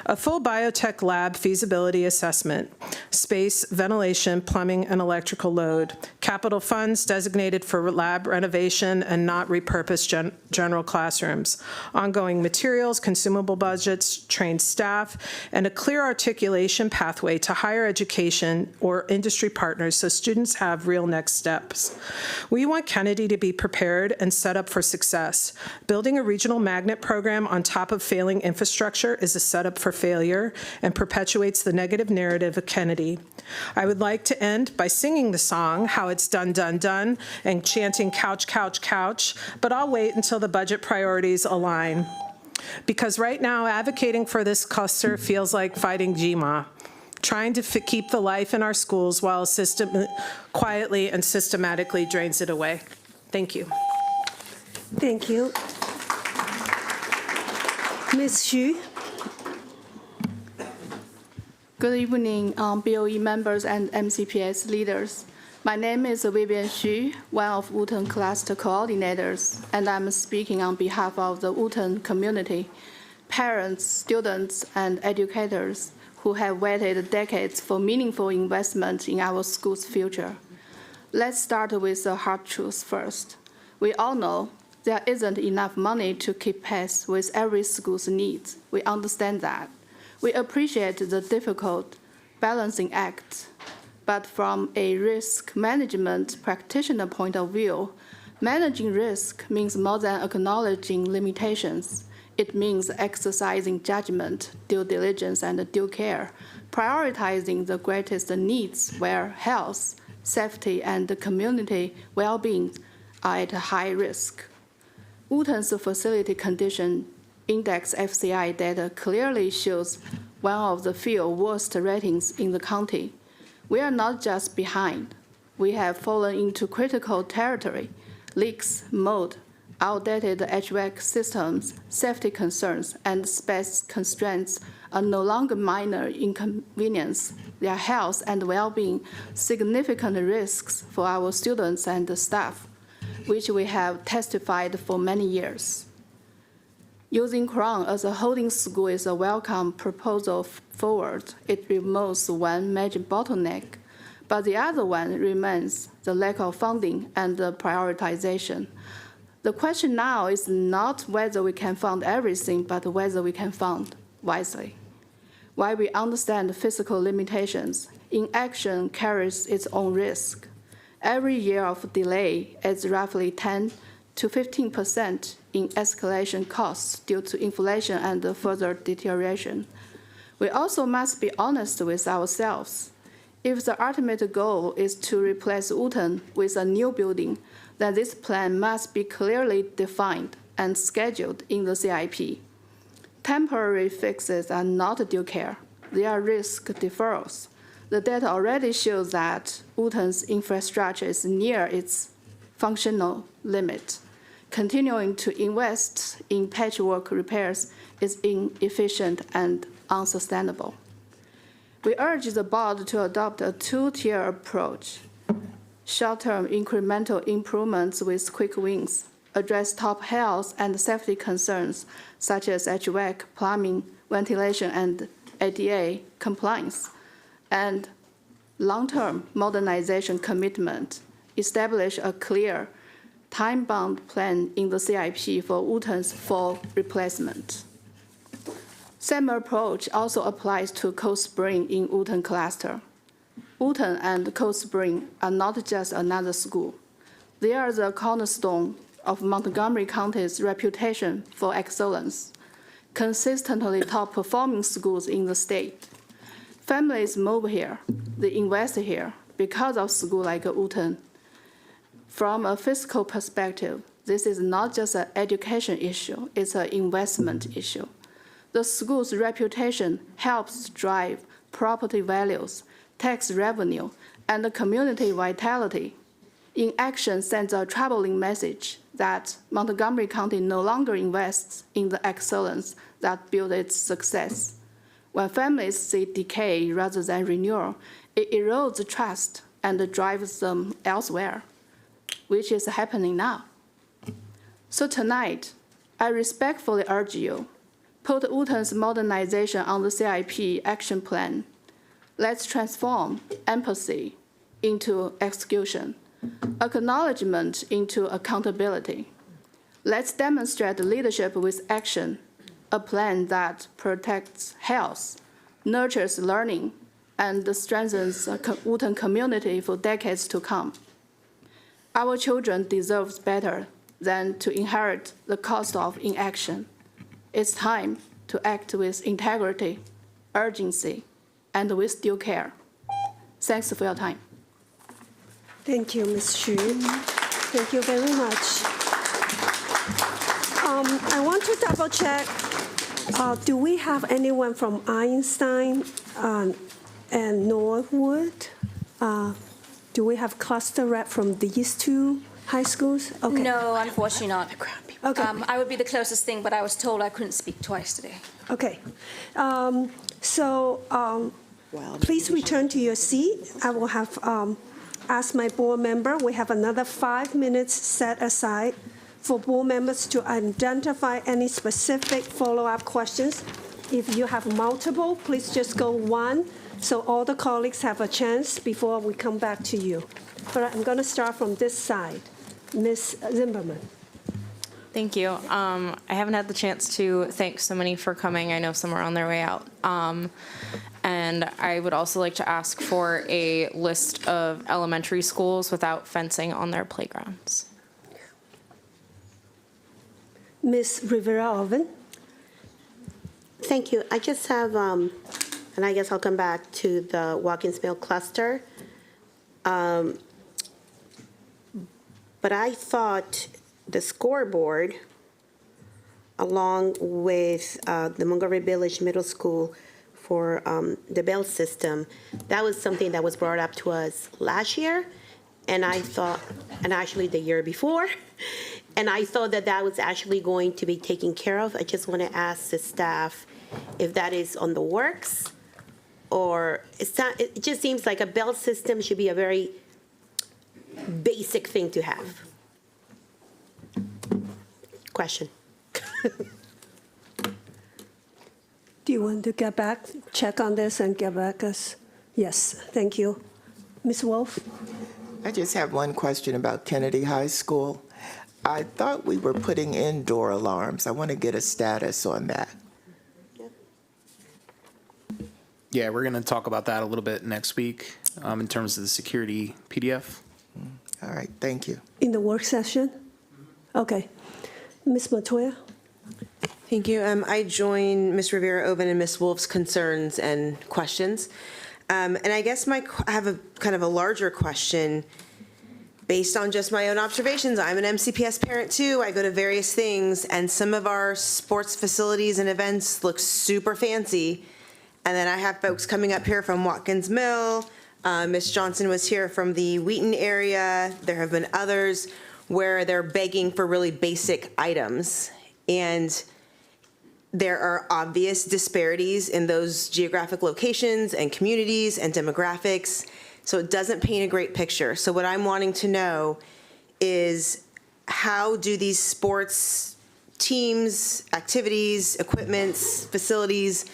A full biotech lab feasibility assessment, space, ventilation, plumbing, and electrical load, capital funds designated for lab renovation and not repurposed general classrooms, ongoing materials, consumable budgets, trained staff, and a clear articulation pathway to higher education or industry partners so students have real next steps. We want Kennedy to be prepared and set up for success. Building a regional magnet program on top of failing infrastructure is a setup for failure and perpetuates the negative narrative of Kennedy. I would like to end by singing the song, How It's Done, Done, Done, and chanting couch, couch, couch, but I'll wait until the budget priorities align. Because right now, advocating for this cluster feels like fighting GMA, trying to keep the life in our schools while a system quietly and systematically drains it away. Thank you. Thank you. Ms. Xu. Good evening, BOE members and MCPS leaders. My name is Vivian Xu, one of Wooten cluster coordinators, and I'm speaking on behalf of the Wooten community, parents, students, and educators who have waited decades for meaningful investment in our school's future. Let's start with the hard truth first. We all know there isn't enough money to keep pace with every school's needs. We understand that. We appreciate the difficult balancing act. But from a risk management practitioner point of view, managing risk means more than acknowledging limitations. It means exercising judgment, due diligence, and due care, prioritizing the greatest needs where health, safety, and community well-being are at high risk. Wooten's facility condition index FCI data clearly shows one of the few worst ratings in the county. We are not just behind. We have fallen into critical territory. Leaks, mold, outdated HVAC systems, safety concerns, and space constraints are no longer minor inconvenience. They are health and well-being significant risks for our students and staff, which we have testified for many years. Using Crown as a holding school is a welcome proposal forward. It removes one major bottleneck, but the other one remains the lack of funding and the prioritization. The question now is not whether we can fund everything, but whether we can fund wisely. While we understand physical limitations, inaction carries its own risk. Every year of delay adds roughly 10 to 15% in escalation costs due to inflation and further deterioration. We also must be honest with ourselves. If the ultimate goal is to replace Wooten with a new building, then this plan must be clearly defined and scheduled in the CIP. Temporary fixes are not due care. They are risk deferrals. The data already shows that Wooten's infrastructure is near its functional limit. Continuing to invest in patchwork repairs is inefficient and unsustainable. We urge the board to adopt a two-tier approach. Short-term incremental improvements with quick wins, address top health and safety concerns such as HVAC, plumbing, ventilation, and ADA compliance, and long-term modernization commitment. Establish a clear time-bound plan in the CIP for Wooten's full replacement. Same approach also applies to Cold Spring in Wooten cluster. Wooten and Cold Spring are not just another school. They are the cornerstone of Montgomery County's reputation for excellence, consistently top-performing schools in the state. Families move here, they invest here because of schools like Wooten. From a fiscal perspective, this is not just an education issue, it's an investment issue. The school's reputation helps drive property values, tax revenue, and community vitality. Inaction sends a troubling message that Montgomery County no longer invests in the excellence that built its success. When families see decay rather than renewal, it erodes trust and drives them elsewhere, which is happening now. So tonight, I respectfully urge you, put Wooten's modernization on the CIP action plan. Let's transform empathy into execution, acknowledgement into accountability. Let's demonstrate leadership with action, a plan that protects health, nurtures learning, and strengthens the Wooten community for decades to come. Our children deserve better than to inherit the cost of inaction. It's time to act with integrity, urgency, and with due care. Thanks for your time. Thank you, Ms. Xu. Thank you very much. I want to double check. Do we have anyone from Einstein and Norwood? Do we have cluster rep from these two high schools? Okay. No, unfortunately not. Okay. I would be the closest thing, but I was told I couldn't speak twice today. Okay. Please return to your seat. I will have asked my board member. We have another 5 minutes set aside for board members to identify any specific follow-up questions. If you have multiple, please just go one, so all the colleagues have a chance before we come back to you. But I'm going to start from this side. Ms. Zimmerman. Thank you. I haven't had the chance to thank so many for coming. I know some are on their way out. And I would also like to ask for a list of elementary schools without fencing on their playgrounds. Ms. Rivera-Oven. Thank you. I just have, and I guess I'll come back to the Watkins-Mill cluster. But I thought the scoreboard, along with the Montgomery Village Middle School for the bell system, that was something that was brought up to us last year, and I thought, and actually the year before, and I thought that that was actually going to be taken care of. I just want to ask the staff if that is on the works, or it's not, it just seems like a bell system should be a very basic thing to have. Question. Do you want to get back, check on this and get back us? Yes, thank you. Ms. Wolf? I just have one question about Kennedy High School. I thought we were putting indoor alarms. I want to get a status on that. Yeah, we're going to talk about that a little bit next week in terms of the security PDF. All right, thank you. In the work session? Okay. Ms. Matoya? Thank you. I join Ms. Rivera-Oven and Ms. Wolf's concerns and questions. And I guess I have a kind of a larger question based on just my own observations. I'm an MCPS parent too. I go to various things, and some of our sports facilities and events look super fancy. And then I have folks coming up here from Watkins Mill. Ms. Johnson was here from the Wheaton area. There have been others where they're begging for really basic items. And there are obvious disparities in those geographic locations and communities and demographics. So it doesn't paint a great picture. So what I'm wanting to know is, how do these sports teams, activities, equipments, facilities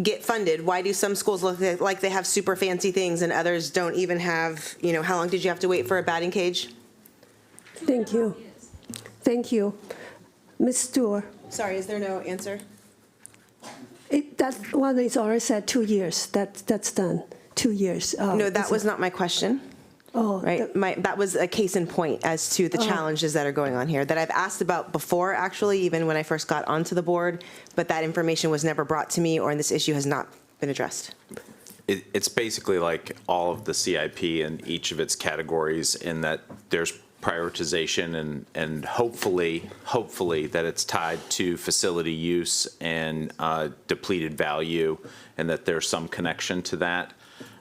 get funded? Why do some schools look like they have super fancy things and others don't even have, how long did you have to wait for a batting cage? Thank you. Thank you. Ms. Stewart? Sorry, is there no answer? That one is already said 2 years. That's done. 2 years. No, that was not my question. Oh, right? That was a case in point as to the challenges that are going on here that I've asked about before, actually, even when I first got onto the board, but that information was never brought to me, or this issue has not been addressed. It's basically like all of the CIP in each of its categories, in that there's prioritization and hopefully that it's tied to facility use and depleted value, and that there's some connection to that.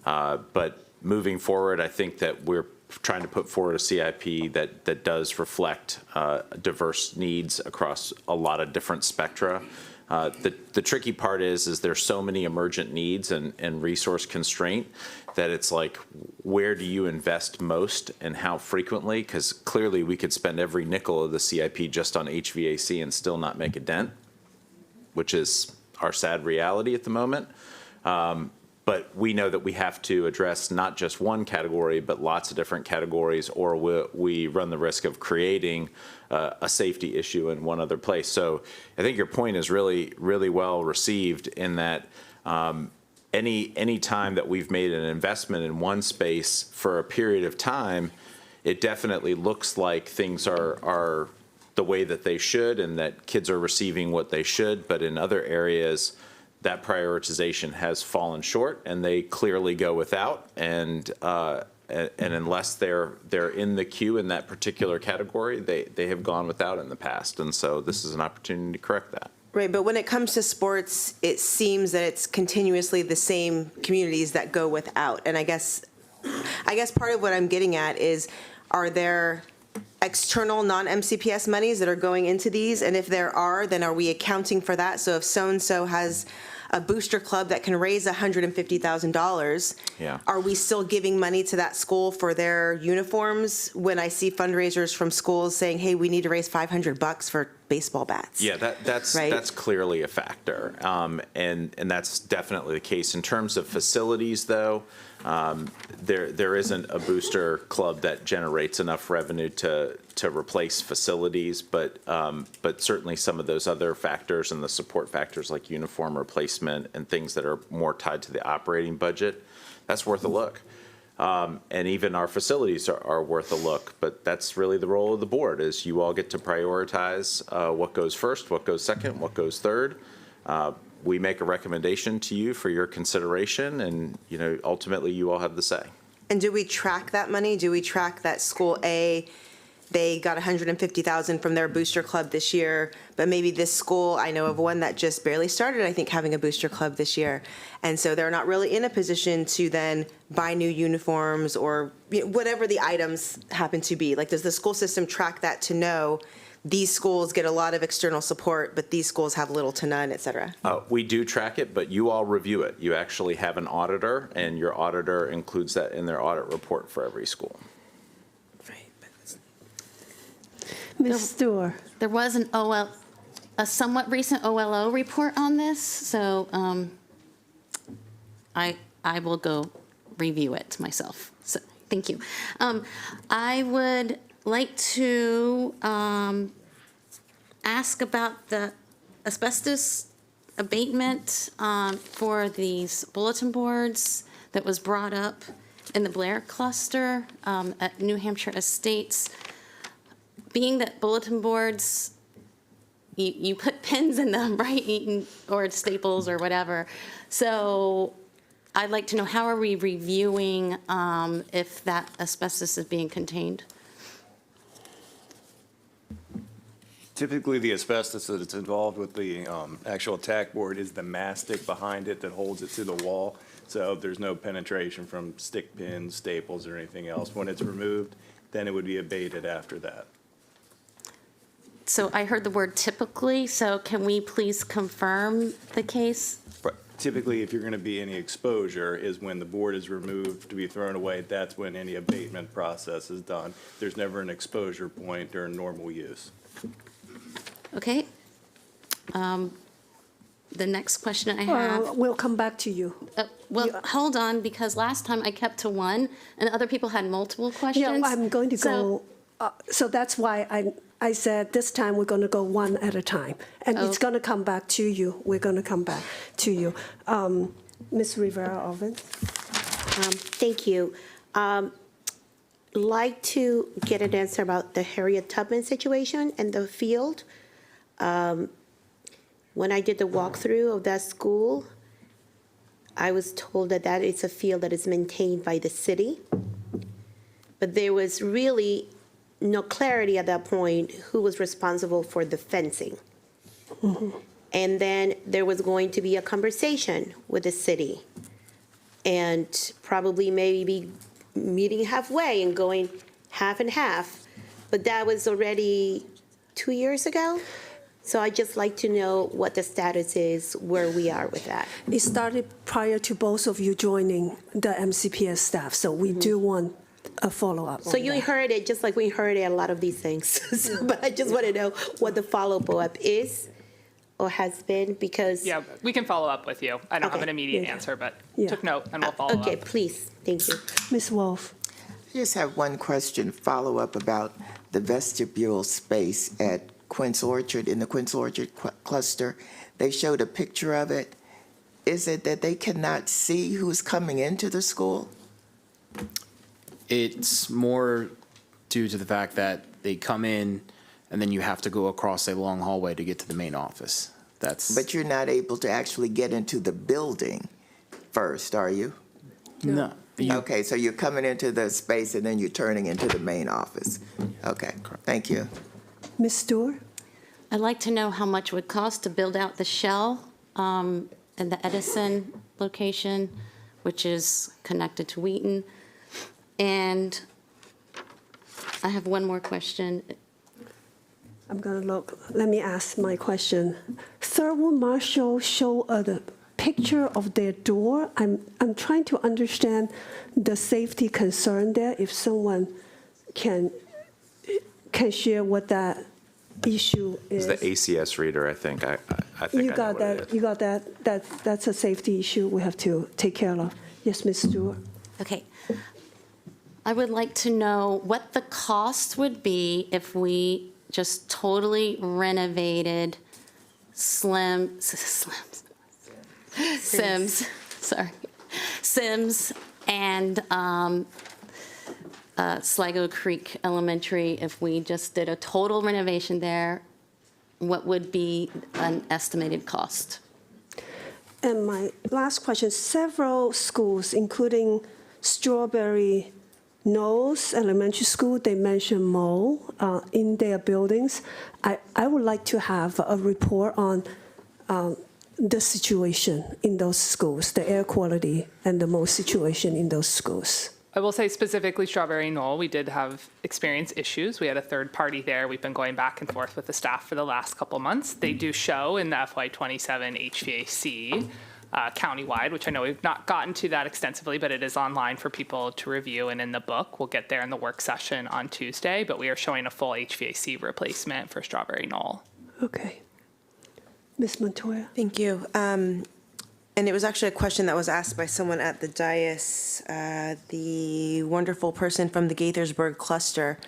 But moving forward, I think that we're trying to put forward a CIP that does reflect diverse needs across a lot of different spectra. The tricky part is there's so many emergent needs and resource constraint that it's like, where do you invest most and how frequently? Because clearly we could spend every nickel of the CIP just on HVAC and still not make a dent, which is our sad reality at the moment. But we know that we have to address not just one category, but lots of different categories, or we run the risk of creating a safety issue in one other place. So I think your point is really, really well received, in that any time that we've made an investment in one space for a period of time, it definitely looks like things are the way that they should, and that kids are receiving what they should. But in other areas, that prioritization has fallen short, and they clearly go without. And unless they're in the queue in that particular category, they have gone without in the past. And so this is an opportunity to correct that. Right, but when it comes to sports, it seems that it's continuously the same communities that go without. And I guess part of what I'm getting at is, are there external non-MCPS monies that are going into these? And if there are, then are we accounting for that? So if so-and-so has a booster club that can raise $150,000, are we still giving money to that school for their uniforms, when I see fundraisers from schools saying, hey, we need to raise $500 for baseball bats? Yeah, that's clearly a factor, and that's definitely the case. In terms of facilities, though, there isn't a booster club that generates enough revenue to replace facilities, but certainly some of those other factors and the support factors like uniform replacement and things that are more tied to the operating budget, that's worth a look. And even our facilities are worth a look, but that's really the role of the board, is you all get to prioritize what goes first, what goes second, what goes third. We make a recommendation to you for your consideration, and ultimately you all have the say. And do we track that money? Do we track that school A, they got $150,000 from their booster club this year, but maybe this school, I know of one that just barely started, I think, having a booster club this year. And so they're not really in a position to then buy new uniforms or whatever the items happen to be. Like, does the school system track that to know these schools get a lot of external support, but these schools have little to none, et cetera? We do track it, but you all review it. You actually have an auditor, and your auditor includes that in their audit report for every school. Ms. Stewart. There was a somewhat recent OLO report on this, so I will go review it myself. So thank you. I would like to ask about the asbestos abatement for these bulletin boards that was brought up in the Blair cluster at New Hampshire Estates. Being that bulletin boards, you put pins in them, right, or staples or whatever. So I'd like to know, how are we reviewing if that asbestos is being contained? Typically, the asbestos that's involved with the actual tack board is the mastic behind it that holds it to the wall. So there's no penetration from stick pins, staples, or anything else. When it's removed, then it would be abated after that. So I heard the word typically, so can we please confirm the case? Typically, if you're going to be any exposure, is when the board is removed to be thrown away, that's when any abatement process is done. There's never an exposure point during normal use. Okay. The next question I have. We'll come back to you. Hold on, because last time I kept to one, and other people had multiple questions. Yeah, I'm going to go. So that's why I said this time we're going to go one at a time, and it's going to come back to you. We're going to come back to you. Ms. Rivera-Ovens. Thank you. like to get an answer about the Harriet Tubman situation and the field. When I did the walkthrough of that school, I was told that that is a field that is maintained by the city. But there was really no clarity at that point who was responsible for the fencing. And then there was going to be a conversation with the city and probably maybe meeting halfway and going half and half. But that was already 2 years ago. So I'd just like to know what the status is, where we are with that. It started prior to both of you joining the MCPS staff, so we do want a follow-up. So you heard it just like we heard it, a lot of these things. But I just want to know what the follow-up is or has been, because... Yeah, we can follow up with you. I don't have an immediate answer, but took note and we'll follow up. Okay, please. Thank you. Ms. Wolf. I just have one question, follow-up about the vestibule space at Quince Orchard, in the Quince Orchard cluster. They showed a picture of it. Is it that they cannot see who's coming into the school? It's more due to the fact that they come in and then you have to go across a long hallway to get to the main office. But you're not able to actually get into the building first, are you? No. Okay, so you're coming into the space and then you're turning into the main office. Okay, thank you. Ms. Stewart? I'd like to know how much it would cost to build out the shell in the Edison location, which is connected to Wheaton. And I have one more question. I'm going to look. Let me ask my question. Thurwood Marshall showed the picture of their door. I'm trying to understand the safety concern there. If someone can share what that issue is. It's the ACS reader, I think. I think You I know got what it that. is. You got that. That's a safety issue we have to take care of. Yes, Ms. Stewart. Okay. I would like to know what the cost would be if we just totally renovated Sims and Sligo Creek Elementary. If we just did a total renovation there, what would be an estimated cost? And my last question, several schools, including Strawberry Knolls Elementary School, they mention mold in their buildings. I would like to have a report on the situation in those schools, the air quality and the mold situation in those schools. I will say specifically Strawberry Knoll, we did have experience issues. We had a third party there. We've been going back and forth with the staff for the last couple months. They do show in the FY27 HVAC countywide, which I know we've not gotten to that extensively, but it is online for people to review and in the book. We'll get there in the work session on Tuesday, but we are showing a full HVAC replacement for Strawberry Knoll. Okay. Ms. Montoya? Thank you. And it was actually a question that was asked by someone at the dais, the wonderful person from the Gaithersburg cluster,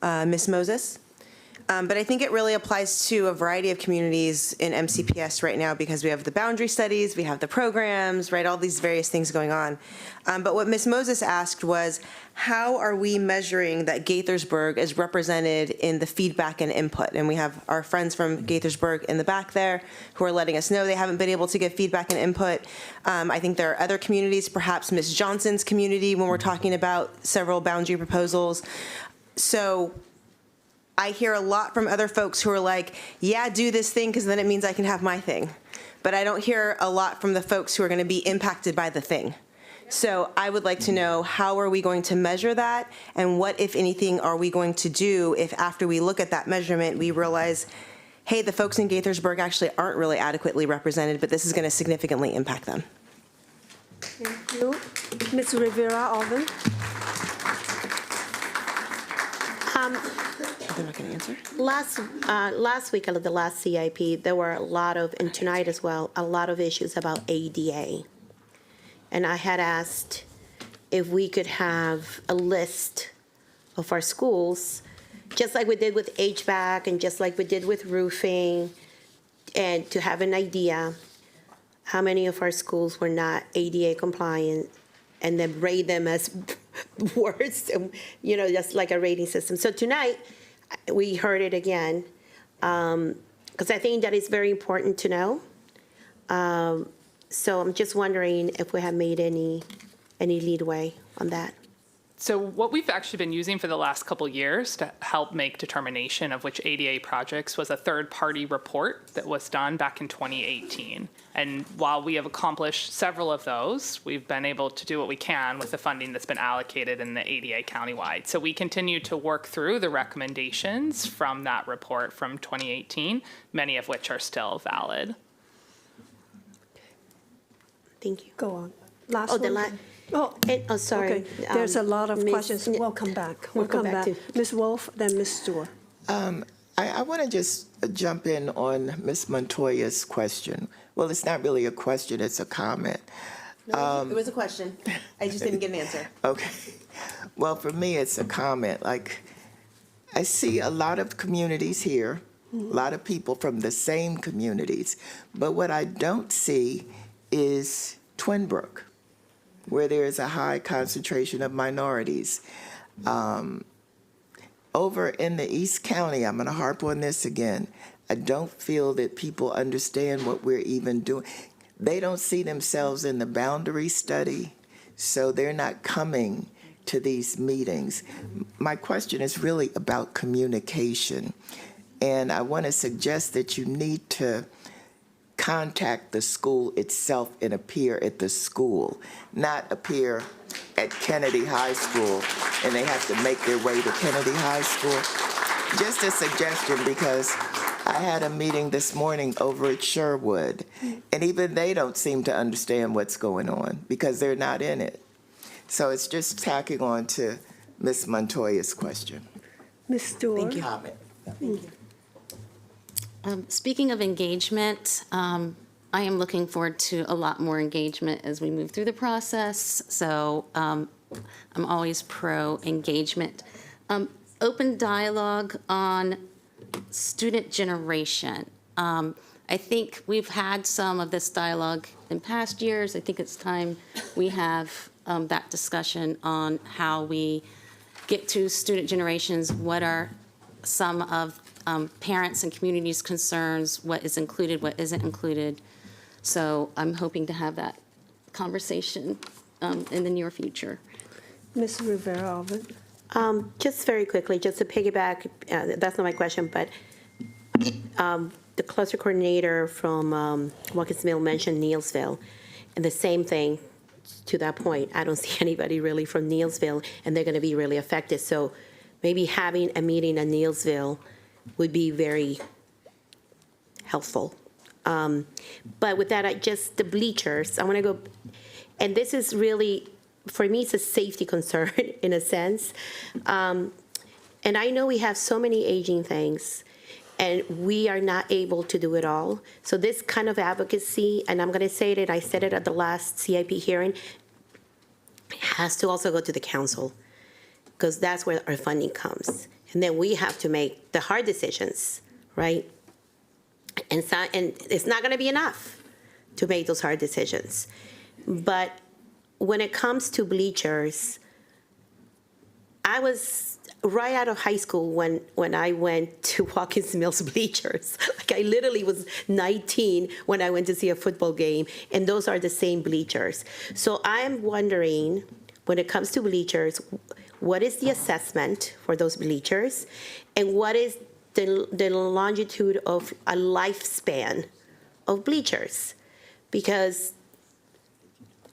Ms. Moses. But I think it really applies to a variety of communities in MCPS right now because we have the boundary studies, we have the programs, right, all these various things going on. But what Ms. Moses asked was, how are we measuring that Gaithersburg is represented in the feedback and input? And we have our friends from Gaithersburg in the back there who are letting us know they haven't been able to give feedback and input. I think there are other communities, perhaps Ms. Johnson's community, when we're talking about several boundary proposals. So I hear a lot from other folks who are like, yeah, do this thing because then it means I can have my thing. But I don't hear a lot from the folks who are going to be impacted by the thing. So I would like to know, how are we going to measure that? And what, if anything, are we going to do if after we look at that measurement, we realize, hey, the folks in Gaithersburg actually aren't really adequately represented, but this is going to significantly impact them. Thank you. Ms. Rivera-Alvin? They're not going to answer? Last week, at the last CIP, there were a lot of, and tonight as well, a lot of issues about ADA. And I had asked if we could have a list of our schools, just like we did with HVAC and just like we did with roofing, and to have an idea how many of our schools were not ADA compliant, and then rate them as words, just like a rating system. So tonight, we heard it again, because I think that is very important to know. So I'm just wondering if we have made any leadway on that. So what we've actually been using for the last couple years to help make determination of which ADA projects was a third-party report that was done back in 2018. And while we have accomplished several of those, we've been able to do what we can with the funding that's been allocated in the ADA countywide. So we continue to work through the recommendations from that report from 2018, many of which are still valid. Thank you. Go on. Last Oh, one. sorry. Okay. There's a lot of Miss- questions. We'll come back. We'll come back to- Ms. Wolf, then Ms. Stewart. I want to just jump in on Ms. Montoya's question. Well, it's not really a question, it's a comment. No, it was a question. I just didn't get an answer. Okay. Well, for me, it's a comment. Like, I see a lot of communities here, a lot of people from the same communities, but what I don't see is Twinbrook, where there is a high concentration of minorities. Over in the East County, I'm going to harp on this again, I don't feel that people understand what we're even doing. They don't see themselves in the boundary study, so they're not coming to these meetings. My question is really about communication, and I want to suggest that you need to contact the school itself and appear at the school, not appear at Kennedy High School and they have to make their way to Kennedy High School. Just a suggestion, because I had a meeting this morning over at Sherwood, and even they don't seem to understand what's going on because they're not in it. So it's just tacking on to Ms. Montoya's question. Ms. Stewart. Thank you. Comment. Thank you. Speaking of engagement, I am looking forward to a lot more engagement as we move through the process. So I'm always pro engagement. Open dialogue on student generation. I think we've had some of this dialogue in past years. I think it's time we have that discussion on how we get to student generations, what are some of parents and communities' concerns, what is included, what isn't included. So I'm hoping to have that conversation in the near future. Ms. Rivera-Alvin. Just very quickly, just to piggyback, that's not my question, but the cluster coordinator from Watkins Mill mentioned Neelsville, and the same thing to that point. I don't see anybody really from Neelsville, and they're going to be really affected. So maybe having a meeting in Neelsville would be very helpful. But with that, the bleachers, I want to go, and this is really, for me, it's a safety concern in a sense. And I know we have so many aging things, and we are not able to do it all. So this kind of advocacy, and I'm going to say it, I said it at the last CIP hearing, has to also go to the council, because that's where our funding comes. And then we have to make the hard decisions, right? And it's not going to be enough to make those hard decisions. But when it comes to bleachers, I was right out of high school when I went to Watkins Mills bleachers. Like, I literally was 19 when I went to see a football game, and those are the same bleachers. So I'm wondering, when it comes to bleachers, what is the assessment for those bleachers, and what is the longitude of a lifespan of bleachers? Because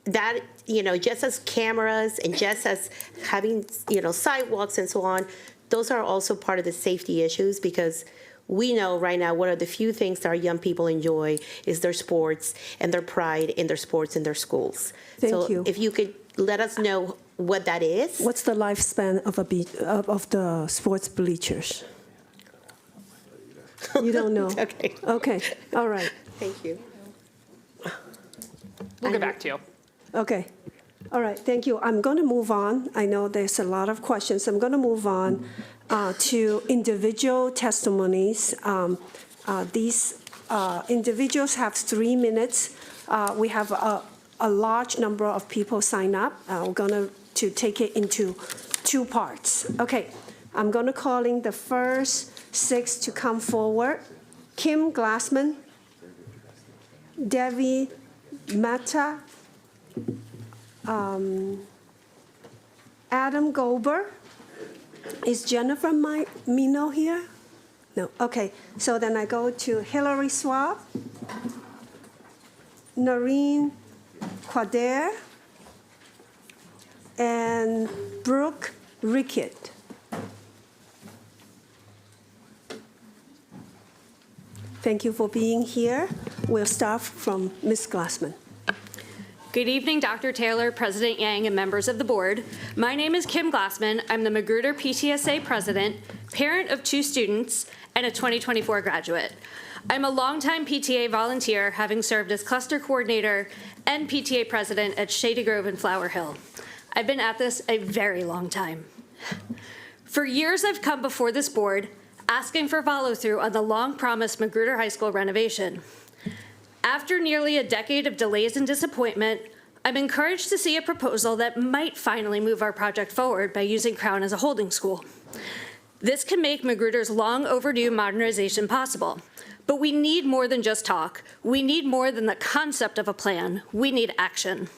that, just as cameras and just as having, sidewalks and so on, those are also part of the safety issues, because we know right now what are the few things that our young people enjoy is their sports and their pride in their sports and their schools. Thank you. If you could let us know what that is. What's the lifespan of the sports bleachers? You don't know? Okay. Okay, all right. Thank you. We'll get back to you. Okay, all right, thank you. I'm going to move on. I know there's a lot of questions. I'm going to move on to individual testimonies. These individuals have 3 minutes. We have a large number of people sign up. We're going to take it into two parts. Okay, I'm going to call in the first 6 to come forward. Kim Glassman, Devi Mehta, Adam Goldberg. Is Jennifer Mino here? No, okay. So then I go to Hillary Swab, Noreen Quader, and Brooke Rickett. Thank you for being here. We'll start from Ms. Glassman. Good evening, Dr. Taylor, President Yang, and members of the board. My name is Kim Glassman. I'm the Magruder PTSA president, parent of 2 students, and a 2024 graduate. I'm a longtime PTA volunteer, having served as cluster coordinator and PTA president at Shady Grove and Flower Hill. I've been at this a very long time. For years, I've come before this board asking for follow-through on the long-promised Magruder High School renovation. After nearly a decade of delays and disappointment, I'm encouraged to see a proposal that might finally move our project forward by using Crown as a holding school. This can make Magruder's long overdue modernization possible. But we need more than just talk. We need more than the concept of a plan. We need action.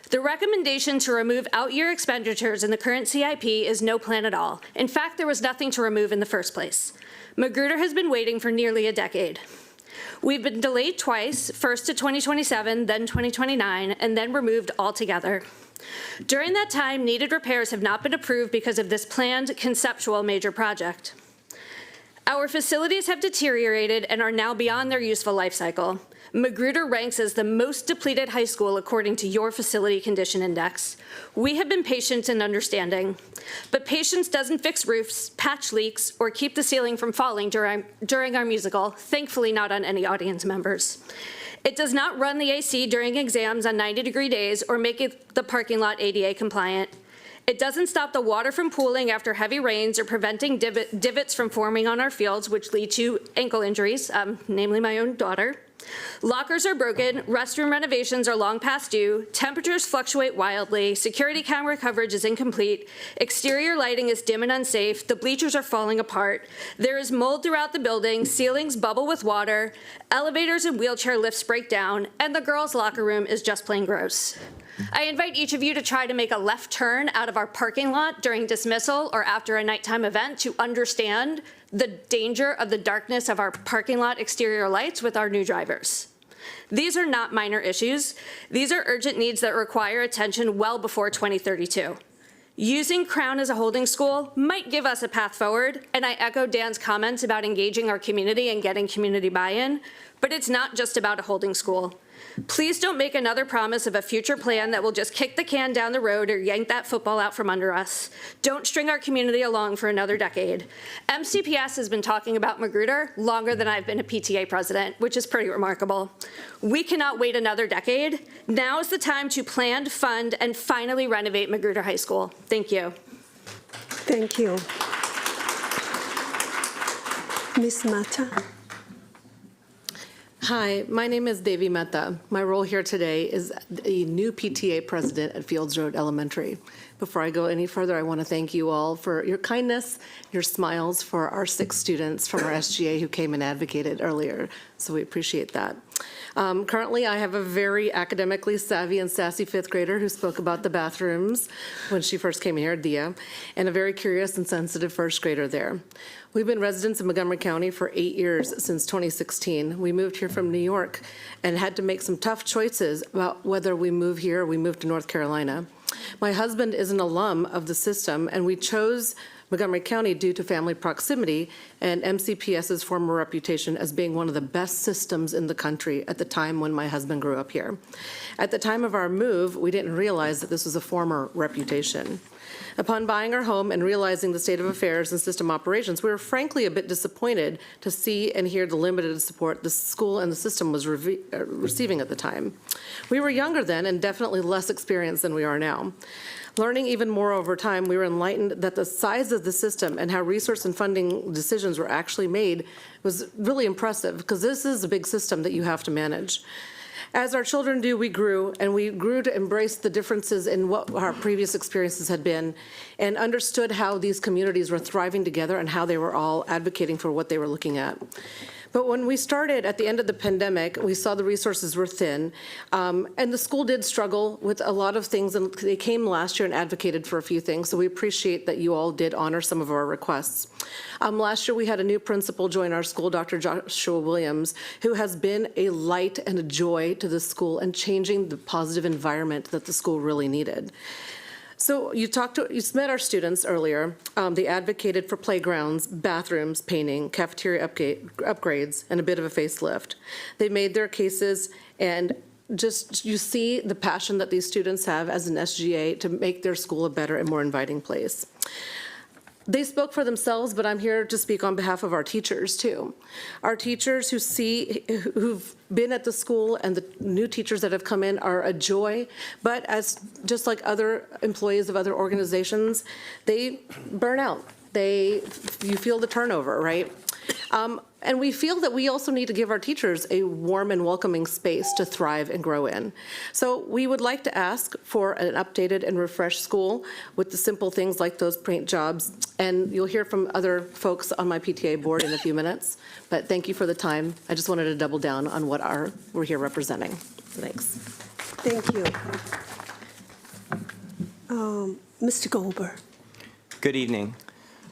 The recommendation to remove out-year expenditures in the current CIP is no plan at all. In fact, there was nothing to remove in the first place. Magruder has been waiting for nearly a decade. We've been delayed twice, first to 2027, then 2029, and then removed altogether. During that time, needed repairs have not been approved because of this planned conceptual major project. Our facilities have deteriorated and are now beyond their useful life cycle. Magruder ranks as the most depleted high school according to your Facility Condition Index. We have been patient and understanding, but patience doesn't fix roofs, patch leaks, or keep the ceiling from falling during our musical, thankfully not on any audience members. It does not run the AC during exams on 90-degree days or make the parking lot ADA compliant. It doesn't stop the water from pooling after heavy rains or preventing divots from forming on our fields, which lead to ankle injuries, namely my own daughter. Lockers are broken, restroom renovations are long past due, temperatures fluctuate wildly, security camera coverage is incomplete, exterior lighting is dim and unsafe, the bleachers are falling apart, there is mold throughout the building, ceilings bubble with water, elevators and wheelchair lifts break down, and the girls' locker room is just plain gross. I invite each of you to try to make a left turn out of our parking lot during dismissal or after a nighttime event to understand the danger of the darkness of our parking lot exterior lights with our new drivers. These are not minor issues. These are urgent needs that require attention well before 2032. Using Crown as a holding school might give us a path forward, and I echo Dan's comments about engaging our community and getting community buy-in, but it's not just about a holding school. Please don't make another promise of a future plan that will just kick the can down the road or yank that football out from under us. Don't string our community along for another decade. MCPS has been talking about Magruder longer than I've been a PTA president, which is pretty remarkable. We cannot wait another decade. Now is the time to plan, fund, and finally renovate Magruder High School. Thank you. Thank you. Ms. Mata. Hi, my name is Devi Mehta. My role here today is a new PTA president at Fields Road Elementary. Before I go any further, I want to thank you all for your kindness, your smiles for our 6 students from our SGA who came and advocated earlier, so we appreciate that. Currently, I have a very academically savvy and sassy 5th grader who spoke about the bathrooms when she first came here, Dia, and a very curious and sensitive 1st grader there. We've been residents of Montgomery County for 8 years since 2016. We moved here from New York and had to make some tough choices about whether we move here or we move to North Carolina. My husband is an alum of the system, and we chose Montgomery County due to family proximity and MCPS's former reputation as being one of the best systems in the country at the time when my husband grew up here. At the time of our move, we didn't realize that this was a former reputation. Upon buying our home and realizing the state of affairs and system operations, we were frankly a bit disappointed to see and hear the limited support the school and the system was receiving at the time. We were younger then and definitely less experienced than we are now. Learning even more over time, we were enlightened that the size of the system and how resource and funding decisions were actually made was really impressive, because this is a big system that you have to manage. As our children do, we grew, and we grew to embrace the differences in what our previous experiences had been and understood how these communities were thriving together and how they were all advocating for what they were looking at. But when we started at the end of the pandemic, we saw the resources were thin, and the school did struggle with a lot of things, and they came last year and advocated for a few things, so we appreciate that you all did honor some of our requests. Last year, we had a new principal join our school, Dr. Joshua Williams, who has been a light and a joy to the school and changing the positive environment that the school really needed. So you met our students earlier. They advocated for playgrounds, bathrooms, painting, cafeteria upgrades, and a bit of a facelift. They made their cases, and just you see the passion that these students have as an SGA to make their school a better and more inviting place. They spoke for themselves, but I'm here to speak on behalf of our teachers too. Our teachers who've been at the school and the new teachers that have come in are a joy, but just like other employees of other organizations, they burn out. You feel the turnover, right? And we feel that we also need to give our teachers a warm and welcoming space to thrive and grow in. So we would like to ask for an updated and refreshed school with the simple things like those paint jobs. And you'll hear from other folks on my PTA board in a few minutes. But thank you for the time. I just wanted to double down on what we're here representing. Thanks. Thank you. Mr. Goldberg. Good evening.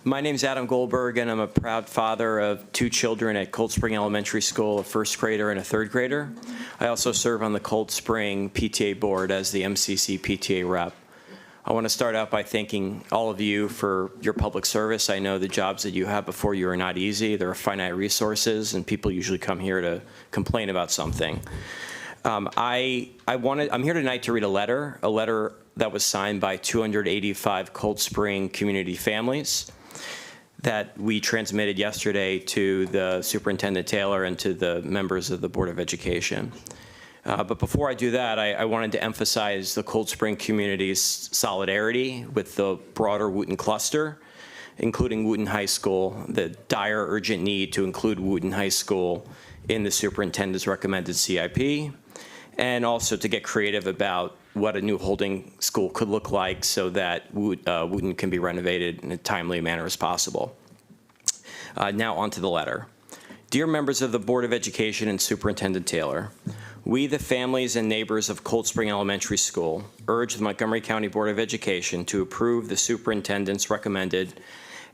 My name is Adam Goldberg, and I'm a proud father of 2 children at Cold Spring Elementary School, a first grader and a third grader. I also serve on the Cold Spring PTA board as the MCC PTA rep. I want to start out by thanking all of you for your public service. I know the jobs that you have before you are not easy. There are finite resources, and people usually come here to complain about something. I'm here tonight to read a letter that was signed by 285 Cold Spring community families that we transmitted yesterday to the Superintendent Taylor and to the members of the Board of Education. But before I do that, I wanted to emphasize the Cold Spring community's solidarity with the broader Wootton cluster, including Wootton High School, the dire urgent need to include Wootton High School in the superintendent's recommended CIP, and also to get creative about what a new holding school could look like so that Wootton can be renovated in a timely manner as possible. Now on to the letter. Dear members of the Board of Education and Superintendent Taylor, we, the families and neighbors of Cold Spring Elementary School, urge the Montgomery County Board of Education to approve the superintendent's recommended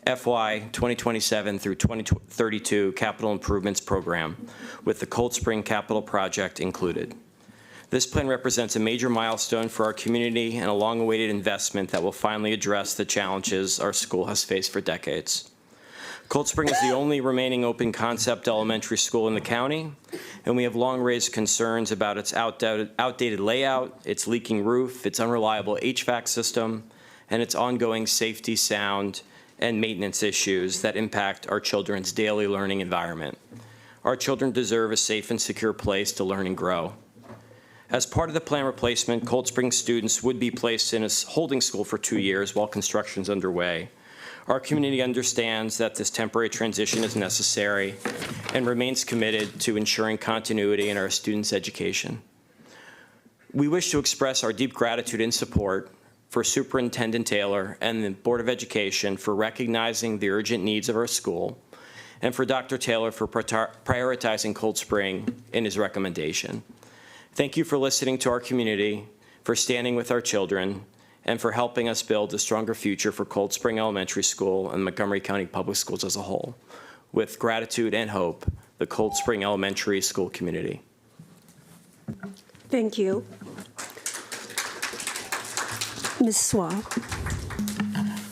FY 2027 through 2032 Capital Improvements Program with the Cold Spring Capital Project included. This plan represents a major milestone for our community and a long-awaited investment that will finally address the challenges our school has faced for decades. Cold Spring is the only remaining open concept elementary school in the county, and we have long raised concerns about its outdated layout, its leaking roof, its unreliable HVAC system, and its ongoing safety, sound, and maintenance issues that impact our children's daily learning environment. Our children deserve a safe and secure place to learn and grow. As part of the plan replacement, Cold Spring students would be placed in a holding school for 2 years while construction is underway. Our community understands that this temporary transition is necessary and remains committed to ensuring continuity in our students' education. We wish to express our deep gratitude and support for Superintendent Taylor and the Board of Education for recognizing the urgent needs of our school, and for Dr. Taylor for prioritizing Cold Spring in his recommendation. Thank you for listening to our community, for standing with our children, and for helping us build a stronger future for Cold Spring Elementary School and Montgomery County Public Schools as a whole. With gratitude and hope, the Cold Spring Elementary School community. Thank you. Ms. Swab.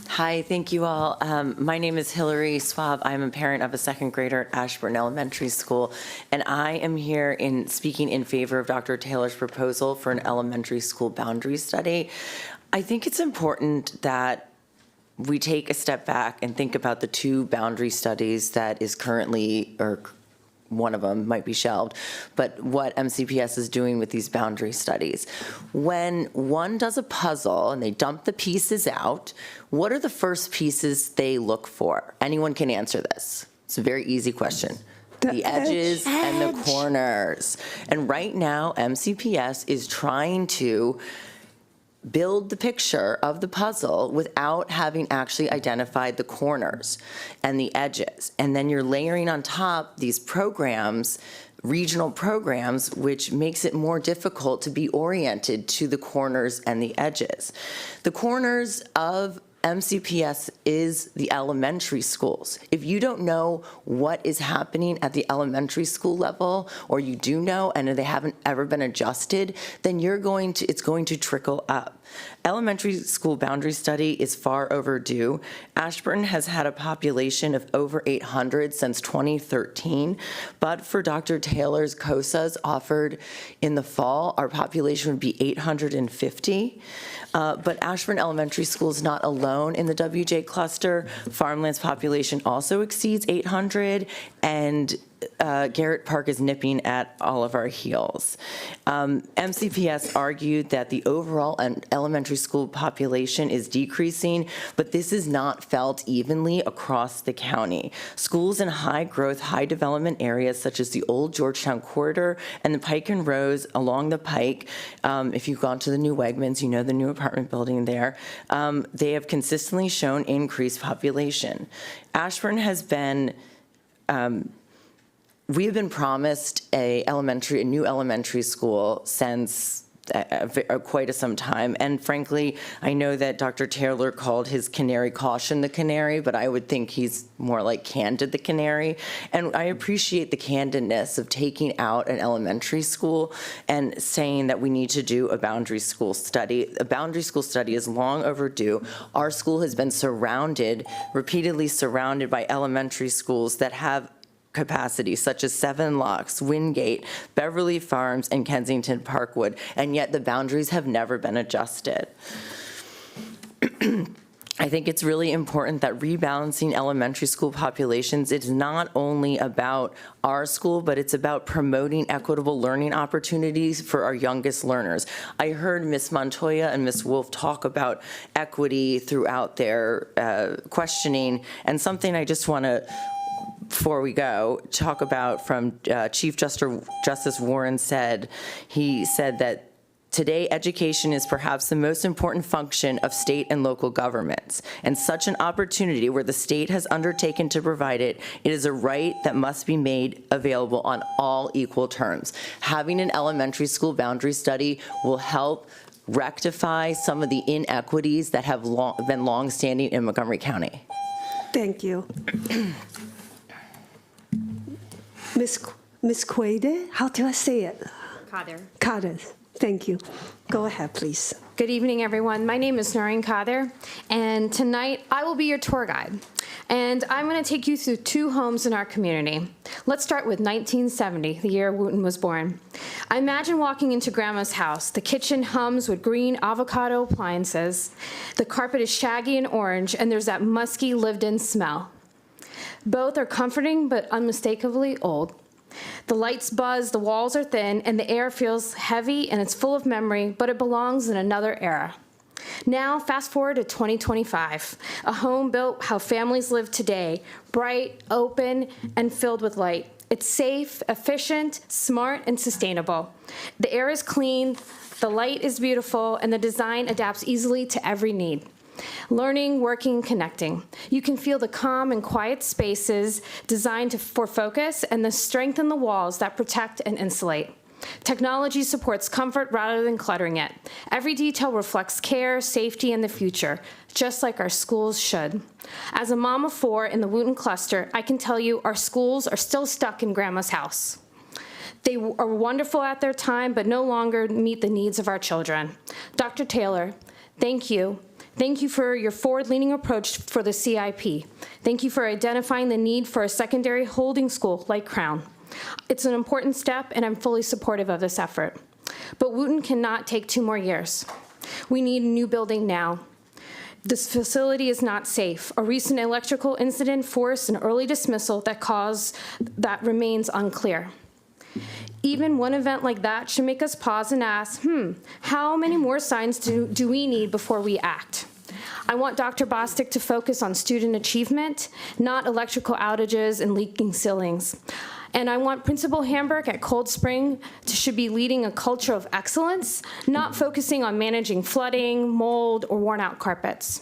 Hi, thank you all. My name is Hillary Swab. I'm a parent of a second grader at Ashburn Elementary School, and I am here speaking in favor of Dr. Taylor's proposal for an elementary school boundary study. I think it's important that we take a step back and think about the 2 boundary studies that is currently, or one of them might be shelved, but what MCPS is doing with these boundary studies. When one does a puzzle and they dump the pieces out, what are the first pieces they look for? Anyone can answer this. It's a very easy question. the edges and the corners. And right now, MCPS is trying to build the picture of the puzzle without having actually identified the corners and the edges. And then you're layering on top these programs, regional programs, which makes it more difficult to be oriented to the corners and the edges. The corners of MCPS is the elementary schools. If you don't know what is happening at the elementary school level, or you do know and they haven't ever been adjusted, then it's going to trickle up. Elementary school boundary study is far overdue. Ashburn has had a population of over 800 since 2013, but for Dr. Taylor's COSAs offered in the fall, our population would be 850. But Ashburn Elementary School is not alone in the WJ cluster. Farmland's population also exceeds 800, and Garrett Park is nipping at all of our heels. MCPS argued that the overall elementary school population is decreasing, but this is not felt evenly across the county. Schools in high-growth, high-development areas such as the old Georgetown corridor and the Pike and Rose along the Pike, if you've gone to the new Wegmans, you know the new apartment building there, they have consistently shown increased population. Ashburn has been we have been promised a new elementary school since quite some time, and frankly, I know that Dr. Taylor called his canary Caution the canary, but I would think he's more like Candid the canary, and I appreciate the candidness of taking out an elementary school and saying that we need to do a boundary school study. A boundary school study is long overdue. Our school has been repeatedly surrounded by elementary schools that have capacity, such as Seven Locks, Wingate, Beverly Farms, and Kensington Parkwood, and yet the boundaries have never been adjusted. I think it's really important that rebalancing elementary school populations is not only about our school, but it's about promoting equitable learning opportunities for our youngest learners. I heard Ms. Montoya and Ms. Wolf talk about equity throughout their questioning, and something I just want to, before we go, talk about from Chief Justice Warren said. He said that today education is perhaps the most important function of state and local governments, and such an opportunity where the state has undertaken to provide it, it is a right that must be made available on all equal terms. Having an elementary school boundary study will help rectify some of the inequities that have been long-standing in Montgomery County. Thank you. Ms. Quade, how do I say it? Kader. Kader, thank you. Go ahead, please. Good evening, everyone. My name is Noreen Kader, and tonight I will be your tour guide. And I'm going to take you through two homes in our community. Let's start with 1970, the year Wooten was born. I imagine walking into Grandma's house. The kitchen hums with green avocado appliances. The carpet is shaggy and orange, and there's that musky, lived-in smell. Both are comforting, but unmistakably old. The lights buzz, the walls are thin, and the air feels heavy, and it's full of memory, but it belongs in another era. Now, fast forward to 2025, a home built how families live today, bright, open, and filled with light. It's safe, efficient, smart, and sustainable. The air is clean, the light is beautiful, and the design adapts easily to every need. Learning, working, connecting. You can feel the calm and quiet spaces designed for focus and the strength in the walls that protect and insulate. Technology supports comfort rather than cluttering it. Every detail reflects care, safety, and the future, just like our schools should. As a mom of 4 in the Wooten cluster, I can tell you our schools are still stuck in Grandma's house. They are wonderful at their time, but no longer meet the needs of our children. Dr. Taylor, thank you. Thank you for your forward-leaning approach for the CIP. Thank you for identifying the need for a secondary holding school like Crown. It's an important step, and I'm fully supportive of this effort. But Wooten cannot take 2 more years. We need a new building now. This facility is not safe. A recent electrical incident forced an early dismissal that remains unclear. Even one event like that should make us pause and ask, how many more signs do we need before we act? I want Dr. Bostic to focus on student achievement, not electrical outages and leaking ceilings. And I want Principal Hamburg at Cold Spring should be leading a culture of excellence, not focusing on managing flooding, mold, or worn-out carpets.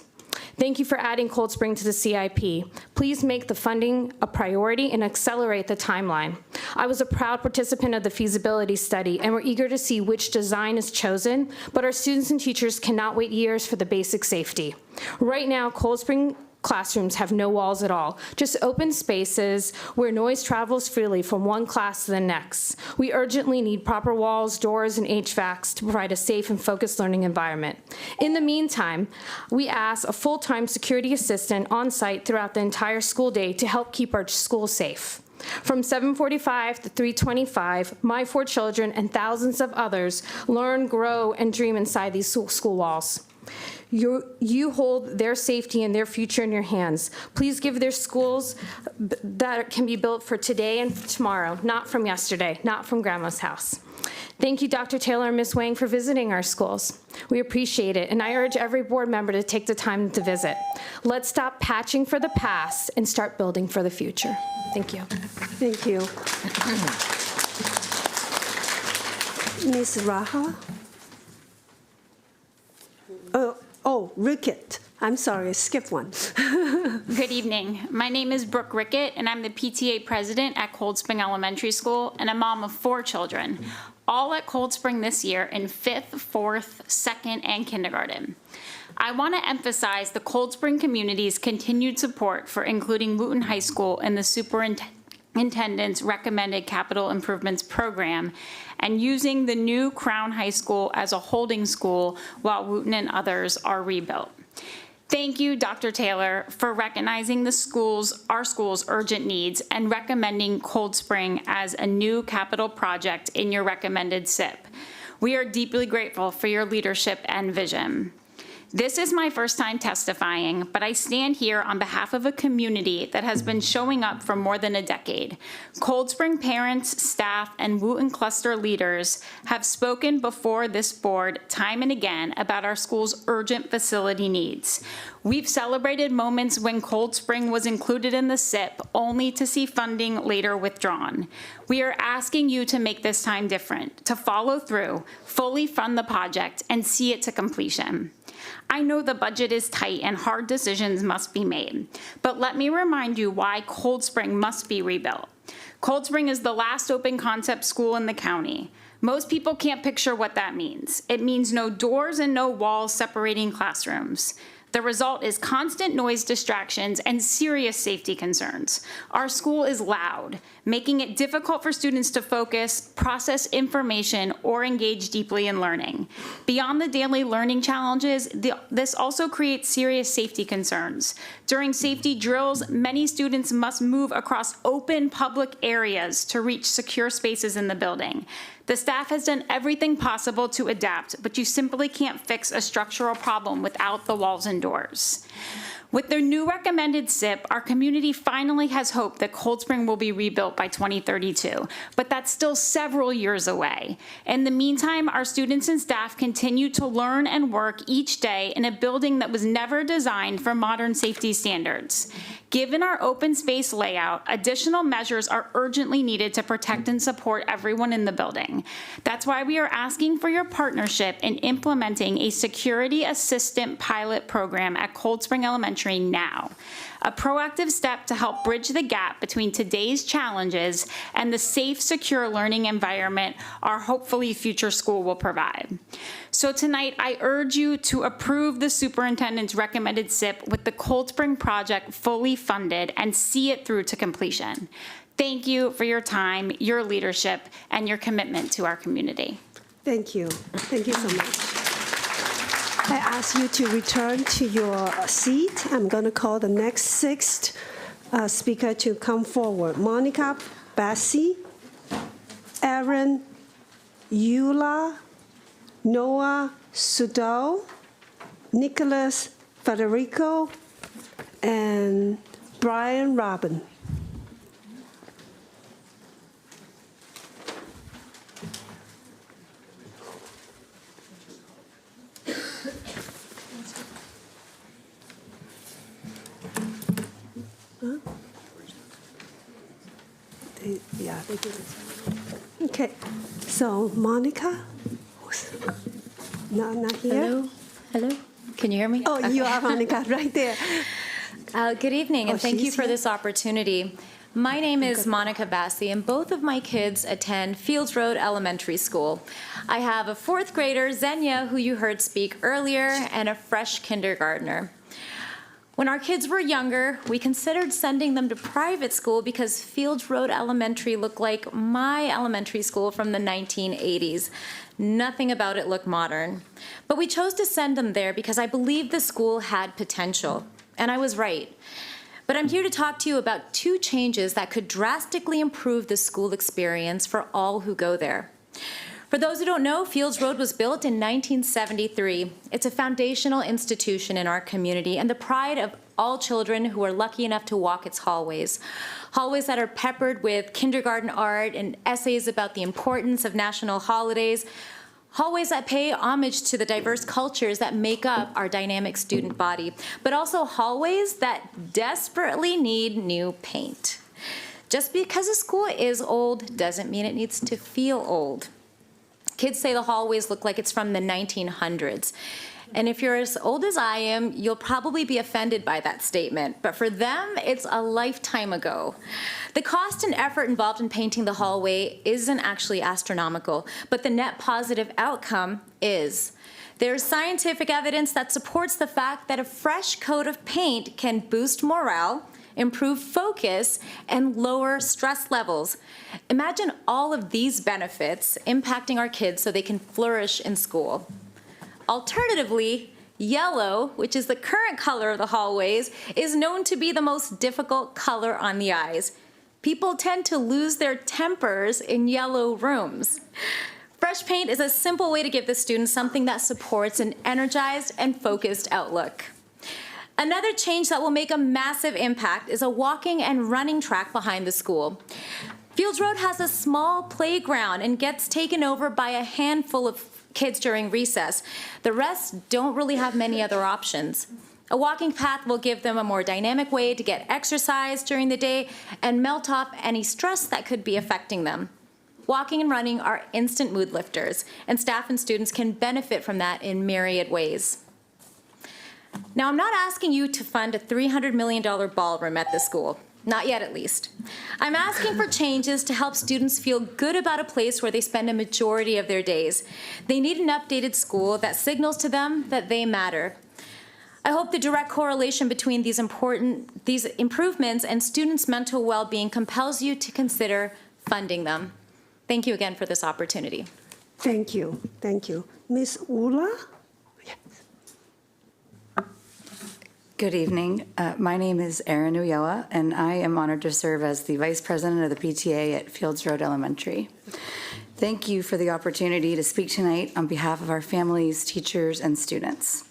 Thank you for adding Cold Spring to the CIP. Please make the funding a priority and accelerate the timeline. I was a proud participant of the feasibility study, and we're eager to see which design is chosen, but our students and teachers cannot wait years for the basic safety. Right now, Cold Spring classrooms have no walls at all, just open spaces where noise travels freely from one class to the next. We urgently need proper walls, doors, and HVACs to provide a safe and focused learning environment. In the meantime, we ask a full-time security assistant on site throughout the entire school day to help keep our schools safe. From 7:45 to 3:25, my 4 children and thousands of others learn, grow, and dream inside these school walls. You hold their safety and their future in your hands. Please give their schools that can be built for today and for tomorrow, not from yesterday, not from Grandma's house. Thank you, Dr. Taylor and Ms. Wang, for visiting our schools. We appreciate it, and I urge every board member to take the time to visit. Let's stop patching for the past and start building for the future. Thank you. Thank you. Ms. Raha? Rickett. I'm sorry, I skipped one. Good evening. My name is Brooke Rickett, and I'm the PTA president at Cold Spring Elementary School and a mom of 4 children, all at Cold Spring this year in 5th, 4th, 2nd, and kindergarten. I want to emphasize the Cold Spring community's continued support for including Wooten High School in the superintendent's recommended capital improvements program and using the new Crown High School as a holding school while Wooten and others are rebuilt. Thank you, Dr. Taylor, for recognizing our school's urgent needs and recommending Cold Spring as a new capital project in your recommended CIP. We are deeply grateful for your leadership and vision. This is my first time testifying, but I stand here on behalf of a community that has been showing up for more than a decade. Cold Spring parents, staff, and Wooten cluster leaders have spoken before this board time and again about our school's urgent facility needs. We've celebrated moments when Cold Spring was included in the CIP only to see funding later withdrawn. We are asking you to make this time different, to follow through, fully fund the project, and see it to completion. I know the budget is tight and hard decisions must be made, but let me remind you why Cold Spring must be rebuilt. Cold Spring is the last open concept school in the county. Most people can't picture what that means. It means no doors and no walls separating classrooms. The result is constant noise distractions and serious safety concerns. Our school is loud, making it difficult for students to focus, process information, or engage deeply in learning. Beyond the daily learning challenges, this also creates serious safety concerns. During safety drills, many students must move across open public areas to reach secure spaces in the building. The staff has done everything possible to adapt, but you simply can't fix a structural problem without the walls and doors. With their new recommended CIP, our community finally has hope that Cold Spring will be rebuilt by 2032, but that's still several years away. In the meantime, our students and staff continue to learn and work each day in a building that was never designed for modern safety standards. Given our open space layout, additional measures are urgently needed to protect and support everyone in the building. That's why we are asking for your partnership in implementing a security assistant pilot program at Cold Spring Elementary now, a proactive step to help bridge the gap between today's challenges and the safe, secure learning environment our hopefully future school will provide. So tonight, I urge you to approve the superintendent's recommended CIP with the Cold Spring project fully funded and see it through to completion. Thank you for your time, your leadership, and your commitment to our community. Thank you. Thank you so much. I ask you to return to your seat. I'm going to call the next sixth speaker to come forward. Monica Bassi, Aaron Eula, Noah Sudol, Nicholas Federico, and Brian Robin. Yeah. Yeah. Okay, so Monica? No, not here? Hello? Hello? Can you hear me? Oh, you are Monica, right there. Good evening, and thank you she's for here? this opportunity. My name is Monica Bassi, and both of my kids attend Fields Road Elementary School. I have a 4th grader, Xenia, who you heard speak earlier, and a fresh kindergartner. When our kids were younger, we considered sending them to private school because Fields Road Elementary looked like my elementary school from the 1980s. Nothing about it looked modern. But we chose to send them there because I believed the school had potential, and I was right. But I'm here to talk to you about 2 changes that could drastically improve the school experience for all who go there. For those who don't know, Fields Road was built in 1973. It's a foundational institution in our community and the pride of all children who are lucky enough to walk its hallways. Hallways that are peppered with kindergarten art and essays about the importance of national holidays. Hallways that pay homage to the diverse cultures that make up our dynamic student body, but also hallways that desperately need new paint. Just because a school is old doesn't mean it needs to feel old. Kids say the hallways look like it's from the 1900s. And if you're as old as I am, you'll probably be offended by that statement. But for them, it's a lifetime ago. The cost and effort involved in painting the hallway isn't actually astronomical, but the net positive outcome is. There's scientific evidence that supports the fact that a fresh coat of paint can boost morale, improve focus, and lower stress levels. Imagine all of these benefits impacting our kids so they can flourish in school. Alternatively, yellow, which is the current color of the hallways, is known to be the most difficult color on the eyes. People tend to lose their tempers in yellow rooms. Fresh paint is a simple way to give the students something that supports an energized and focused outlook. Another change that will make a massive impact is a walking and running track behind the school. Fields Road has a small playground and gets taken over by a handful of kids during recess. The rest don't really have many other options. A walking path will give them a more dynamic way to get exercise during the day and melt off any stress that could be affecting them. Walking and running are instant mood lifters, and staff and students can benefit from that in myriad ways. Now, I'm not asking you to fund a $300 million ballroom at the school. Not yet, at least. I'm asking for changes to help students feel good about a place where they spend a majority of their days. They need an updated school that signals to them that they matter. I hope the direct correlation between these improvements and students' mental well-being compels you to consider funding them. Thank you again for this opportunity. Thank you. Thank you. Ms. Ula? Good evening. My name is Erin Uyoa, and I am honored to serve as the Vice President of the PTA at Fields Road Elementary. Thank you for the opportunity to speak tonight on behalf of our families, teachers, and students.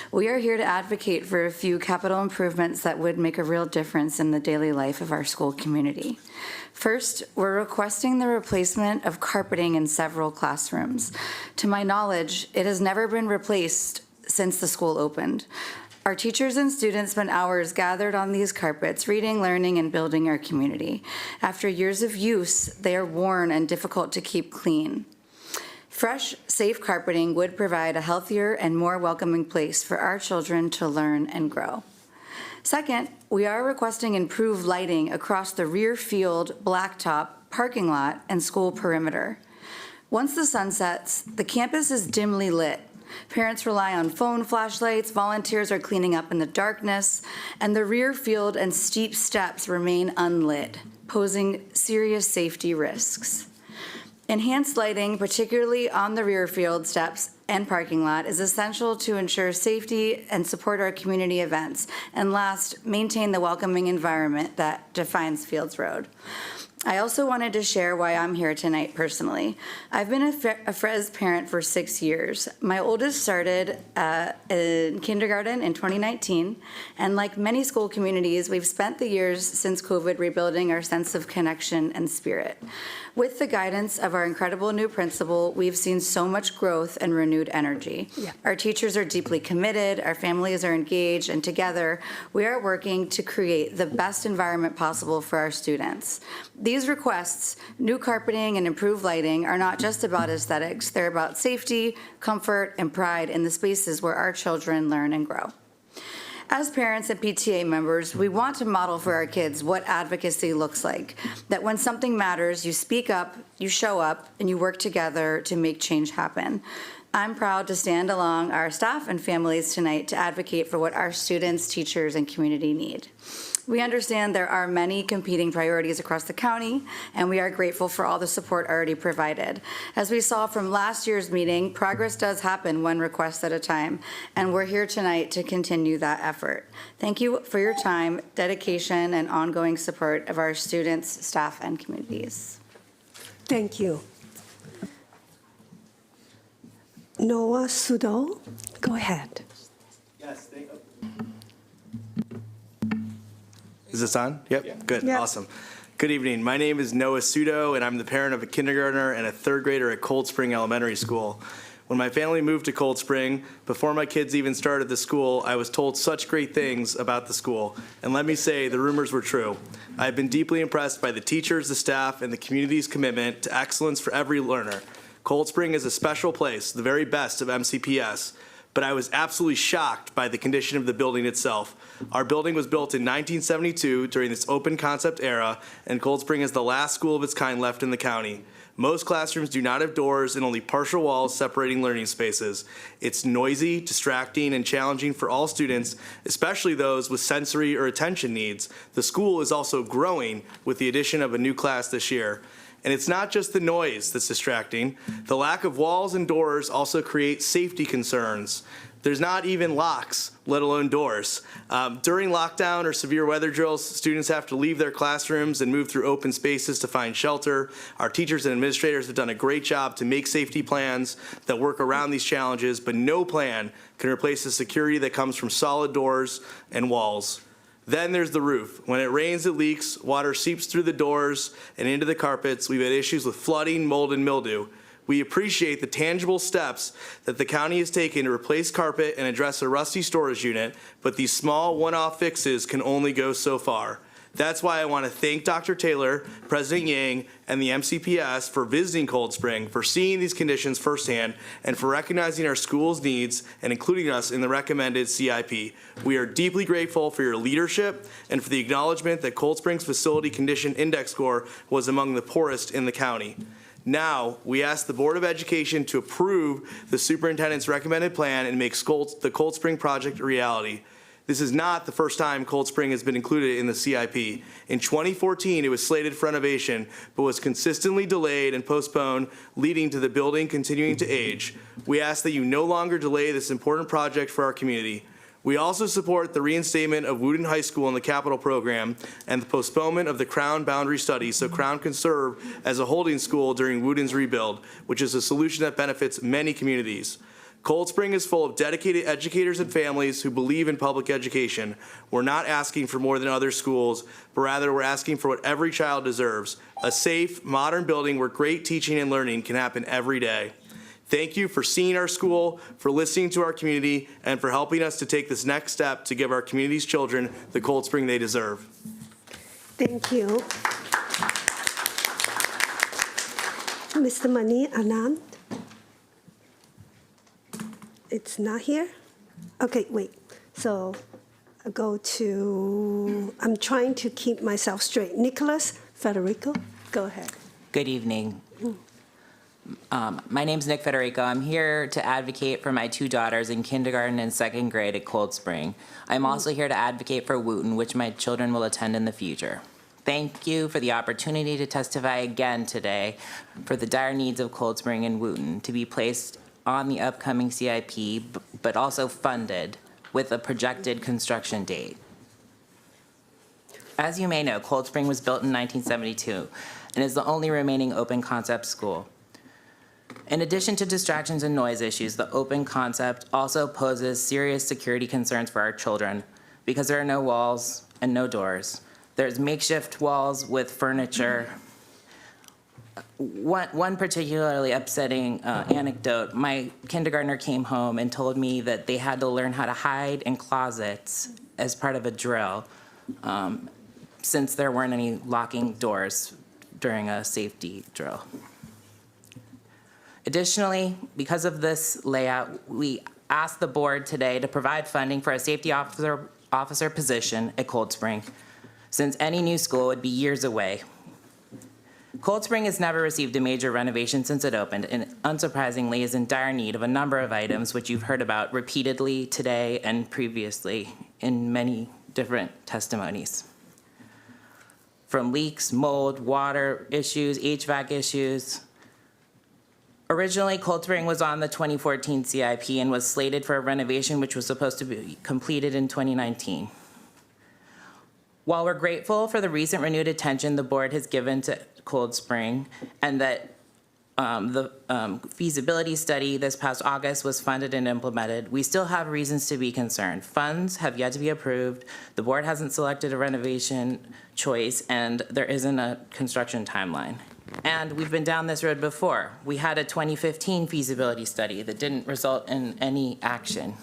We are here to advocate for a few capital improvements that would make a real difference in the daily life of our school community. First, we're requesting the replacement of carpeting in several classrooms. To my knowledge, it has never been replaced since the school opened. Our teachers and students spend hours gathered on these carpets, reading, learning, and building our community. After years of use, they are worn and difficult to keep clean. Fresh, safe carpeting would provide a healthier and more welcoming place for our children to learn and grow. Second, we are requesting improved lighting across the rear field, blacktop, parking lot, and school perimeter. Once the sun sets, the campus is dimly lit. Parents rely on phone flashlights, volunteers are cleaning up in the darkness, and the rear field and steep steps remain unlit, posing serious safety risks. Enhanced lighting, particularly on the rear field steps and parking lot, is essential to ensure safety and support our community events. And last, maintain the welcoming environment that defines Fields Road. I also wanted to share why I'm here tonight personally. I've been a FRES parent for 6 years. My oldest started in kindergarten in 2019, and like many school communities, we've spent the years since COVID rebuilding our sense of connection and spirit. With the guidance of our incredible new principal, we've seen so much growth and renewed energy. Yeah. Our teachers are deeply committed, our families are engaged, and together we are working to create the best environment possible for our students. These requests, new carpeting and improved lighting, are not just about aesthetics. They're about safety, comfort, and pride in the spaces where our children learn and grow. As parents and PTA members, we want to model for our kids what advocacy looks like, that when something matters, you speak up, you show up, and you work together to make change happen. I'm proud to stand along our staff and families tonight to advocate for what our students, teachers, and community need. We understand there are many competing priorities across the county, and we are grateful for all the support already provided. As we saw from last year's meeting, progress does happen one request at a time, and we're here tonight to continue that effort. Thank you for your time, dedication, and ongoing support of our students, staff, and communities. Thank you. Noah Sudo, go ahead. Yes, thank you. Is this on? Yep, yeah. Good, yep. Awesome. Good evening. My name is Noah Sudo, and I'm the parent of a kindergartner and a third grader at Cold Spring Elementary School. When my family moved to Cold Spring, before my kids even started the school, I was told such great things about the school. And let me say, the rumors were true. I've been deeply impressed by the teachers, the staff, and the community's commitment to excellence for every learner. Cold Spring is a special place, the very best of MCPS. But I was absolutely shocked by the condition of the building itself. Our building was built in 1972 during this open concept era, and Cold Spring is the last school of its kind left in the county. Most classrooms do not have doors and only partial walls separating learning spaces. It's noisy, distracting, and challenging for all students, especially those with sensory or attention needs. The school is also growing with the addition of a new class this year. And it's not just the noise that's distracting. The lack of walls and doors also create safety concerns. There's not even locks, let alone doors. During lockdown or severe weather drills, students have to leave their classrooms and move through open spaces to find shelter. Our teachers and administrators have done a great job to make safety plans that work around these challenges, but no plan can replace the security that comes from solid doors and walls. Then there's the roof. When it rains, it leaks, water seeps through the doors and into the carpets. We've had issues with flooding, mold, and mildew. We appreciate the tangible steps that the county has taken to replace carpet and address a rusty storage unit, but these small one-off fixes can only go so far. That's why I want to thank Dr. Taylor, President Yang, and the MCPS for visiting Cold Spring, for seeing these conditions firsthand, and for recognizing our school's needs and including us in the recommended CIP. We are deeply grateful for your leadership and for the acknowledgement that Cold Spring's Facility Condition Index score was among the poorest in the county. Now, we ask the Board of Education to approve the superintendent's recommended plan and make the Cold Spring project a reality. This is not the first time Cold Spring has been included in the CIP. In 2014, it was slated for renovation, but was consistently delayed and postponed, leading to the building continuing to age. We ask that you no longer delay this important project for our community. We also support the reinstatement of Woodin High School in the capital program and the postponement of the Crown boundary study so Crown can serve as a holding school during Woodin's rebuild, which is a solution that benefits many communities. Cold Spring is full of dedicated educators and families who believe in public education. We're not asking for more than other schools, but rather we're asking for what every child deserves, a safe, modern building where great teaching and learning can happen every day. Thank you for seeing our school, for listening to our community, and for helping us to take this next step to give our community's children the Cold Spring they deserve. Thank you. Mr. Mani Anand? It's not here? Okay, wait. So I go to, I'm trying to keep myself straight. Nicholas Federico, go ahead. Good evening. My name's Nick Federico. I'm here to advocate for my two daughters in kindergarten and second grade at Cold Spring. I'm also here to advocate for Wooten, which my children will attend in the future. Thank you for the opportunity to testify again today for the dire needs of Cold Spring and Wooten to be placed on the upcoming CIP, but also funded with a projected construction date. As you may know, Cold Spring was built in 1972 and is the only remaining open concept school. In addition to distractions and noise issues, the open concept also poses serious security concerns for our children because there are no walls and no doors. There's makeshift walls with furniture. One particularly upsetting anecdote, my kindergartner came home and told me that they had to learn how to hide in closets as part of a drill since there weren't any locking doors during a safety drill. Additionally, because of this layout, we asked the board today to provide funding for a safety officer position at Cold Spring, since any new school would be years away. Cold Spring has never received a major renovation since it opened, and unsurprisingly is in dire need of a number of items which you've heard about repeatedly today and previously in many different testimonies. From leaks, mold, water issues, HVAC issues. Originally, Cold Spring was on the 2014 CIP and was slated for a renovation which was supposed to be completed in 2019. While we're grateful for the recent renewed attention the board has given to Cold Spring and that the feasibility study this past August was funded and implemented, we still have reasons to be concerned. Funds have yet to be approved, the board hasn't selected a renovation choice, and there isn't a construction timeline. And we've been down this road before. We had a 2015 feasibility study that didn't result in any action.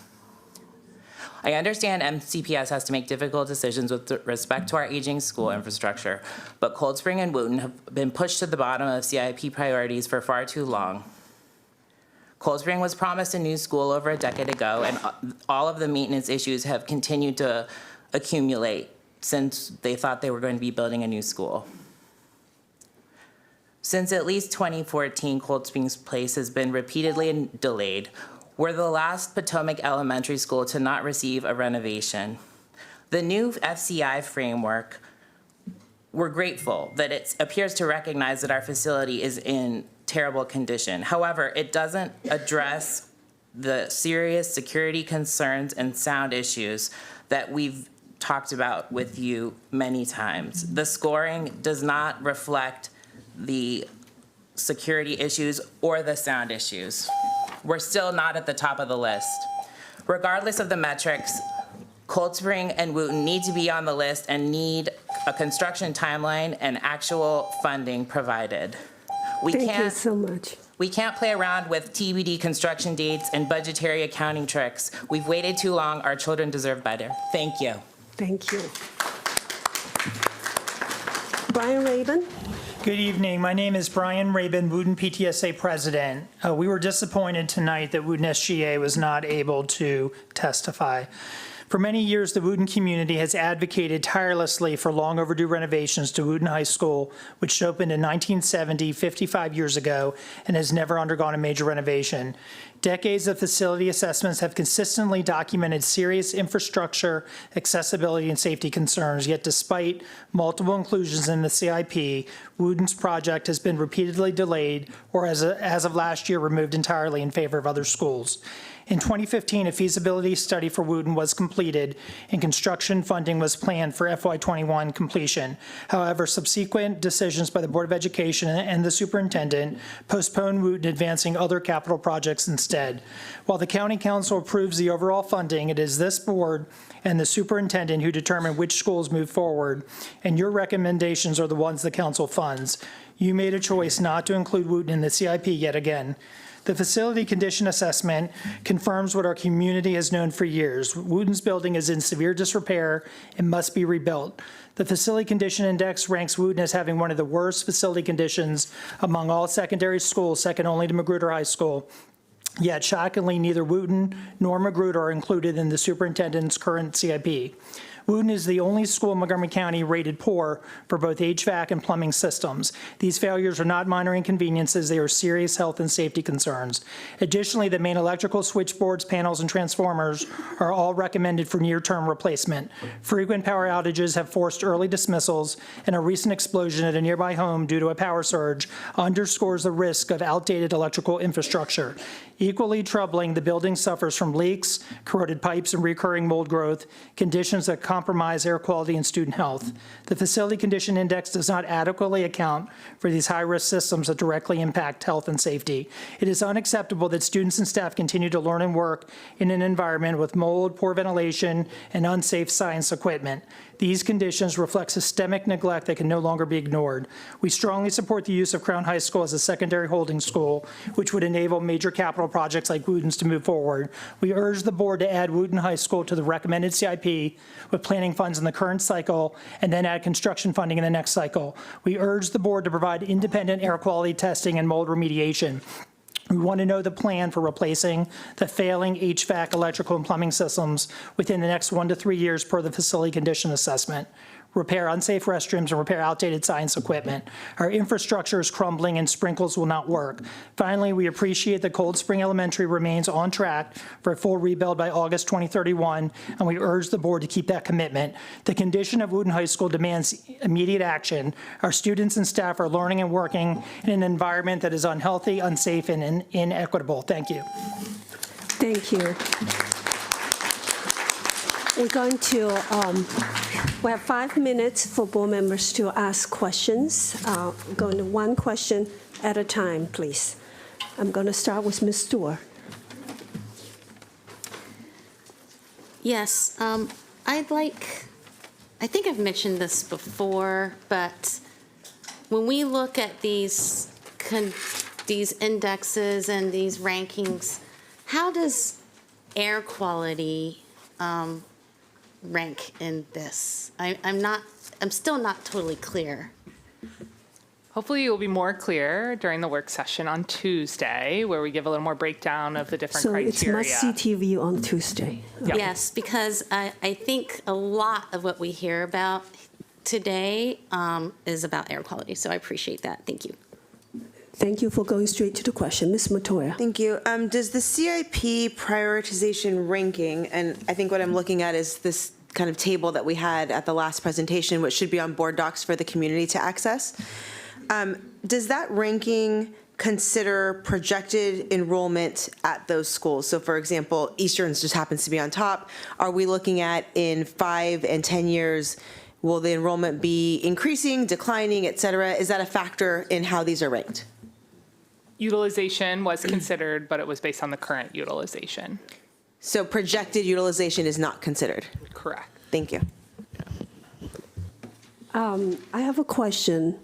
I understand MCPS has to make difficult decisions with respect to our aging school infrastructure, but Cold Spring and Wooten have been pushed to the bottom of CIP priorities for far too long. Cold Spring was promised a new school over a decade ago, and all of the maintenance issues have continued to accumulate since they thought they were going to be building a new school. Since at least 2014, Cold Springs Place has been repeatedly delayed. We're the last Potomac Elementary School to not receive a renovation. The new FCI framework, we're grateful that it appears to recognize that our facility is in terrible condition. However, it doesn't address the serious security concerns and sound issues that we've talked about with you many times. The scoring does not reflect the security issues or the sound issues. We're still not at the top of the list. Regardless of the metrics, Cold Spring and Wooten need to be on the list and need a construction timeline and actual funding provided. Thank you so much. We can't play around with TBD construction dates and budgetary accounting tricks. We've waited too long. Our children deserve better. Thank you. Thank you. Brian Rabin. Good evening. My name is Brian Rabin, Wooten PTSA president. We were disappointed tonight that Wooten SGA was not able to testify. For many years, the Wooten community has advocated tirelessly for long overdue renovations to Wooten High School, which opened in 1970, 55 years ago, and has never undergone a major renovation. Decades of facility assessments have consistently documented serious infrastructure, accessibility, and safety concerns, yet despite multiple inclusions in the CIP, Wooten's project has been repeatedly delayed or as of last year removed entirely in favor of other schools. In 2015, a feasibility study for Wooten was completed and construction funding was planned for FY21 completion. However, subsequent decisions by the Board of Education and the superintendent postponed Wooten advancing other capital projects instead. While the County Council approves the overall funding, it is this board and the superintendent who determine which schools move forward, and your recommendations are the ones the council funds. You made a choice not to include Wooten in the CIP yet again. The facility condition assessment confirms what our community has known for years. Wooten's building is in severe disrepair and must be rebuilt. The facility condition index ranks Wooten as having one of the worst facility conditions among all secondary schools, second only to Magruder High School. Yet, shockingly, neither Wooten nor Magruder are included in the superintendent's current CIP. Wooten is the only school in Montgomery County rated poor for both HVAC and plumbing systems. These failures are not minor inconveniences, they are serious health and safety concerns. Additionally, the main electrical switchboards, panels, and transformers are all recommended for near-term replacement. Frequent power outages have forced early dismissals, and a recent explosion at a nearby home due to a power surge underscores the risk of outdated electrical infrastructure. Equally troubling, the building suffers from leaks, corroded pipes, and recurring mold growth, conditions that compromise air quality and student health. The facility condition index does not adequately account for these high-risk systems that directly impact health and safety. It is unacceptable that students and staff continue to learn and work in an environment with mold, poor ventilation, and unsafe science equipment. These conditions reflect systemic neglect that can no longer be ignored. We strongly support the use of Crown High School as a secondary holding school, which would enable major capital projects like Wooten's to move forward. We urge the board to add Wooten High School to the recommended CIP with planning funds in the current cycle and then add construction funding in the next cycle. We urge the board to provide independent air quality testing and mold remediation. We want to know the plan for replacing the failing HVAC, electrical, and plumbing systems within the next 1 to 3 years per the facility condition assessment. Repair unsafe restrooms and repair outdated science equipment. Our infrastructure is crumbling and sprinkles will not work. Finally, we appreciate that Cold Spring Elementary remains on track for a full rebuild by August 2031, and we urge the board to keep that commitment. The condition of Wooten High School demands immediate action. Our students and staff are learning and working in an environment that is unhealthy, unsafe, and inequitable. Thank you. Thank you. We're going to, we have 5 minutes for board members to ask questions. Going to one question at a time, please. I'm going to start with Ms. Stewart. Yes, I think I've mentioned this before, but when we look at these indexes and these rankings, how does air quality rank in this? I'm still not totally clear. Hopefully you'll be more clear during the work session on Tuesday, where we give a little more breakdown of the different criteria. So it's must-see TV on Tuesday. Yep. Yes, because I think a lot of what we hear about today is about air quality, so I appreciate that. Thank you. Thank you for going straight to the question. Ms. Matoya. Thank you. Does the CIP prioritization ranking, and I think what I'm looking at is this kind of table that we had at the last presentation, which should be on board docs for the community to access. Does that ranking consider projected enrollment at those schools? So for example, Eastern's just happens to be on top. Are we looking at in 5 and 10 years, will the enrollment be increasing, declining, et cetera? Is that a factor in how these are ranked? Utilization was considered, but it was based on the current utilization. So projected utilization is not considered? Correct. Thank you. I have a question.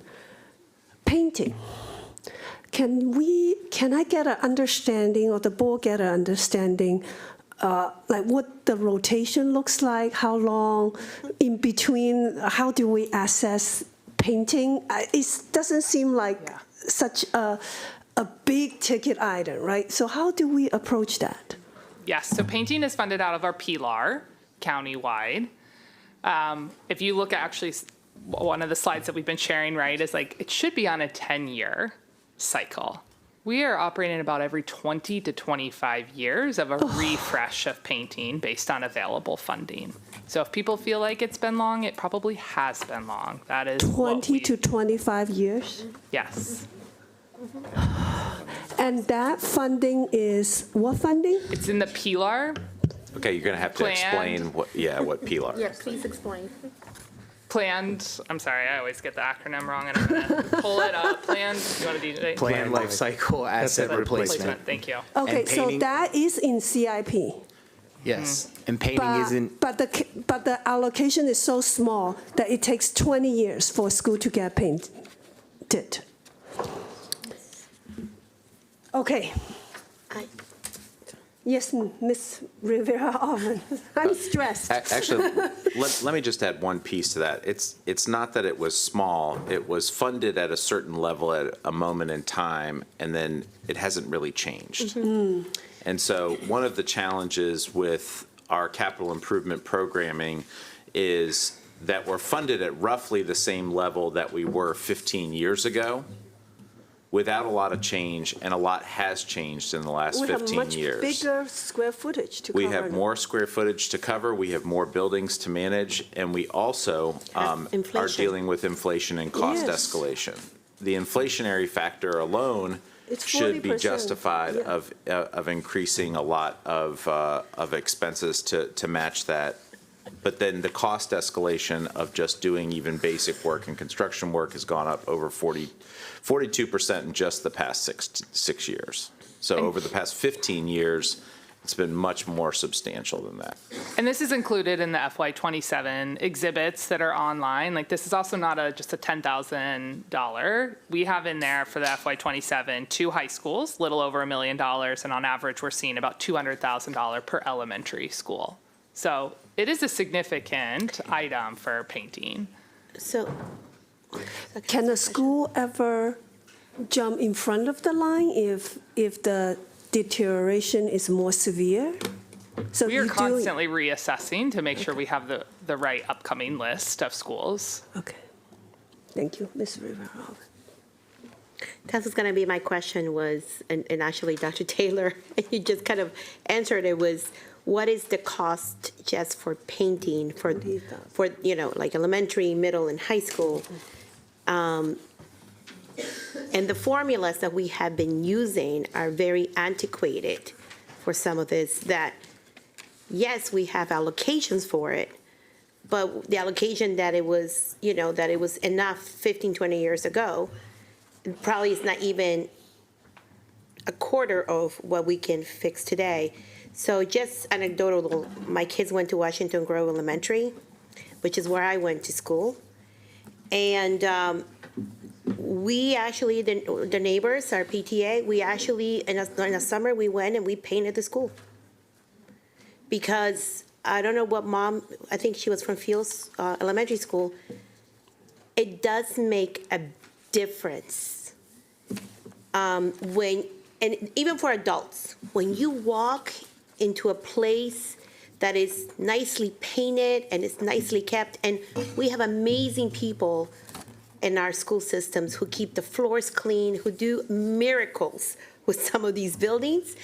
Painting. Can I get an understanding, or the board get an understanding, like what the rotation looks like, how long in between, how do we assess painting? It doesn't seem like such a big ticket item, right? So how do we approach that? Yes, so painting is funded out of our PLAR countywide. If you look at actually one of the slides that we've been sharing, right, is like it should be on a 10-year cycle. We are operating about every 20 to 25 years of a refresh of painting based on available funding. So if people feel like it's been long, it probably has been long. That is 20 to 25 years? Yes. And that funding is what funding? It's in the PLAR. Okay, you're going to have to explain what PLAR is. Yeah, please explain. Planned, I'm sorry, I always get the acronym wrong, and I'm going to pull it up. Planned, you want to do it? Planned life cycle asset replacement. Thank you. Okay, so that is in CIP. Yes, and painting isn't. But the allocation is so small that it takes 20 years for a school to get painted. Okay. Yes, Ms. Rivera-Alvin. I'm stressed. Actually, let me just add one piece to that. It's not that it was small. It was funded at a certain level at a moment in time, and then it hasn't really changed. Mm-hmm. And so one of the challenges with our capital improvement programming is that we're funded at roughly the same level that we were 15 years ago, without a lot of change, and a lot has changed in the last 15 years. We have much bigger square footage to cover. We have more square footage to cover, we have more buildings to manage, and we also are dealing with inflation and cost escalation. The inflationary factor alone should be justified of increasing a lot of expenses to match that. But then the cost escalation of just doing even basic work and construction work has gone up over 42% in just the past six years. So over the past 15 years, It's been much more substantial than that. And this is included in the FY27 exhibits that are online. Like, this is also not just a $10,000. We have in there for the FY27 2 high schools, little over $1 million, and on average, we're seeing about $200,000 per elementary school. So it is a significant item for painting. So, Can the school ever jump in front of the line if the deterioration is more severe? So We are you do- constantly reassessing to make sure we have the right upcoming list of schools. Okay. Thank you, Ms. Rivera. that was going to be my question was, and actually, Dr. Taylor, you just kind of answered it, was what is the cost just for painting for like elementary, middle, and high school? And the formulas that we have been using are very antiquated for some of this, that, yes, we have allocations for it, but the allocation that it was, that it was enough 15, 20 years ago, probably is not even a quarter of what we can fix today. So just anecdotal, my kids went to Washington Grove Elementary, which is where I went to school. And we actually, the neighbors, our PTA, we actually, in the summer, we went and we painted the school. Because I don't know what mom, I think she was from Fields Elementary School. It does make a difference when, and even for adults, when you walk into a place that is nicely painted and is nicely kept, and we have amazing people in our school systems who keep the floors clean, who do miracles with some of these buildings,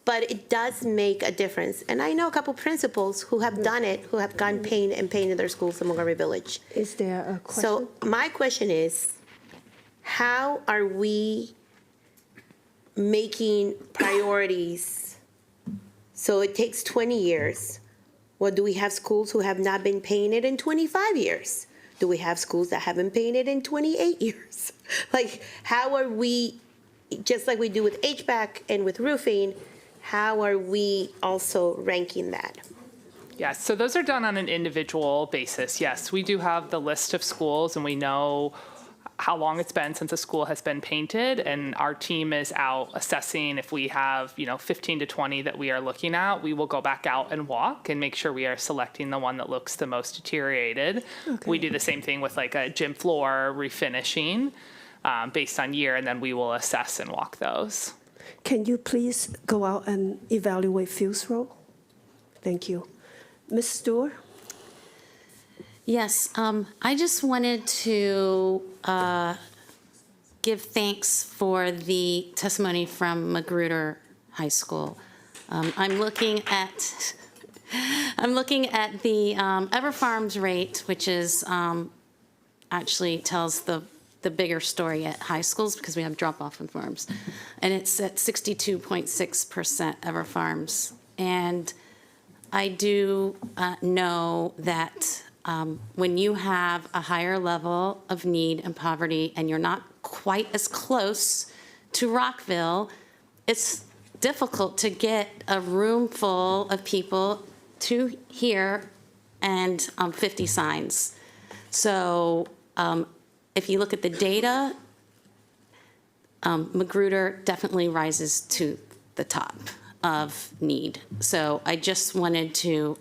but it does make a difference. And I know a couple principals who have done it, who have gone painted their schools in Montgomery Village. Is there a question? So my question is, how are we making priorities? So it takes 20 years. Well, do we have schools who have not been painted in 25 years? Do we have schools that haven't painted in 28 years? Like, how are we, just like we do with HVAC and with roofing, how are we also ranking that? Yes, so those are done on an individual basis. Yes, we do have the list of schools, and we know how long it's been since a school has been painted, and our team is out assessing. If we have 15 to 20 that we are looking at, we will go back out and walk and make sure we are selecting the one that looks the most deteriorated. Okay. We do the same thing with like a gym floor refinishing based on year, and then we will assess and walk those. Can you please go out and evaluate Fields Road? Thank you. Ms. Stewart? Yes, I just wanted to give thanks for the testimony from Magruder High School. I'm looking at the Everfarms rate, which is actually tells the bigger story at high schools because we have drop-off in farms, and it's at 62.6% Everfarms. And I do know that when you have a higher level of need and poverty and you're not quite as close to Rockville, it's difficult to get a room full of people to hear and 50 signs. So if you look at the data, Magruder definitely rises to the top of need. So I just wanted to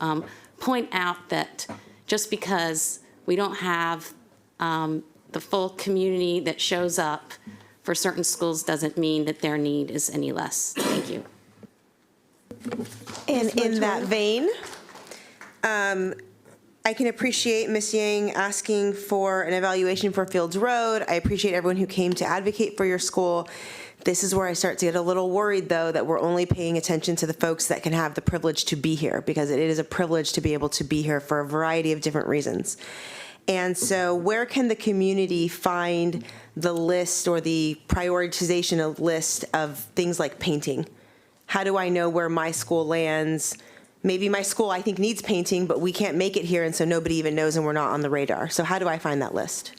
point out that just because we don't have the full community that shows up for certain schools doesn't mean that their need is any less. Thank you. And in that vein, I can appreciate Ms. Yang asking for an evaluation for Fields Road. I appreciate everyone who came to advocate for your school. This is where I start to get a little worried, though, that we're only paying attention to the folks that can have the privilege to be here, because it is a privilege to be able to be here for a variety of different reasons. And so where can the community find the list or the prioritization of list of things like painting? How do I know where my school lands? Maybe my school, I think, needs painting, but we can't make it here, and so nobody even knows, and we're not on the radar. So how do I find that list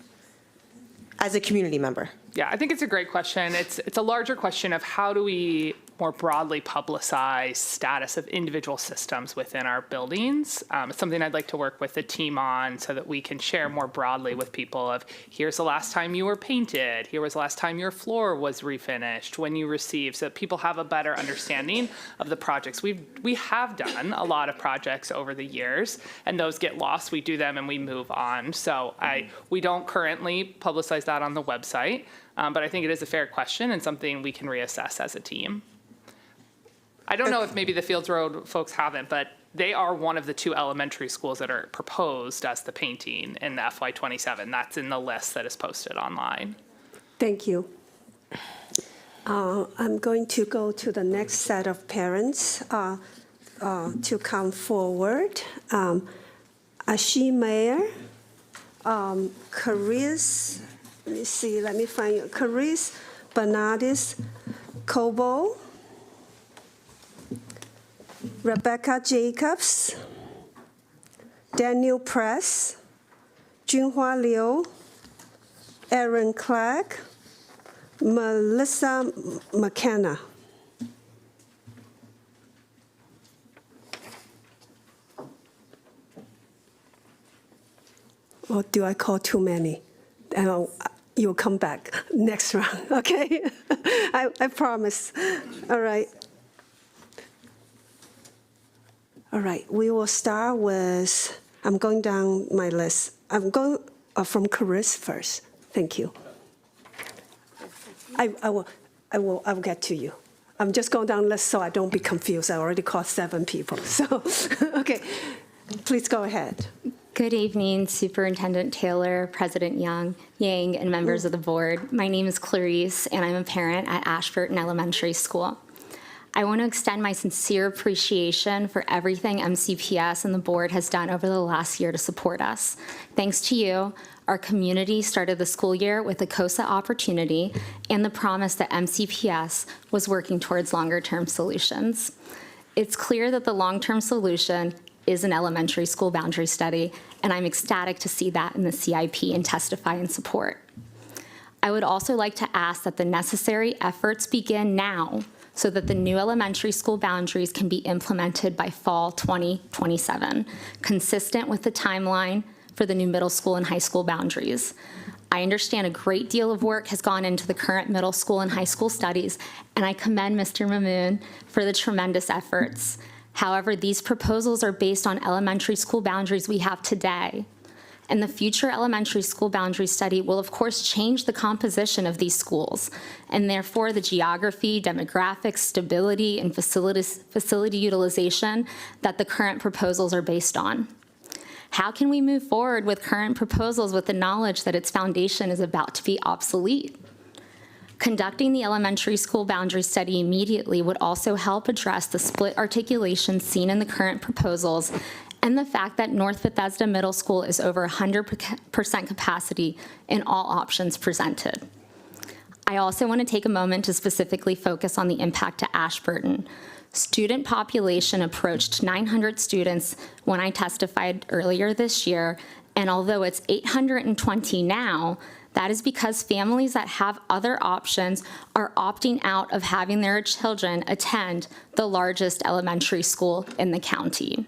as a community member? Yeah, I think it's a great question. It's a larger question of how do we more broadly publicize status of individual systems within our buildings. It's something I'd like to work with the team on so that we can share more broadly with people of, here's the last time you were painted, here was the last time your floor was refinished, when you received, so that people have a better understanding of the projects. We have done a lot of projects over the years, and those get lost. We do them and we move on. So we don't currently publicize that on the website, but I think it is a fair question and something we can reassess as a team. I don't know if maybe the Fields Road folks haven't, but they are one of the 2 elementary schools that are proposed as the painting in the FY27. That's in the list that is posted online. Thank you. I'm going to go to the next set of parents to come forward. Ashi Mayer, Caris, let me find you. Caris Bernardis Cobo, Rebecca Jacobs, Daniel Press, Junhua Liu, Aaron Clegg, Melissa McKenna. Or do I call too many? You'll come back next round, okay? I promise. All right. All right, we will start with, I'm going down my list. I'm going from Caris first. Thank you. I'll get to you. I'm just going down the list so I don't be confused. I already called 7 people. So, okay, please go ahead. Good evening, Superintendent Taylor, President Yang, and members of the board. My name is Clarice, and I'm a parent at Ashburton Elementary School. I want to extend my sincere appreciation for everything MCPS and the board has done over the last year to support us. Thanks to you, our community started the school year with a COSA opportunity and the promise that MCPS was working towards longer-term solutions. It's clear that the long-term solution is an elementary school boundary study, and I'm ecstatic to see that in the CIP and testify in support. I would also like to ask that the necessary efforts begin now so that the new elementary school boundaries can be implemented by fall 2027, consistent with the timeline for the new middle school and high school boundaries. I understand a great deal of work has gone into the current middle school and high school studies, and I commend Mr. Mamoon for the tremendous efforts. However, these proposals are based on elementary school boundaries we have today. And the future elementary school boundary study will, of course, change the composition of these schools, and therefore the geography, demographics, stability, and facility utilization that the current proposals are based on. How can we move forward with current proposals with the knowledge that its foundation is about to be obsolete? Conducting the elementary school boundary study immediately would also help address the split articulation seen in the current proposals and the fact that North Bethesda Middle School is over 100% capacity in all options presented. I also want to take a moment to specifically focus on the impact to Ashburton. Student population approached 900 students when I testified earlier this year, and although it's 820 now, that is because families that have other options are opting out of having their children attend the largest elementary school in the county.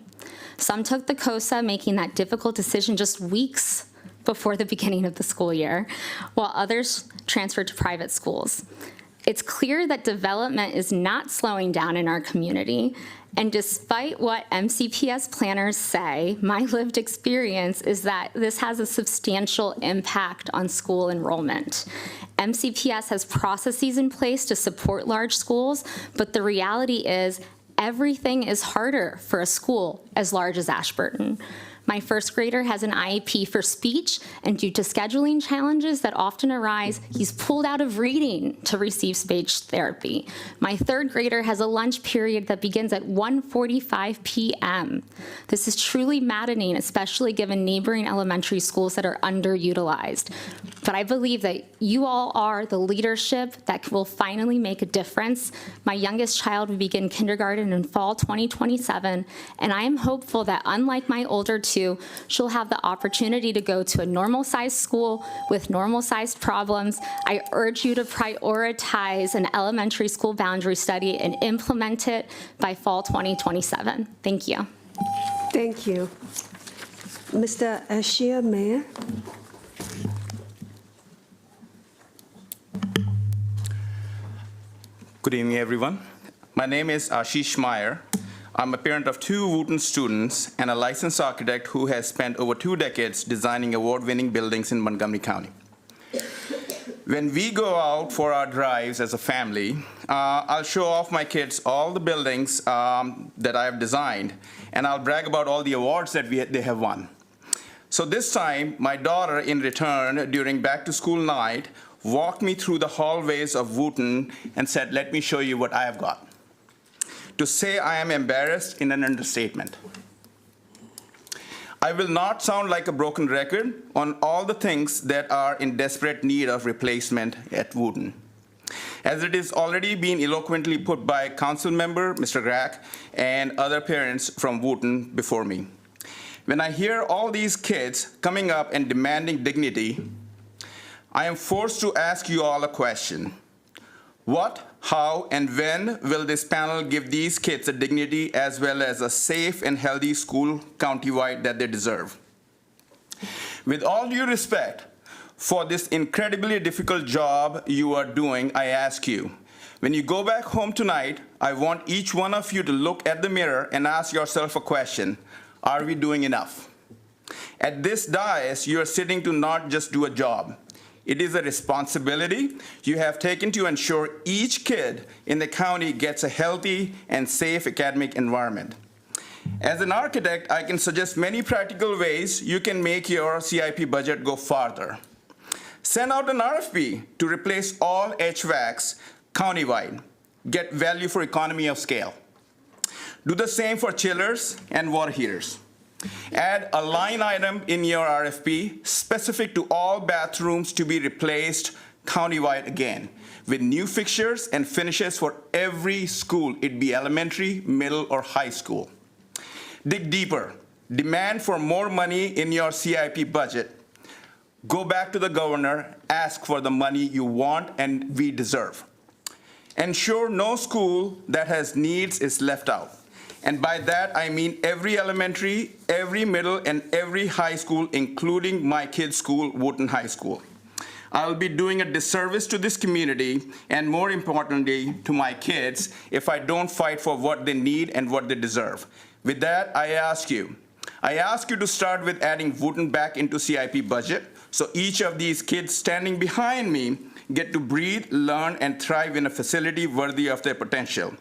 Some took the COSA, making that difficult decision just weeks before the beginning of the school year, while others transferred to private schools. It's clear that development is not slowing down in our community, and despite what MCPS planners say, my lived experience is that this has a substantial impact on school enrollment. MCPS has processes in place to support large schools, but the reality is everything is harder for a school as large as Ashburton. My first grader has an IEP for speech, and due to scheduling challenges that often arise, he's pulled out of reading to receive speech therapy. My third grader has a lunch period that begins at 1:45 p.m. This is truly maddening, especially given neighboring elementary schools that are underutilized. But I believe that you all are the leadership that will finally make a difference. My youngest child will begin kindergarten in fall 2027, and I am hopeful that unlike my older two, to, she'll have the opportunity to go to a normal-sized school with normal-sized problems. I urge you to prioritize an elementary school boundary study and implement it by fall 2027. Thank you. Thank you. Mr. Ashia Mayer. Good evening, everyone. My name is Ashish Meyer. I'm a parent of 2 Wooten students and a licensed architect who has spent over 2 decades designing award-winning buildings in Montgomery County. When we go out for our drives as a family, I'll show off my kids all the buildings that I have designed, and I'll brag about all the awards that they have won. So this time, my daughter, in return, during back-to-school night, walked me through the hallways of Wooten and said, "Let me show you what I have got." To say I am embarrassed in an understatement. I will not sound like a broken record on all the things that are in desperate need of replacement at Wooten, as it is already been eloquently put by council member Mr. Grack and other parents from Wooten before me. When I hear all these kids coming up and demanding dignity, I am forced to ask you all a question. What, how, and when will this panel give these kids a dignity as well as a safe and healthy school countywide that they deserve? With all due respect for this incredibly difficult job you are doing, I ask you, when you go back home tonight, I want each one of you to look at the mirror and ask yourself a question. Are we doing enough? At this dais, you are sitting to not just do a job. It is a responsibility you have taken to ensure each kid in the county gets a healthy and safe academic environment. As an architect, I can suggest many practical ways you can make your CIP budget go farther. Send out an RFP to replace all HVACs countywide. Get value for economy of scale. Do the same for chillers and water heaters. Add a line item in your RFP specific to all bathrooms to be replaced countywide again, with new fixtures and finishes for every school, it be elementary, middle, or high school. Dig deeper. Demand for more money in your CIP budget. Go back to the governor, ask for the money you want and we deserve. Ensure no school that has needs is left out. And by that, I mean every elementary, every middle, and every high school, including my kids' school, Wooten High School. I'll be doing a disservice to this community, and more importantly, to my kids, if I don't fight for what they need and what they deserve. With that, I ask you to start with adding Wooten back into CIP budget, so each of these kids standing behind me get to breathe, learn, and thrive in a facility worthy of their potential.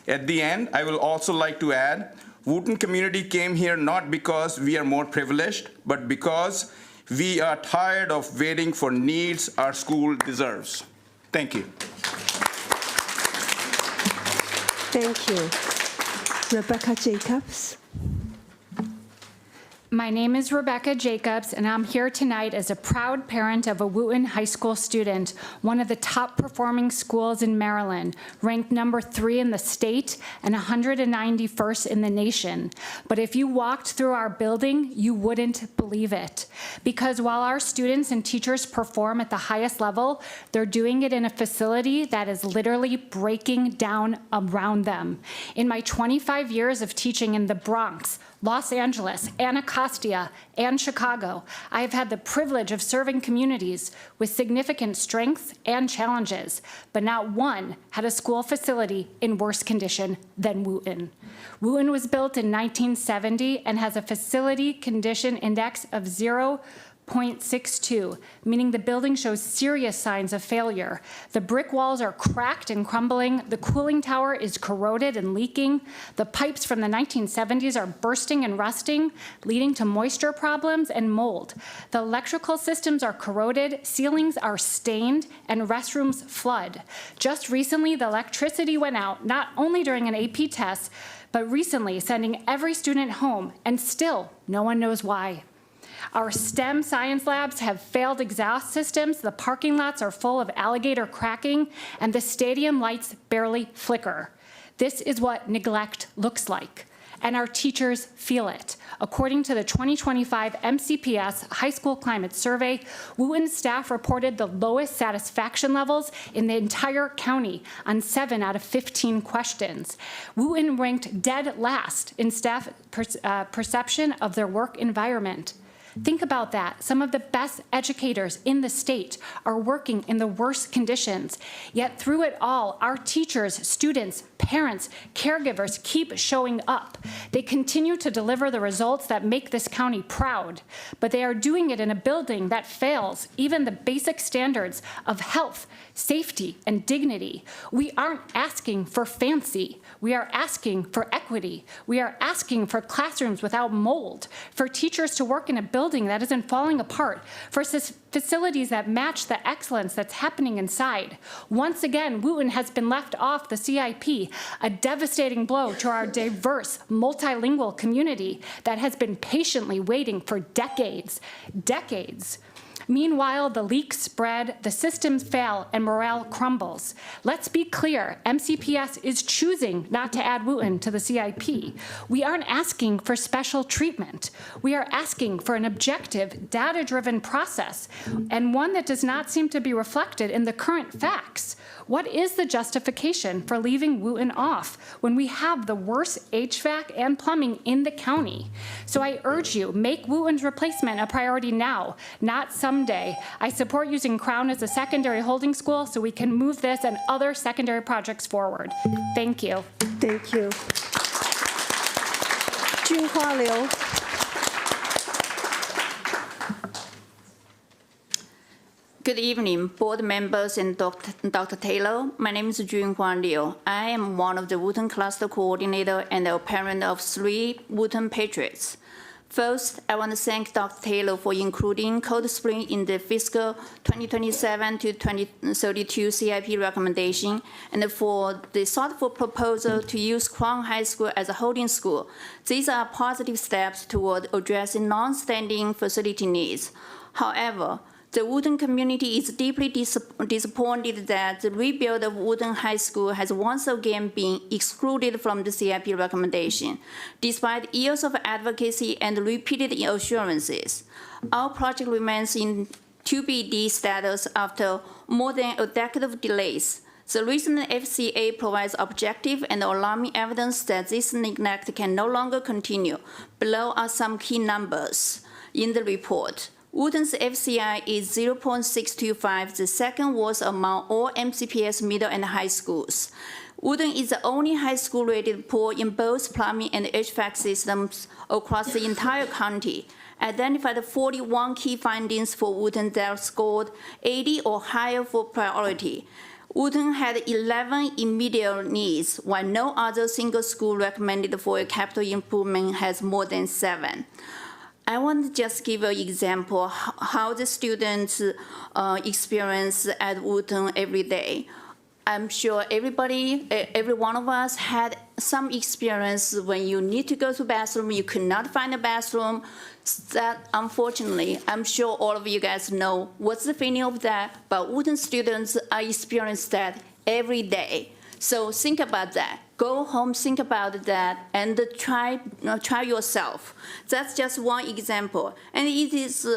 At the end, I will also like to add, Wooten community came here not because we are more privileged, but because we are tired of waiting for needs our school deserves. Thank you. Thank you. Rebecca Jacobs. My name is Rebecca Jacobs, and I'm here tonight as a proud parent of a Wooten High School student, one of the top performing schools in Maryland, ranked number 3 in the state and 191st in the nation. But if you walked through our building, you wouldn't believe it. Because while our students and teachers perform at the highest level, they're doing it in a facility that is literally breaking down around them. In my 25 years of teaching in the Bronx, Los Angeles, Anacostia, and Chicago, I have had the privilege of serving communities with significant strengths and challenges, but not one had a school facility in worse condition than Wooten. Wooten was built in 1970 and has a facility condition index of 0.62, meaning the building shows serious signs of failure. The brick walls are cracked and crumbling. The cooling tower is corroded and leaking. The pipes from the 1970s are bursting and rusting, leading to moisture problems and mold. The electrical systems are corroded, ceilings are stained, and restrooms flood. Just recently, the electricity went out, not only during an AP test, but recently, sending every student home, and still, no one knows why. Our STEM science labs have failed exhaust systems, the parking lots are full of alligator cracking, and the stadium lights barely flicker. This is what neglect looks like. and our teachers feel it. According to the 2025 MCPS High School Climate Survey, Wootton staff reported the lowest satisfaction levels in the entire county on 7 out of 15 questions. Wootton ranked dead last in staff perception of their work environment. Think about that. Some of the best educators in the state are working in the worst conditions. Yet through it all, our teachers, students, parents, caregivers keep showing up. They continue to deliver the results that make this county proud, but they are doing it in a building that fails even the basic standards of health, safety, and dignity. We aren't asking for fancy. We are asking for equity. We are asking for classrooms without mold, for teachers to work in a building that isn't falling apart, for facilities that match the excellence that's happening inside. Once again, Wootton has been left off the CIP, a devastating blow to our diverse, multilingual community that has been patiently waiting for decades. Meanwhile, the leaks spread, the systems fail, and morale crumbles. Let's be clear, MCPS is choosing not to add Wootton to the CIP. We aren't asking for special treatment. We are asking for an objective, data-driven process, and one that does not seem to be reflected in the current facts. What is the justification for leaving Wootton off when we have the worst HVAC and plumbing in the county? So I urge you, make Wootton's replacement a priority now, not someday. I support using Crown as a secondary holding school so we can move this and other secondary projects forward. Thank you. Thank you. Junhua Liu. Good evening, board members and Dr. Taylor. My name is Junhua Liu. I am one of the Wootton Cluster Coordinator and a parent of 3 Wootton Patriots. First, I want to thank Dr. Taylor for including Cold Spring in the fiscal 2027 to 2032 CIP recommendation and for the thoughtful proposal to use Crown High School as a holding school. These are positive steps toward addressing non-standing facility needs. However, the Wootton community is deeply disappointed that the rebuild of Wootton High School has once again been excluded from the CIP recommendation, despite years of advocacy and repeated assurances. Our project remains in 2BD status after more than a decade of delays. The recent FCA provides objective and alarming evidence that this neglect can no longer continue. Below are some key numbers in the report. Wootton's FCI is 0.625, the second worst among all MCPS middle and high schools. Wootton is the only high school rated poor in both plumbing and HVAC systems across the entire county. Identified 41 key findings for Wootton that scored 80 or higher for priority. Wootton had 11 immediate needs, while no other single school recommended for a capital improvement has more than 7. I want to just give an example how the students experience at Wootton every day. I'm sure every one of us had some experience when you need to go to the bathroom, you could not find a bathroom. That, unfortunately, I'm sure all of you guys know what's the feeling of that, but Wootton students are experiencing that every day. So think about that. Go home, think about that, and try yourself. That's just one example. And it is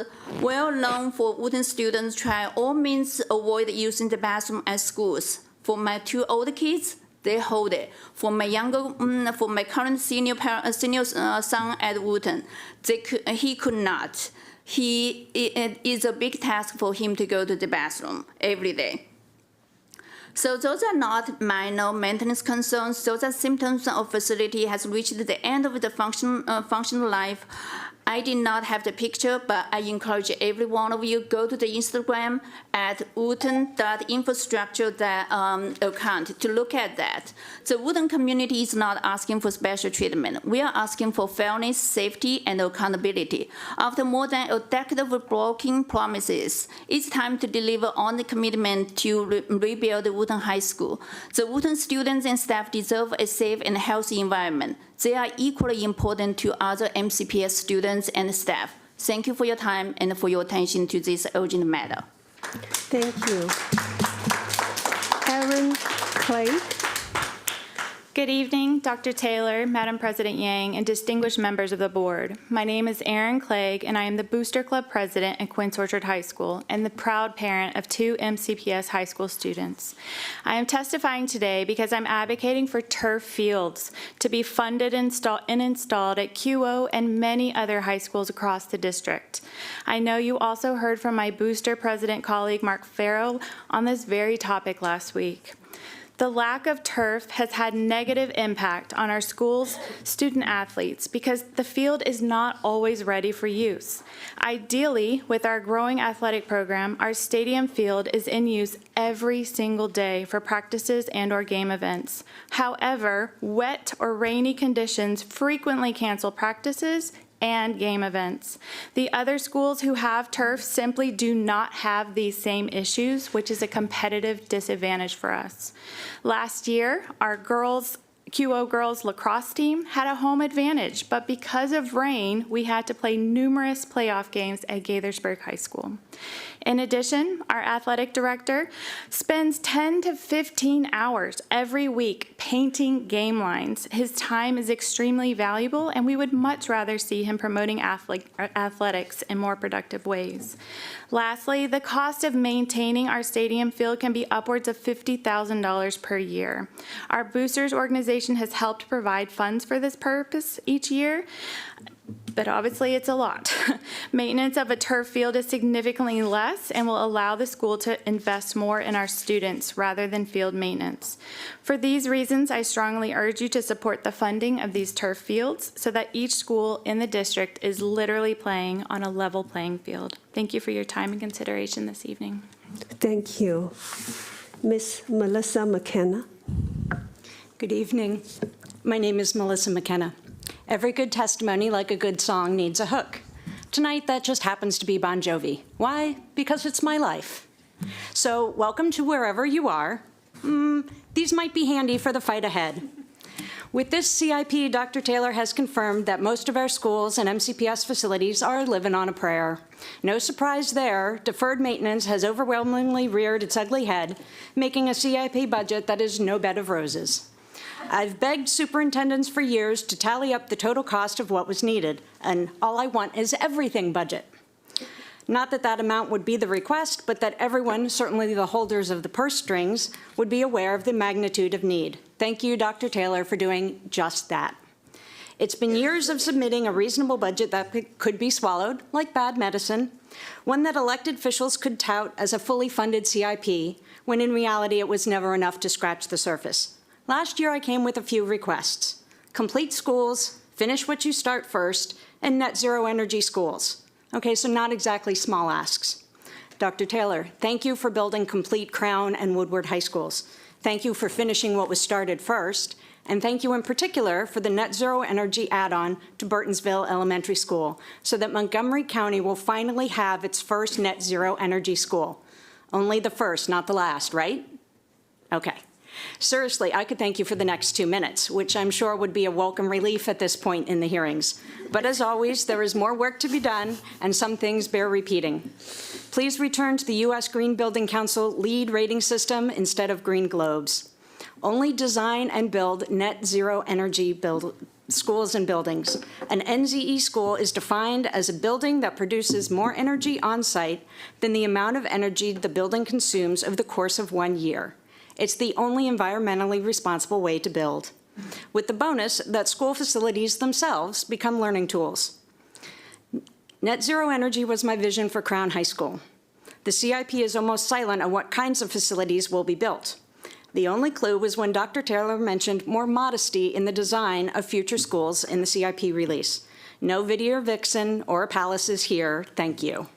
well known for Wootton students try all means avoid using the bathroom at schools. For my 2 older kids, they hold it. For my current senior son at Wootton, he could not. It is a big task for him to go to the bathroom every day. So those are not minor maintenance concerns. Those are symptoms of facility has reached the end of the functional life. I did not have the picture, but I encourage every one of you go to the Instagram at wootton.infrastructure account to look at that. The Wootton community is not asking for special treatment. We are asking for fairness, safety, and accountability. After more than a decade of broken promises, it's time to deliver on the commitment to rebuild Wootton High School. The Wootton students and staff deserve a safe and healthy environment. They are equally important to other MCPS students and staff. Thank you for your time and for your attention to this urgent matter. Thank you. Aaron Clay. Good evening, Dr. Taylor, Madam President Yang, and distinguished members of the board. My name is Erin Clegg, and I am the Booster Club president at Quince Orchard High School and the proud parent of 2 MCPS high school students. I am testifying today because I'm advocating for turf fields to be funded and installed at QO and many other high schools across the district. I know you also heard from my Booster president colleague, Mark Farrow, on this very topic last week. The lack of turf has had negative impact on our school's student athletes because the field is not always ready for use. Ideally, with our growing athletic program, our stadium field is in use every single day for practices and/or game events. However, wet or rainy conditions frequently cancel practices and game events. The other schools who have turf simply do not have these same issues, which is a competitive disadvantage for us. Last year, our QO girls lacrosse team had a home advantage, but because of rain, we had to play numerous playoff games at Gaithersburg High School. In addition, our athletic director spends 10 to 15 hours every week painting game lines. His time is extremely valuable, and we would much rather see him promoting athletics in more productive ways. Lastly, the cost of maintaining our stadium field can be upwards of $50,000 per year. Our Boosters organization has helped provide funds for this purpose each year, but obviously it's a lot. Maintenance of a turf field is significantly less and will allow the school to invest more in our students rather than field maintenance. For these reasons, I strongly urge you to support the funding of these turf fields so that each school in the district is literally playing on a level playing field. Thank you for your time and consideration this evening. Thank you. Ms. Melissa McKenna. Good evening. My name is Melissa McKenna. Every good testimony, like a good song, needs a hook. Tonight, that just happens to be Bon Jovi. Why? Because it's my life. So, welcome to wherever you are. These might be handy for the fight ahead. With this CIP, Dr. Taylor has confirmed that most of our schools and MCPS facilities are living on a prayer. No surprise there, deferred maintenance has overwhelmingly reared its ugly head, making a CIP budget that is no bed of roses. I've begged superintendents for years to tally up the total cost of what was needed, and all I want is everything budget. Not that that amount would be the request, but that everyone, certainly the holders of the purse strings, would be aware of the magnitude of need. Thank you, Dr. Taylor, for doing just that. It's been years of submitting a reasonable budget that could be swallowed, like bad medicine, one that elected officials could tout as a fully funded CIP, when in reality it was never enough to scratch the surface. Last year, I came with a few requests: complete schools, finish what you start first, and net zero energy schools. Okay, so not exactly small asks. Dr. Taylor, thank you for building complete Crown and Woodward high schools. Thank you for finishing what was started first. And thank you in particular for the net zero energy add-on to Burtonsville Elementary School, so that Montgomery County will finally have its first net zero energy school. Only the first, not the last, right? Okay. Seriously, I could thank you for the next 2 minutes, which I'm sure would be a welcome relief at this point in the hearings. But as always, there is more work to be done, and some things bear repeating. Please return to the U.S. Green Building Council LEED rating system instead of green globes. Only design and build net zero energy schools and buildings. An NZE school is defined as a building that produces more energy on site than the amount of energy the building consumes over the course of 1 year. It's the only environmentally responsible way to build, with the bonus that school facilities themselves become learning tools. Net zero energy was my vision for Crown High School. The CIP is almost silent on what kinds of facilities will be built. The only clue was when Dr. Taylor mentioned more modesty in the design of future schools in the CIP release. No Whittier Vixen or palaces here, thank you.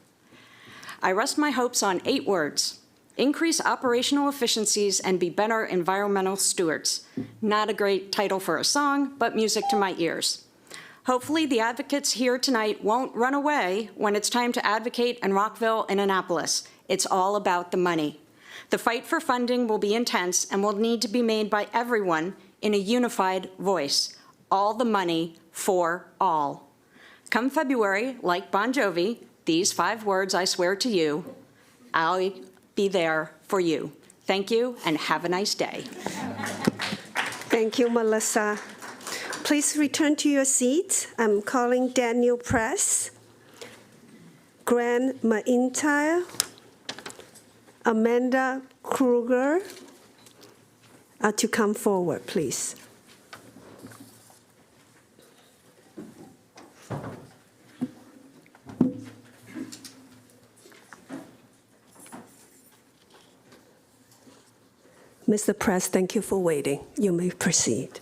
I rest my hopes on 8 words: increase operational efficiencies and be better environmental stewards. Not a great title for a song, but music to my ears. Hopefully the advocates here tonight won't run away when it's time to advocate in Rockville and Annapolis. It's all about the money. The fight for funding will be intense and will need to be made by everyone in a unified voice. All the money for all. Come February, like Bon Jovi, these 5 words I swear to you, I'll be there for you. Thank you, and have a nice day. Thank you, Melissa. Please return to your seats. I'm calling Daniel Press, Grant McIntyre, Amanda Kruger, to come forward, please. Mr. Press, thank you for waiting. You may proceed.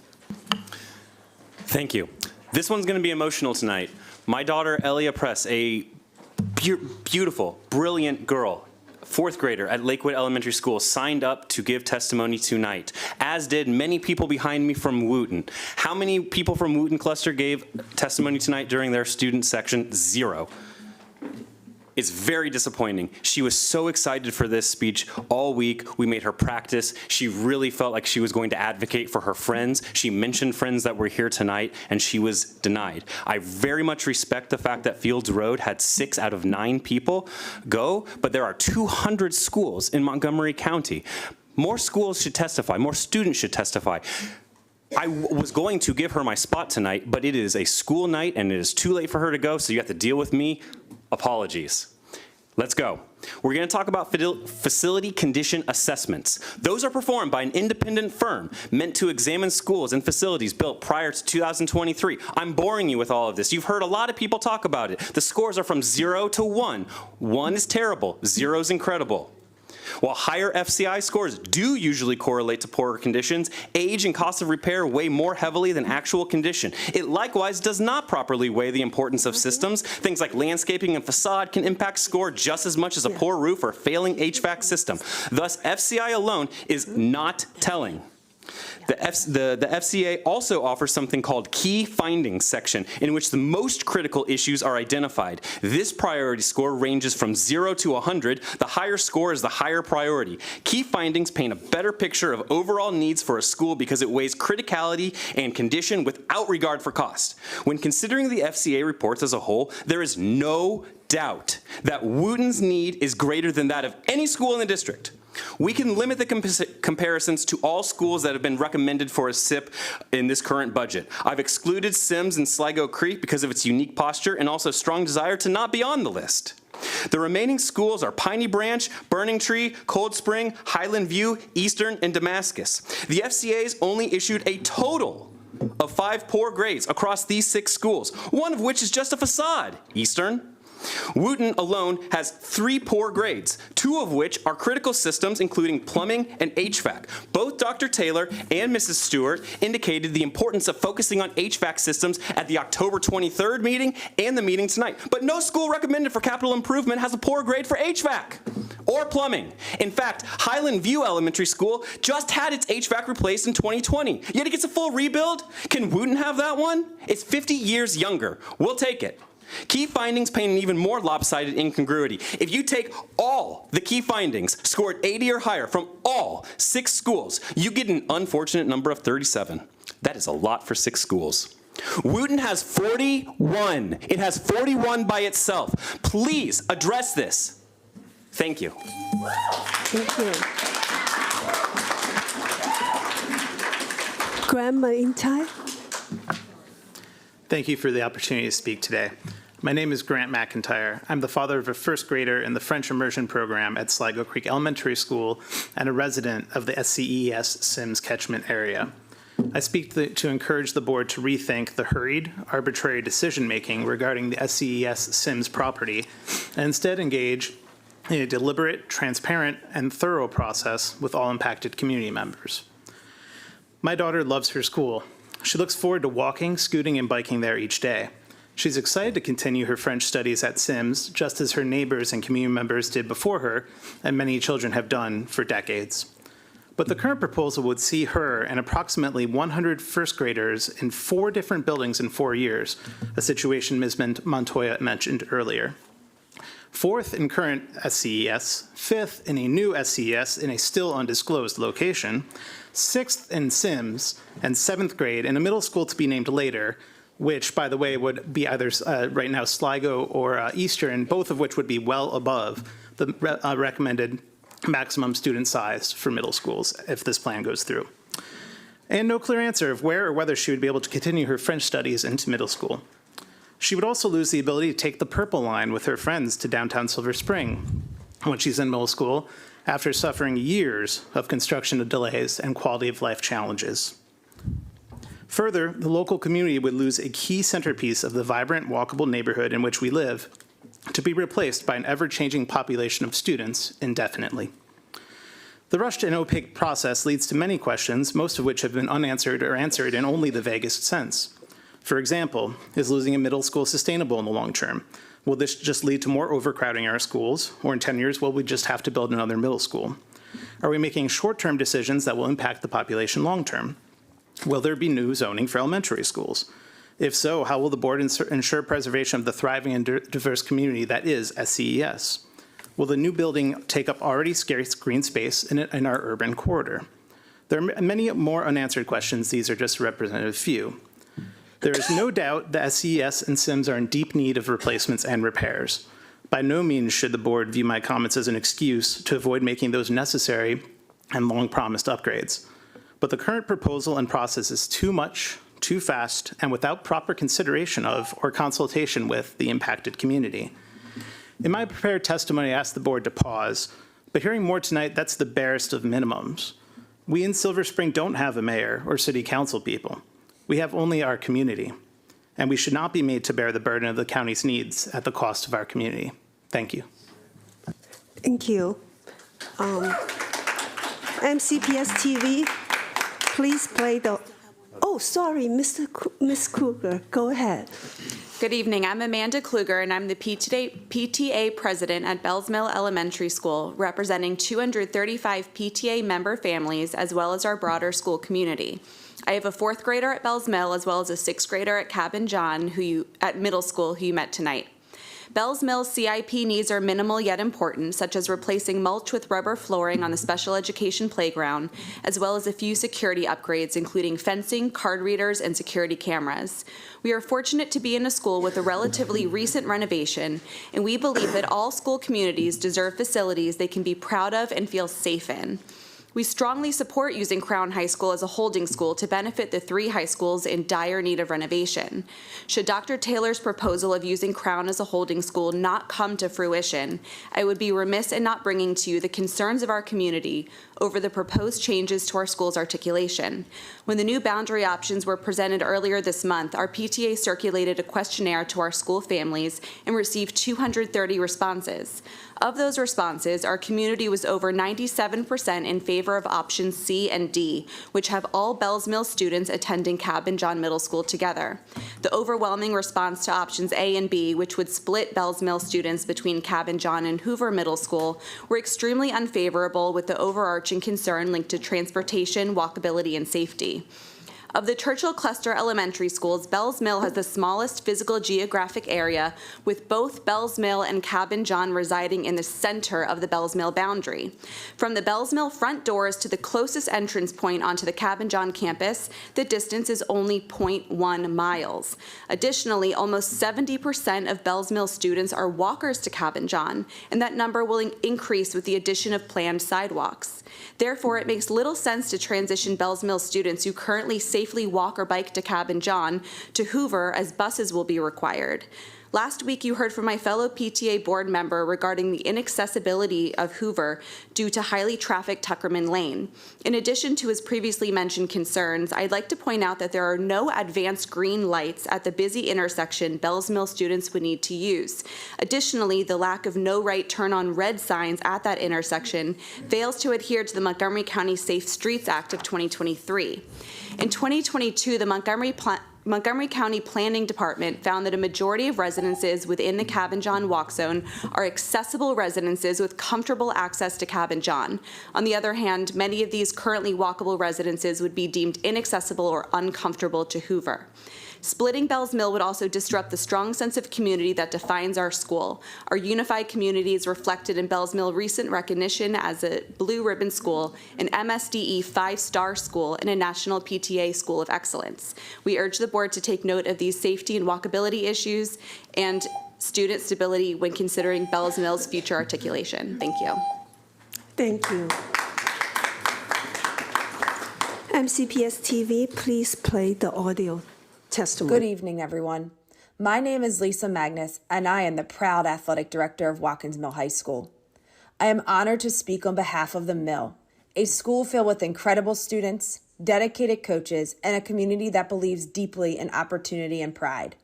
Thank you. This one's going to be emotional tonight. My daughter, Elia Press, a beautiful, brilliant girl, 4th grader at Lakewood Elementary School, signed up to give testimony tonight, as did many people behind me from Wooten. How many people from Wooten Cluster gave testimony tonight during their student section? 0. It's very disappointing. She was so excited for this speech all week. We made her practice. She really felt like she was going to advocate for her friends. She mentioned friends that were here tonight, and she was denied. I very much respect the fact that Fields Road had 6 out of 9 people go, but there are 200 schools in Montgomery County. More schools should testify. More students should testify. I was going to give her my spot tonight, but it is a school night, and it is too late for her to go, so you have to deal with me. Apologies. Let's go. We're going to talk about facility condition assessments. Those are performed by an independent firm meant to examine schools and facilities built prior to 2023. I'm boring you with all of this. You've heard a lot of people talk about it. The scores are from 0 to 1. 1 is terrible. 0 is incredible. While higher FCI scores do usually correlate to poorer conditions, age and cost of repair weigh more heavily than actual condition. It likewise does not properly weigh the importance of systems. Things like landscaping and facade can impact score just as much as a poor roof or failing HVAC system. Thus, FCI alone is not telling. The FCA also offers something called Key Findings section, in which the most critical issues are identified. This priority score ranges from 0 to 100. The higher score is the higher priority. Key Findings paint a better picture of overall needs for a school because it weighs criticality and condition without regard for cost. When considering the FCA reports as a whole, there is no doubt that Wooten's need is greater than that of any school in the district. We can limit the comparisons to all schools that have been recommended for a CIP in this current budget. I've excluded Sims and Sligo Creek because of its unique posture and also strong desire to not be on the list. The remaining schools are Piney Branch, Burning Tree, Cold Spring, Highland View, Eastern, and Damascus. The FCA's only issued a total of 5 poor grades across these 6 schools, one of which is just a facade, Eastern. Wooten alone has 3 poor grades, 2 of which are critical systems, including plumbing and HVAC. Both Dr. Taylor and Mrs. Stewart indicated the importance of focusing on HVAC systems at the October 23rd meeting and the meeting tonight. But no school recommended for capital improvement has a poor grade for HVAC or plumbing. In fact, Highland View Elementary School just had its HVAC replaced in 2020. Yet it gets a full rebuild? Can Wooten have that one? It's 50 years younger. We'll take it. Key Findings paint an even more lopsided incongruity. If you take all the key findings scored 80 or higher from all 6 schools, you get an unfortunate number of 37. That is a lot for 6 schools. Wooten has 41. It has 41 by itself. Please address this. Thank you. Thank you. Grant McIntyre. Thank you for the opportunity to speak today. My name is Grant McIntyre. I'm the father of a 1st grader in the French immersion program at Sligo Creek Elementary School and a resident of the SCES Sims catchment area. I speak to encourage the board to rethink the hurried, arbitrary decision-making regarding the SCES Sims property and instead engage in a deliberate, transparent, and thorough process with all impacted community members. My daughter loves her school. She looks forward to walking, scooting, and biking there each day. She's excited to continue her French studies at Sims, just as her neighbors and community members did before her, and many children have done for decades. But the current proposal would see her and approximately 100 first graders in 4 different buildings in 4 years, a situation Ms. Montoya mentioned earlier. 4th in current SCES, 5th in a new SCES in a still undisclosed location, 6th in Sims, and 7th grade in a middle school to be named later, which, by the way, would be either right now Sligo or Eastern, both of which would be well above the recommended maximum student size for middle schools if this plan goes through. and no clear answer of where or whether she would be able to continue her French studies into middle school. She would also lose the ability to take the Purple Line with her friends to downtown Silver Spring when she's in middle school, after suffering years of construction delays and quality of life challenges. Further, the local community would lose a key centerpiece of the vibrant, walkable neighborhood in which we live to be replaced by an ever-changing population of students indefinitely. The rushed and opaque process leads to many questions, most of which have been unanswered or answered in only the vaguest sense. For example, is losing a middle school sustainable in the long term? Will this just lead to more overcrowding in our schools? Or in 10 years, will we just have to build another middle school? Are we making short-term decisions that will impact the population long-term? Will there be new zoning for elementary schools? If so, how will the board ensure preservation of the thriving and diverse community that is SCES? Will the new building take up already scarce green space in our urban corridor? There are many more unanswered questions. These are just a representative few. There is no doubt that SCES and SIMS are in deep need of replacements and repairs. By no means should the board view my comments as an excuse to avoid making those necessary and long-promised upgrades. But the current proposal and process is too much, too fast, and without proper consideration of or consultation with the impacted community. In my prepared testimony, I asked the board to pause, but hearing more tonight, that's the barest of minimums. We in Silver Spring don't have a mayor or city council people. We have only our community, and we should not be made to bear the burden of the county's needs at the cost of our community. Thank you. Thank you. MCPS TV, please play the, oh, sorry, Ms. Kruger, go ahead. Good evening. I'm Amanda Kluger, and I'm the PTA president at Bells Mill Elementary School, representing 235 PTA member families as well as our broader school community. I have a 4th grader at Bells Mill as well as a 6th grader at Cabin John at middle school who you met tonight. Bells Mill's CIP needs are minimal yet important, such as replacing mulch with rubber flooring on the special education playground, as well as a few security upgrades, including fencing, card readers, and security cameras. We are fortunate to be in a school with a relatively recent renovation, and we believe that all school communities deserve facilities they can be proud of and feel safe in. We strongly support using Crown High School as a holding school to benefit the 3 high schools in dire need of renovation. Should Dr. Taylor's proposal of using Crown as a holding school not come to fruition, I would be remiss in not bringing to you the concerns of our community over the proposed changes to our school's articulation. When the new boundary options were presented earlier this month, our PTA circulated a questionnaire to our school families and received 230 responses. Of those responses, our community was over 97% in favor of options C and D, which have all Bells Mill students attending Cabin John Middle School together. The overwhelming response to options A and B, which would split Bells Mill students between Cabin John and Hoover Middle School, were extremely unfavorable, with the overarching concern linked to transportation, walkability, and safety. Of the Churchill Cluster Elementary Schools, Bells Mill has the smallest physical geographic area, with both Bells Mill and Cabin John residing in the center of the Bells Mill boundary. From the Bells Mill front doors to the closest entrance point onto the Cabin John campus, the distance is only 0.1 miles. Additionally, almost 70% of Bells Mill students are walkers to Cabin John, and that number will increase with the addition of planned sidewalks. Therefore, it makes little sense to transition Bells Mill students who currently safely walk or bike to Cabin John to Hoover, as buses will be required. Last week, you heard from my fellow PTA board member regarding the inaccessibility of Hoover due to highly trafficked Tuckerman Lane. In addition to his previously mentioned concerns, I'd like to point out that there are no advanced green lights at the busy intersection Bells Mill students would need to use. Additionally, the lack of no right turn on red signs at that intersection fails to adhere to the Montgomery County Safe Streets Act of 2023. In 2022, the Montgomery County Planning Department found that a majority of residences within the Cabin John walk zone are accessible residences with comfortable access to Cabin John. On the other hand, many of these currently walkable residences would be deemed inaccessible or uncomfortable to Hoover. Splitting Bells Mill would also disrupt the strong sense of community that defines our school. Our unified community is reflected in Bells Mill's recent recognition as a Blue Ribbon School, an MSDE 5-star school, and a National PTA School of Excellence. We urge the board to take note of these safety and walkability issues and student stability when considering Bells Mill's future articulation. Thank you. Thank you. MCPS TV, please play the audio testimony. Good evening, everyone. My name is Lisa Magnus, and I am the proud athletic director of Watkins Mill High School. I am honored to speak on behalf of the Mill, a school filled with incredible students, dedicated coaches, and a community that believes deeply in opportunity and pride.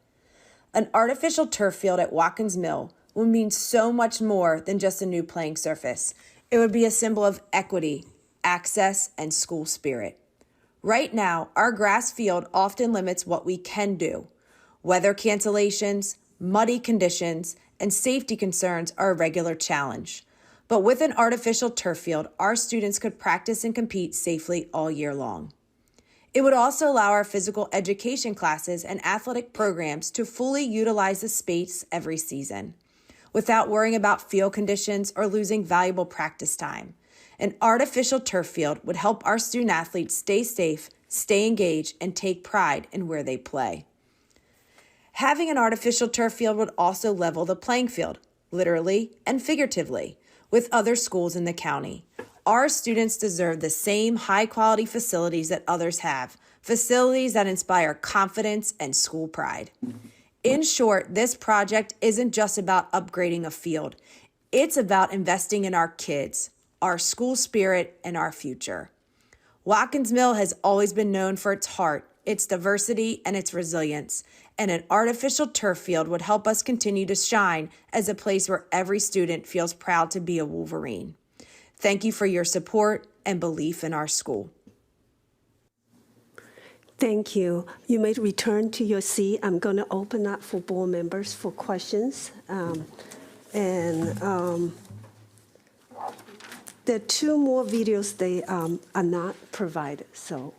An artificial turf field at Watkins Mill would mean so much more than just a new playing surface. It would be a symbol of equity, access, and school spirit. Right now, our grass field often limits what we can do. Weather cancellations, muddy conditions, and safety concerns are a regular challenge. But with an artificial turf field, our students could practice and compete safely all year long. It would also allow our physical education classes and athletic programs to fully utilize the space every season, without worrying about field conditions or losing valuable practice time. An artificial turf field would help our student athletes stay safe, stay engaged, and take pride in where they play. Having an artificial turf field would also level the playing field, literally and figuratively, with other schools in the county. Our students deserve the same high-quality facilities that others have, facilities that inspire confidence and school pride. In short, this project isn't just about upgrading a field. It's about investing in our kids, our school spirit, and our future. Watkins Mill has always been known for its heart, its diversity, and its resilience, and an artificial turf field would help us continue to shine as a place where every student feels proud to be a Wolverine. Thank you for your support and belief in our school. Thank you. You may return to your seat. I'm going to open up for board members for questions. There are two more videos they are not provided, so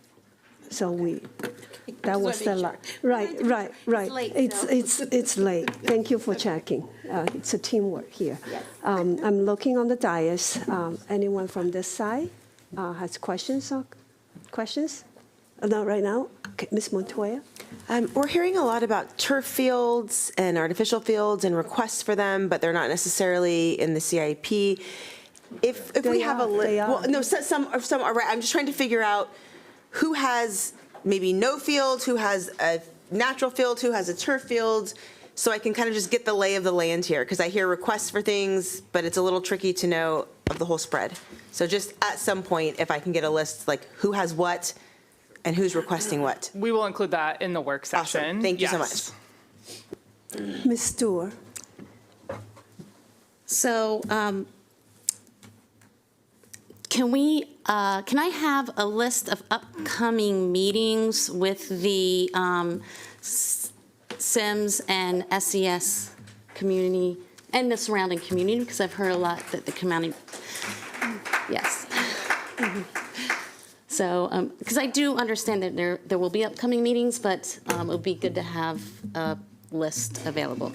that was the last. Right. It's late. Thank you for checking. It's a teamwork here. I'm looking on the dais. Anyone from this side has questions? Not right now. Okay, Ms. Montoya. We're hearing a lot about turf fields and artificial fields and requests for them, but they're not necessarily in the CIP. If we have a list, well, no, some are right. I'm just trying to figure out who has maybe no field, who has a natural field, who has a turf field, so I can kind of just get the lay of the land here, because I hear requests for things, but it's a little tricky to know of the whole spread. So just at some point, if I can get a list, like who has what and who's requesting what. We will include that in the work session. Awesome. Thank you so much. Ms. Stewart. So, can I have a list of upcoming meetings with the SIMS and SES community and the surrounding community? Because I've heard a lot that the community, yes. So, because I do understand that there will be upcoming meetings, but it would be good to have a list available.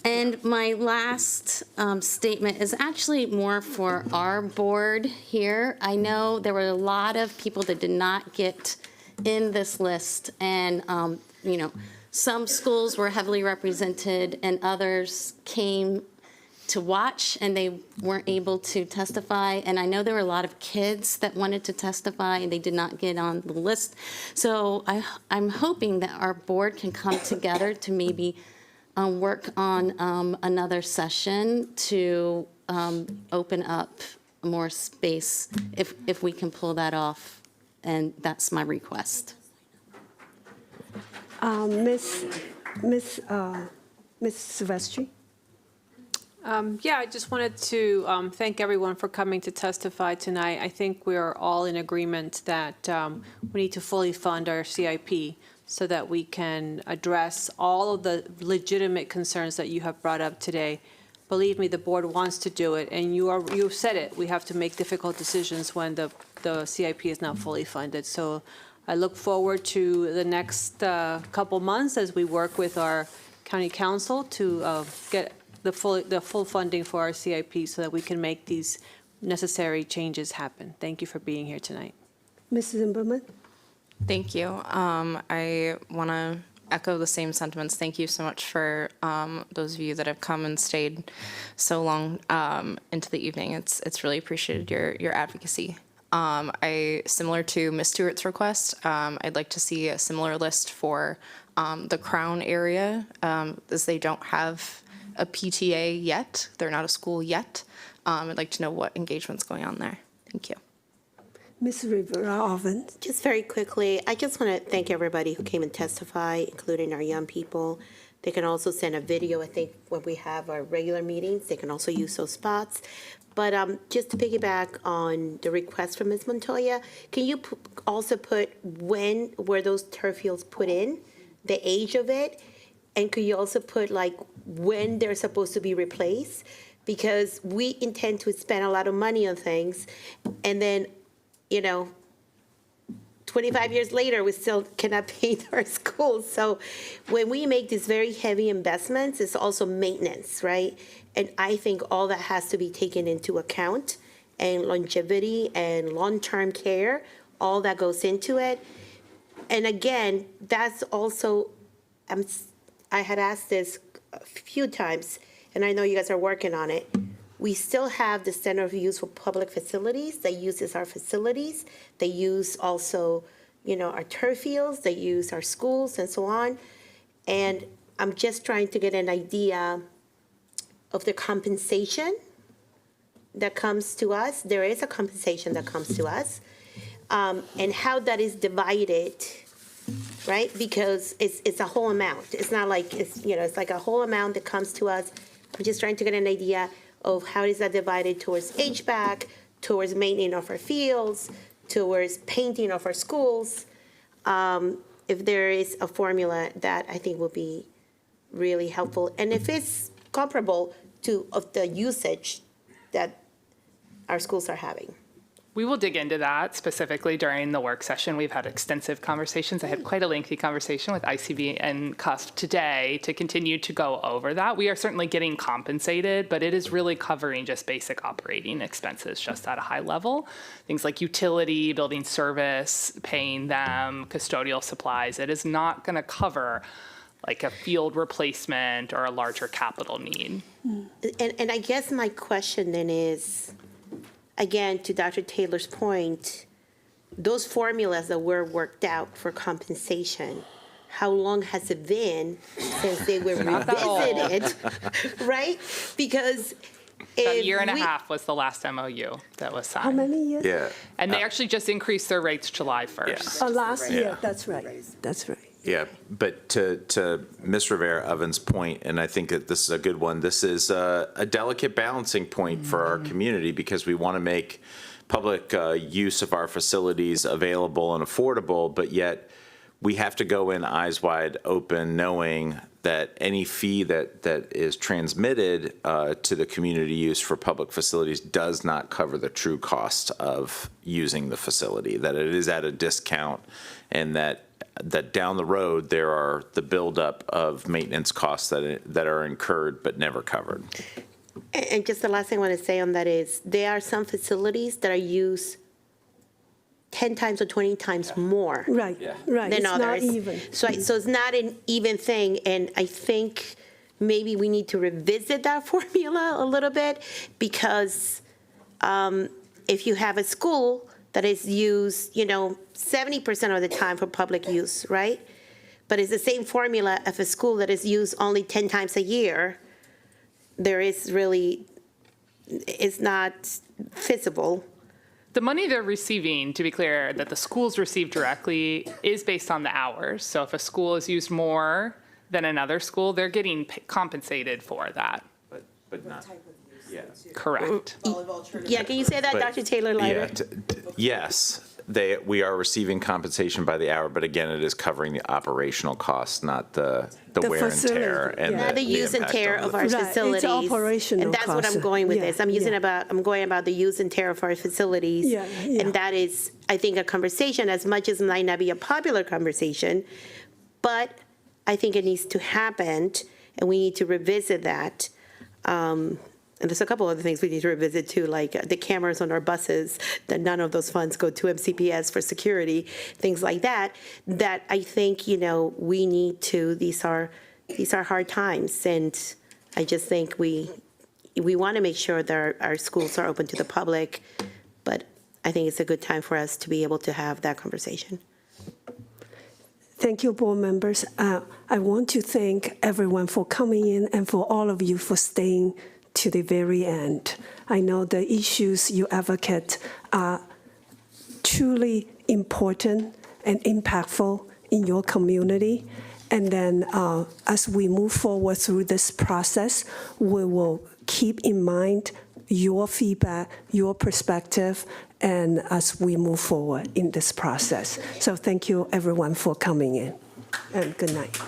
And my last statement is actually more for our board here. I know there were a lot of people that did not get in this list, and some schools were heavily represented, and others came to watch, and they weren't able to testify. And I know there were a lot of kids that wanted to testify, and they did not get on the list. So I'm hoping that our board can come together to maybe work on another session to open up more space if we can pull that off, and that's my request. Ms. Silvestri. Yeah, I just wanted to thank everyone for coming to testify tonight. I think we're all in agreement that we need to fully fund our CIP so that we can address all of the legitimate concerns that you have brought up today. Believe me, the board wants to do it, and you said it. We have to make difficult decisions when the CIP is not fully funded. So I look forward to the next couple months as we work with our county council to get the full funding for our CIP so that we can make these necessary changes happen. Thank you for being here tonight. Mrs. Zimmerman. Thank you. I want to echo the same sentiments. Thank you so much for those of you that have come and stayed so long into the evening. It's really appreciated your advocacy. Similar to Ms. Stewart's request, I'd like to see a similar list for the Crown area, as they don't have a PTA yet. They're not a school yet. I'd like to know what engagement's going on there. Thank you. Ms. Rivera-Oven. Just very quickly, I just want to thank everybody who came and testified, including our young people. They can also send a video, I think, when we have our regular meetings. They can also use those spots. But just to piggyback on the request from Ms. Montoya, can you also put when were those turf fields put in, the age of it? And could you also put like when they're supposed to be replaced? Because we intend to spend a lot of money on things, and then, 25 years later, we still cannot paint our schools. So when we make these very heavy investments, it's also maintenance, right? And I think all that has to be taken into account, and longevity and long-term care, all that goes into it. And again, that's also, I had asked this a few times, and I know you guys are working on it. We still have the Center of Use for Public Facilities that uses our facilities. They use also, our turf fields. They use our schools and so on. And I'm just trying to get an idea of the compensation that comes to us. There is a compensation that comes to us, and how that is divided, right? Because it's a whole amount. It's not like it's like a whole amount that comes to us. I'm just trying to get an idea of how is that divided towards HVAC, towards maintenance of our fields, towards painting of our schools. If there is a formula that I think will be really helpful, and if it's comparable to of the usage that our schools are having. We will dig into that specifically during the work session. We've had extensive conversations. I had quite a lengthy conversation with ICB and CUSP today to continue to go over that. We are certainly getting compensated, but it is really covering just basic operating expenses just at a high level. Things like utility, building service, paying them, custodial supplies. It is not going to cover like a field replacement or a larger capital need. And I guess my question then is, again, to Dr. Taylor's point, those formulas that were worked out for compensation, how long has it been since they were revisited, right? Because about a year and a half was the last MOU that was signed. How many years? Yeah. And they actually just increased their rates July 1st. Oh, last year, Yeah. that's right. That's right. Yeah, but to Ms. Rivera-Oven's point, and I think that this is a good one, this is a delicate balancing point for our community because we want to make public use of our facilities available and affordable, but yet we have to go in eyes wide open knowing that any fee that is transmitted to the community use for public facilities does not cover the true cost of using the facility, that it is at a discount, and that down the road there are the buildup of maintenance costs that are incurred but never covered. And just the last thing I want to say on that is there are some facilities that are used 10 times or 20 times more Right, right. than It's others. not even. So it's not an even thing, and I think maybe we need to revisit that formula a little bit because if you have a school that is used, 70% of the time for public use, right? But it's the same formula of a school that is used only 10 times a year. There is really, it's not feasible. The money they're receiving, to be clear, that the schools receive directly is based on the hours. So if a school is used more than another school, they're getting compensated for that. But not. Yeah. Correct. Yeah, can you say that, But- Dr. Taylor Leiter? Yes, we are receiving compensation by the hour, but again, it is covering the operational costs, not the wear and facility, tear and yeah. Not the use and impact tear on of the- our Right, it's facilities. operational And that's what costs. I'm going with Yeah, this. I'm going about the use and tear of our facilities. Yeah, yeah. And that is, I think, a conversation, as much as it might not be a popular conversation, but I think it needs to happen, and we need to revisit that. And there's a couple other things we need to revisit too, like the cameras on our buses, that none of those funds go to MCPS for security, things like that, that I think, we need to, these are hard times. And I just think we want to make sure that our schools are open to the public, but I think it's a good time for us to be able to have that conversation. Thank you, board members. I want to thank everyone for coming in and for all of you for staying to the very end. I know the issues you advocate are truly important and impactful in your community. And then as we move forward through this process, we will keep in mind your feedback, your perspective, and as we move forward in this process. So thank you, everyone, for coming in, and good night.